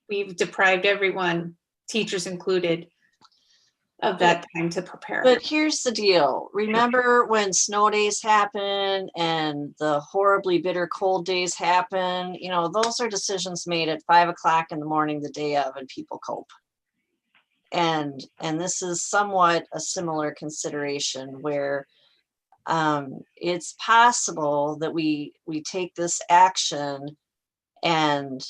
we've deprived everyone, teachers included, of that time to prepare. But here's the deal. Remember when snow days happen and the horribly bitter cold days happen? Those are decisions made at 5 o'clock in the morning the day of, and people cope. and this is somewhat a similar consideration where it's possible that we take this action and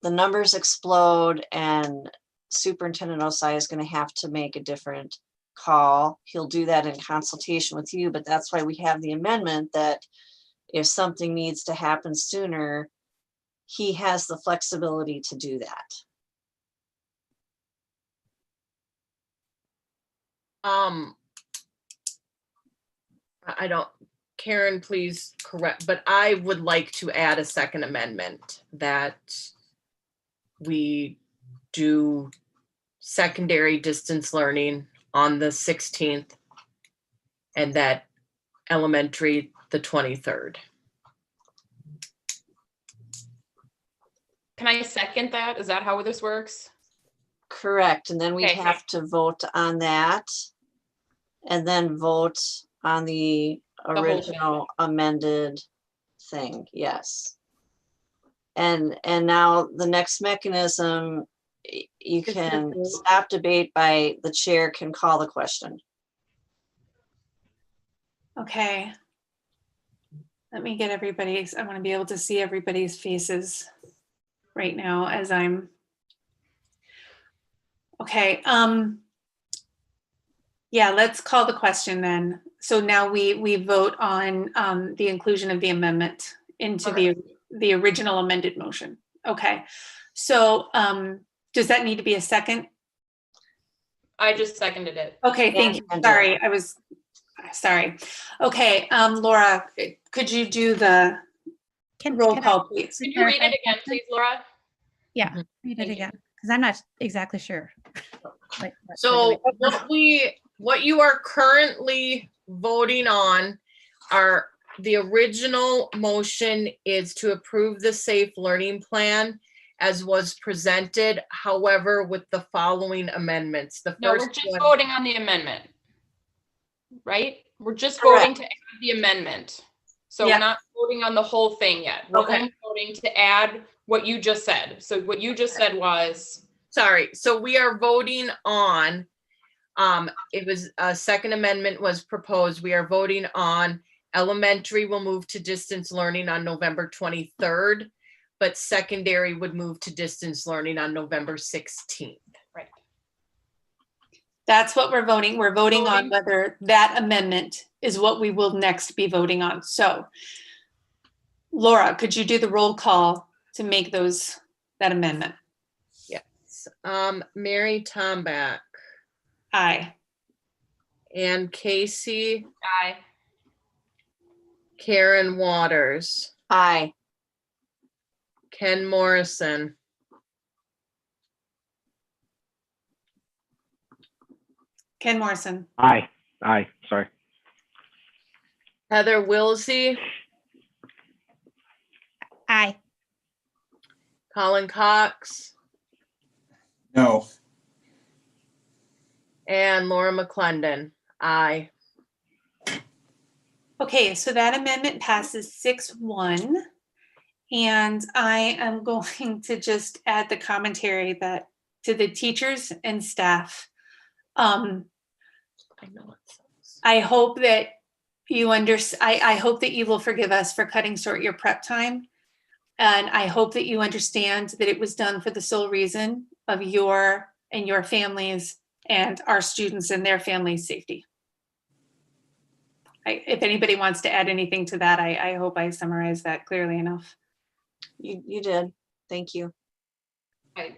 the numbers explode and Superintendent Osai is going to have to make a different call. He'll do that in consultation with you, but that's why we have the amendment that if something needs to happen sooner, he has the flexibility to do that. I don't, Karen, please correct, but I would like to add a second amendment that we do secondary distance learning on the 16th and that elementary the 23rd. Can I second that? Is that how this works? Correct. And then we Okay. have to vote on that and then vote on the whole thing. original amended thing. Yes. And now the next mechanism, you can stop debate by the chair can call the question. Okay. Let me get everybody's, I want to be able to see everybody's faces right now as I'm, okay. Yeah, let's call the question then. So now we vote on the inclusion of the amendment into the original amended motion. Okay. So does that need to be a second? I just seconded it. Okay, thank you. Sorry, I was, sorry. Okay, Laura, could you do the roll call, please? Can you read it again, please, Laura? Yeah, read it again, because I'm not exactly sure. So what you are currently voting on are the original motion is to approve the safe learning plan as was presented, however, with the following amendments. The No, first we're just one, voting on the amendment, right? We're just Correct. voting to add the amendment. So Yeah. we're not voting on the whole thing yet. We're Okay. only voting to add what you just said. So what you just said was, sorry, so we are voting on, it was a second amendment was proposed. We are voting on elementary will move to distance learning on November 23rd, but secondary would move to distance learning on November 16th. right. That's what we're voting. We're voting on whether that amendment is what we will next be voting on. So Laura, could you do the roll call to make that amendment? Yes. Mary Tomback, Aye. Ann Casey, Aye. Karen Waters, Aye. Ken Morrison, Ken Morrison. Aye. Sorry. Heather Wilsey, Aye. Colin Cox, No. and Laura McClendon. Aye. Okay, so that amendment passes 6-1. And I am going to just add the commentary that to the teachers and staff. I know it sounds. I hope that you I hope that you will forgive us for cutting short your prep time. And I hope that you understand that it was done for the sole reason of your and your families and our students and their families' safety. If anybody wants to add anything to that, I hope I summarized that clearly enough. You did. Thank you. I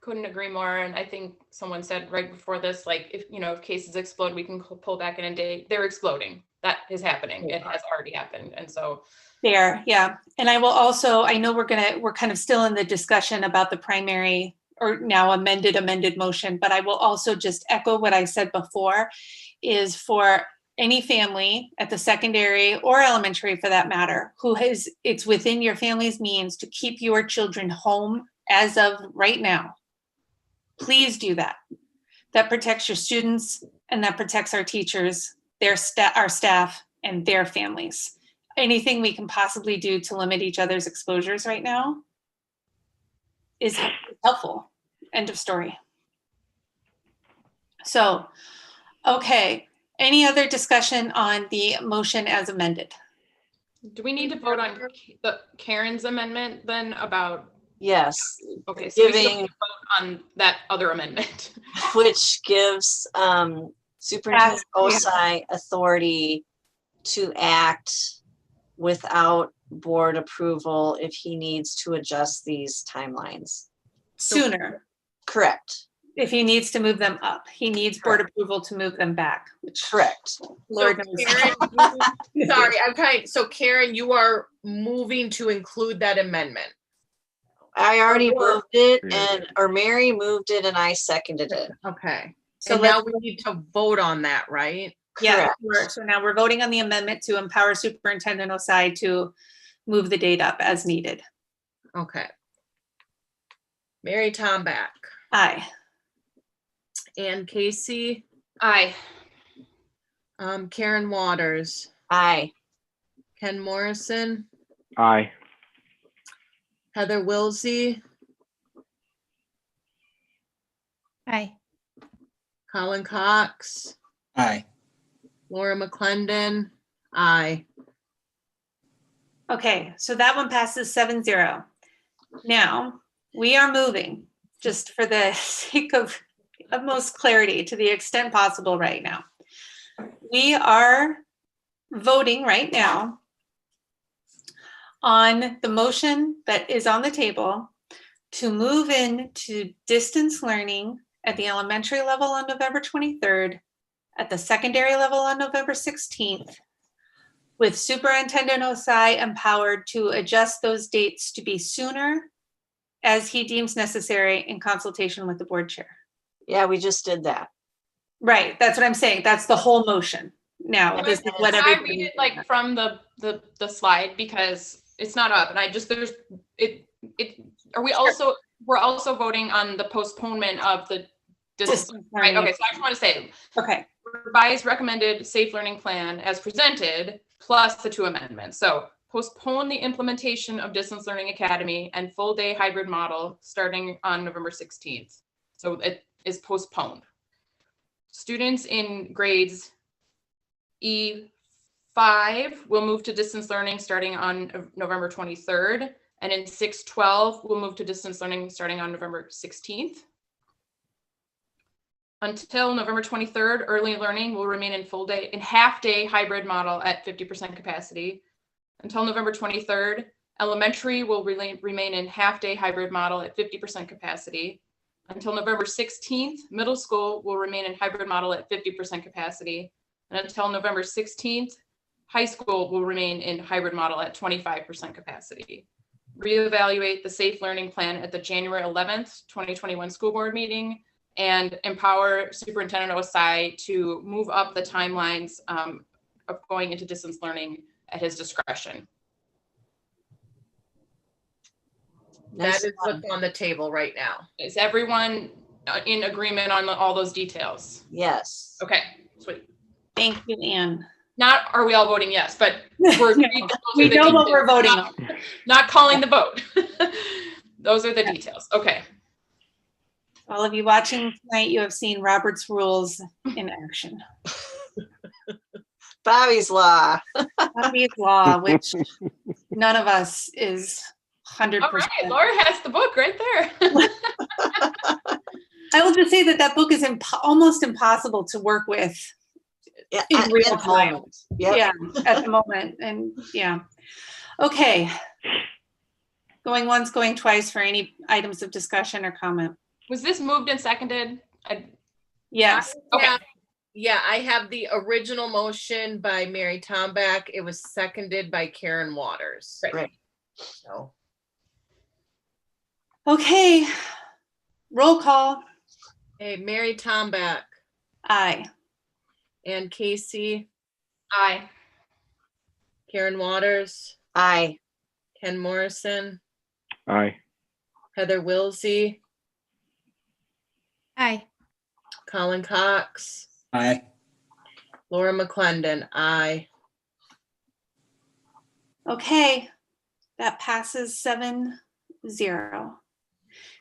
couldn't agree more. And I think someone said right before this, like, if cases explode, we can pull back in a day. They're exploding. That is happening. It has already happened. And so There, yeah. And I will also, I know we're kind of still in the discussion about the primary or now amended motion, but I will also just echo what I said before is for any family at the secondary or elementary for that matter, it's within your family's means to keep your children home as of right now. Please do that. That protects your students and that protects our teachers, our staff and their families. Anything we can possibly do to limit each other's exposures right now is helpful. End of story. So, okay, any other discussion on the motion as amended? Do we need to vote on the Karen's amendment then about? Yes. Okay, so we still Giving, need to vote on that other amendment. which gives Superintendent Osai authority to act without board approval if he needs to adjust these timelines. Sooner, Correct. if he needs to move them up. He needs board approval to move them back, which Correct. Lord So knows. Karen, sorry, I'm trying. So Karen, you are moving to include that amendment. I already Or- moved it, or Mary moved it and I seconded it. Okay. So So now let's- we need to vote on that, right? Yeah, Correct. so now we're voting on the amendment to empower Superintendent Osai to move the date up as needed. Okay. Mary Tomback, Aye. Ann Casey, Aye. Karen Waters, Aye. Ken Morrison, Aye. Heather Wilsey, Aye. Colin Cox, Aye. Laura McClendon, aye. Okay, so that one passes 7-0. Now, we are moving, just for the sake of utmost clarity to the extent possible right now. We are voting right now on the motion that is on the table to move into distance learning at the elementary level on November 23rd, at the secondary level on November 16th, with Superintendent Osai empowered to adjust those dates to be sooner as he deems necessary in consultation with the board chair. Yeah, we just did that. Right, that's what I'm saying. That's the whole motion. Now, this is what Can I read everybody. it like from the slide because it's not up and I just we're also voting on the postponement of the distance, right? Okay, so I just want to say, okay, revised recommended safe learning plan as presented plus the 2 amendments. So postpone the implementation of Distance Learning Academy and full day hybrid model starting on November 16th. So it is postponed. Students in grades E5 will move to distance learning starting on November 23rd. And in 6-12, we'll move to distance learning starting on November 16th. Until November 23rd, early learning will remain in half day hybrid model at 50% capacity. Until November 23rd, elementary will remain in half day hybrid model at 50% capacity. Until November 16th, middle school will remain in hybrid model at 50% capacity. And until November 16th, high school will remain in hybrid model at 25% capacity. Reevaluate the safe learning plan at the January 11th, 2021 school board meeting and empower Superintendent Osai to move up the timelines of going into distance learning at his discretion. That is what's on the table right now. Is everyone in agreement on all those details? Yes. Okay, sweet. Thank you, Anne. Not are we all voting yes, but we're, we know what we're voting on. Not calling the vote. Those are the details. Okay. All of you watching tonight, you have seen Robert's rules in action. Bobby's Law. Bobby's Law, which none of us is 100%. All right, Laura has the book right there. I will just say that book is almost impossible to work with in real time. Yep. Yeah, at the moment. And yeah. Okay. Going once, going twice for any items of discussion or comment. Was this moved and seconded? Yes. Okay. Yeah, I have the original motion by Mary Tomback. It was seconded by Karen Waters. Right. So. Okay. Roll call. Hey, Mary Tomback. Aye. Ann Casey. Aye. Karen Waters. Aye. Ken Morrison. Aye. Heather Wilsey. Aye. Colin Cox. Aye. Laura McClendon. Aye. Okay. That passes 7-0.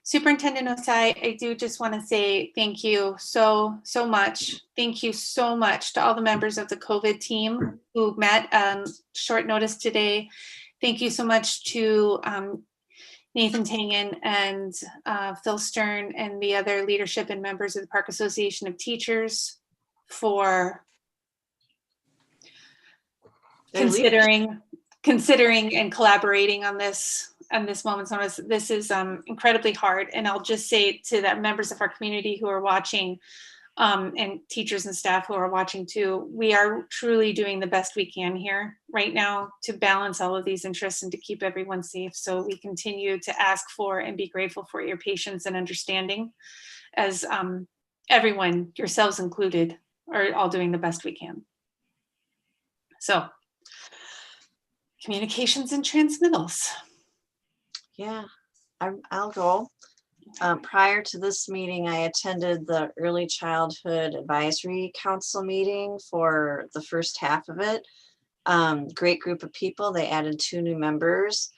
Superintendent Osai, I do just want to say thank you so much. Thank you so much to all the members of the COVID team who met short notice today. Thank you so much to Nathan Tangen and Phil Stern and the other leadership and members of the Park Association of Teachers for considering and collaborating on this moment's notice. This is incredibly hard, and I'll just say to the members of our community who are watching, and teachers and staff who are watching too, we are truly doing the best we can here right now to balance all of these interests and to keep everyone safe. So we continue to ask for and be grateful for your patience and understanding, as everyone, yourselves included, are all doing the best we can. So, communications and transmittals. Yeah, I'll go. Prior to this meeting, I attended the Early Childhood Advisory Council meeting for the first half of it. Great group of people. They added 2 new members.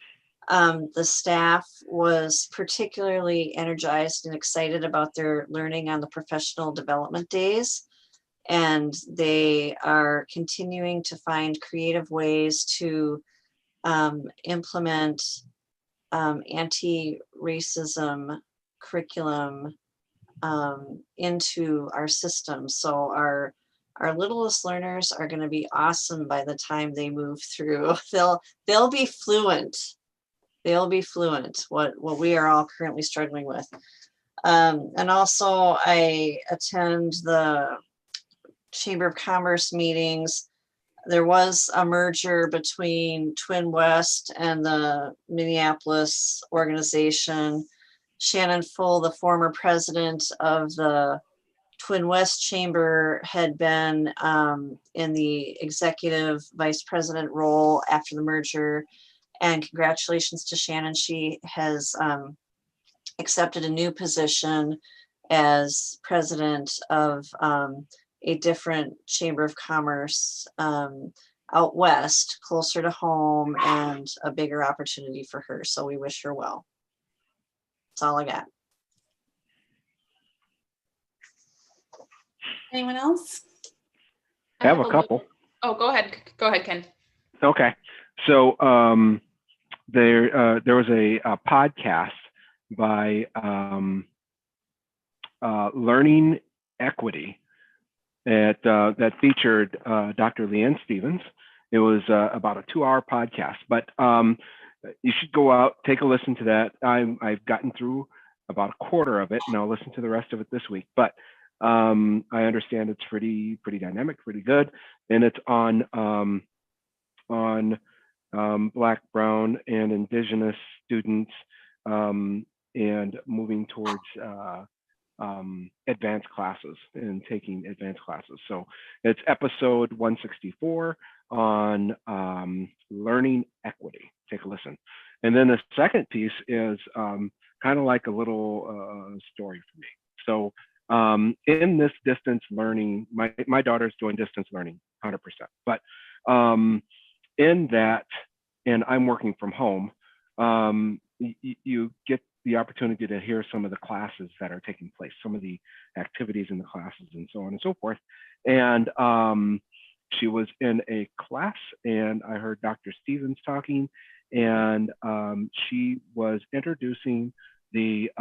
The staff was particularly energized and excited about their learning on the professional development days. And they are continuing to find creative ways to implement anti-racism curriculum into our system. So our littlest learners are going to be awesome by the time they move through. They'll be fluent. They'll be fluent, what we are all currently struggling with. And also I attend the Chamber of Commerce meetings. There was a merger between Twin West and the Minneapolis organization. Shannon Full, the former president of the Twin West Chamber, had been in the executive vice president role after the merger. And congratulations to Shannon. She has accepted a new position as president of a different Chamber of Commerce out west, closer to home, and a bigger opportunity for her. So we wish her well. That's all I got. Anyone else? I have a couple. Oh, go ahead. Go ahead, Ken. Okay. So there was a podcast by Learning Equity that featured Dr. Leanne Stevens. It was about a 2-hour podcast, but you should go out, take a listen to that. I've gotten through about a quarter of it, and I'll listen to the rest of it this week. But I understand it's pretty dynamic, pretty good, and it's on Black, Brown, and Indigenous students and moving towards advanced classes and taking advanced classes. So it's episode 164 on learning equity. Take a listen. And then the second piece is kind of like a little story for me. So in this distance learning, my daughter's doing distance learning 100%, but in that, and I'm working from home, you get the opportunity to hear some of the classes that are taking place, some of the activities in the classes and so on and so forth. And she was in a class and I heard Dr. Stevens talking, and she was introducing the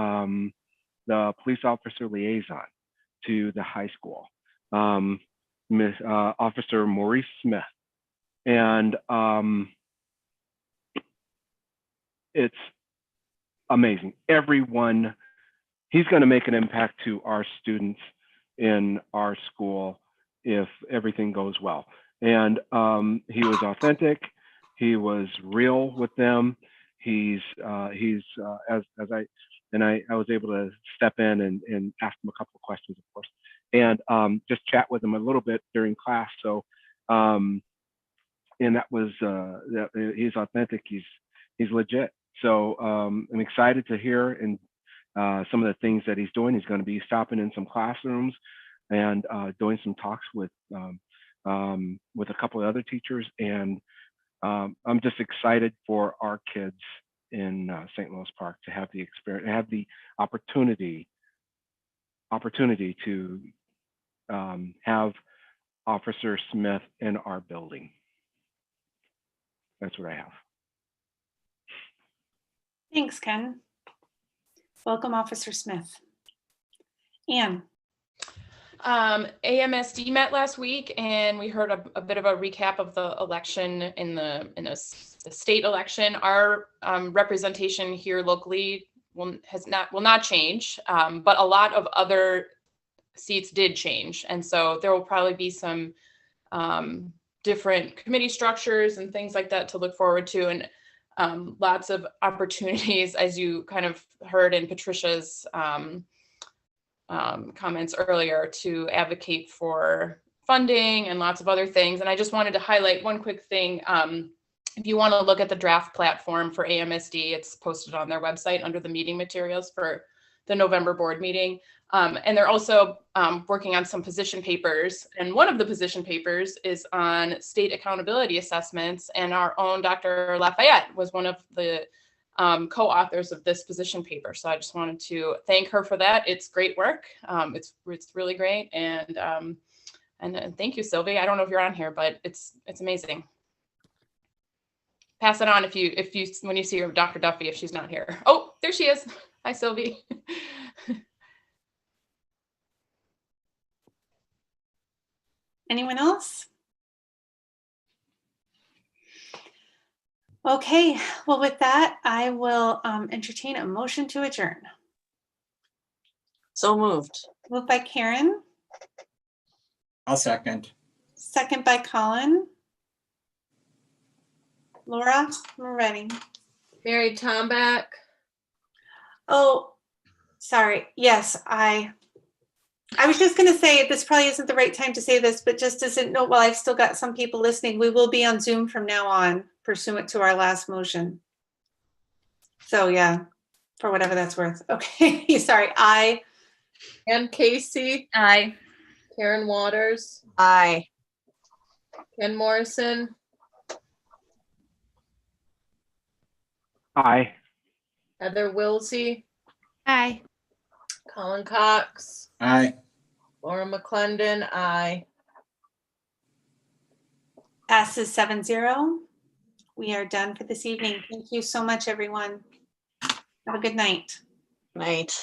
police officer liaison to the high school, Officer Maurice Smith. And it's amazing. Everyone, he's going to make an impact to our students in our school if everything goes well. And he was authentic. He was real with them. I was able to step in and ask him a couple of questions, of course, and just chat with him a little bit during class. So, and that was he's authentic. He's legit. So I'm excited to hear and some of the things that he's doing. He's going to be stopping in some classrooms and doing some talks with a couple of other teachers. And I'm just excited for our kids in St. Louis Park to have the experience, have the opportunity to have Officer Smith in our building. That's what I have. Thanks, Ken. Welcome, Officer Smith. Anne. AMSD met last week, and we heard a bit of a recap of the election in the state election. Our representation here locally will not change, but a lot of other seats did change, and so there will probably be some different committee structures and things like that to look forward to, and lots of opportunities, as you kind of heard in Patricia's comments earlier, to advocate for funding and lots of other things. And I just wanted to highlight one quick thing. If you want to look at the draft platform for AMSD, it's posted on their website under the meeting materials for the November board meeting. And they're also working on some position papers. And one of the position papers is on state accountability assessments. And our own Dr. Lafayette was one of the co-authors of this position paper. So I just wanted to thank her for that. It's great work. It's really great. And thank you, Sylvie. I don't know if you're on here, but it's amazing. Pass it on if you when you see her, Dr. Duffy, if she's not here. Oh, there she is. Hi, Sylvie. Anyone else? Okay, well, with that, I will entertain a motion to adjourn. So moved. Moved by Karen, I'll second. second by Colin. Laura, we're ready. Mary Tomback. Oh, sorry. Yes, I was just going to say, this probably isn't the right time to say this, but just as a note, while I've still got some people listening, we will be on Zoom from now on, pursuant to our last motion. So yeah, for whatever that's worth. Okay, sorry. Aye. Ann Casey. Aye. Karen Waters. Aye. Ken Morrison. Aye. Heather Wilsey. Aye. Colin Cox. Aye. Laura McClendon. Aye. Passes 7-0. We are done for this evening. Thank you so much, everyone. Have a good night. Night.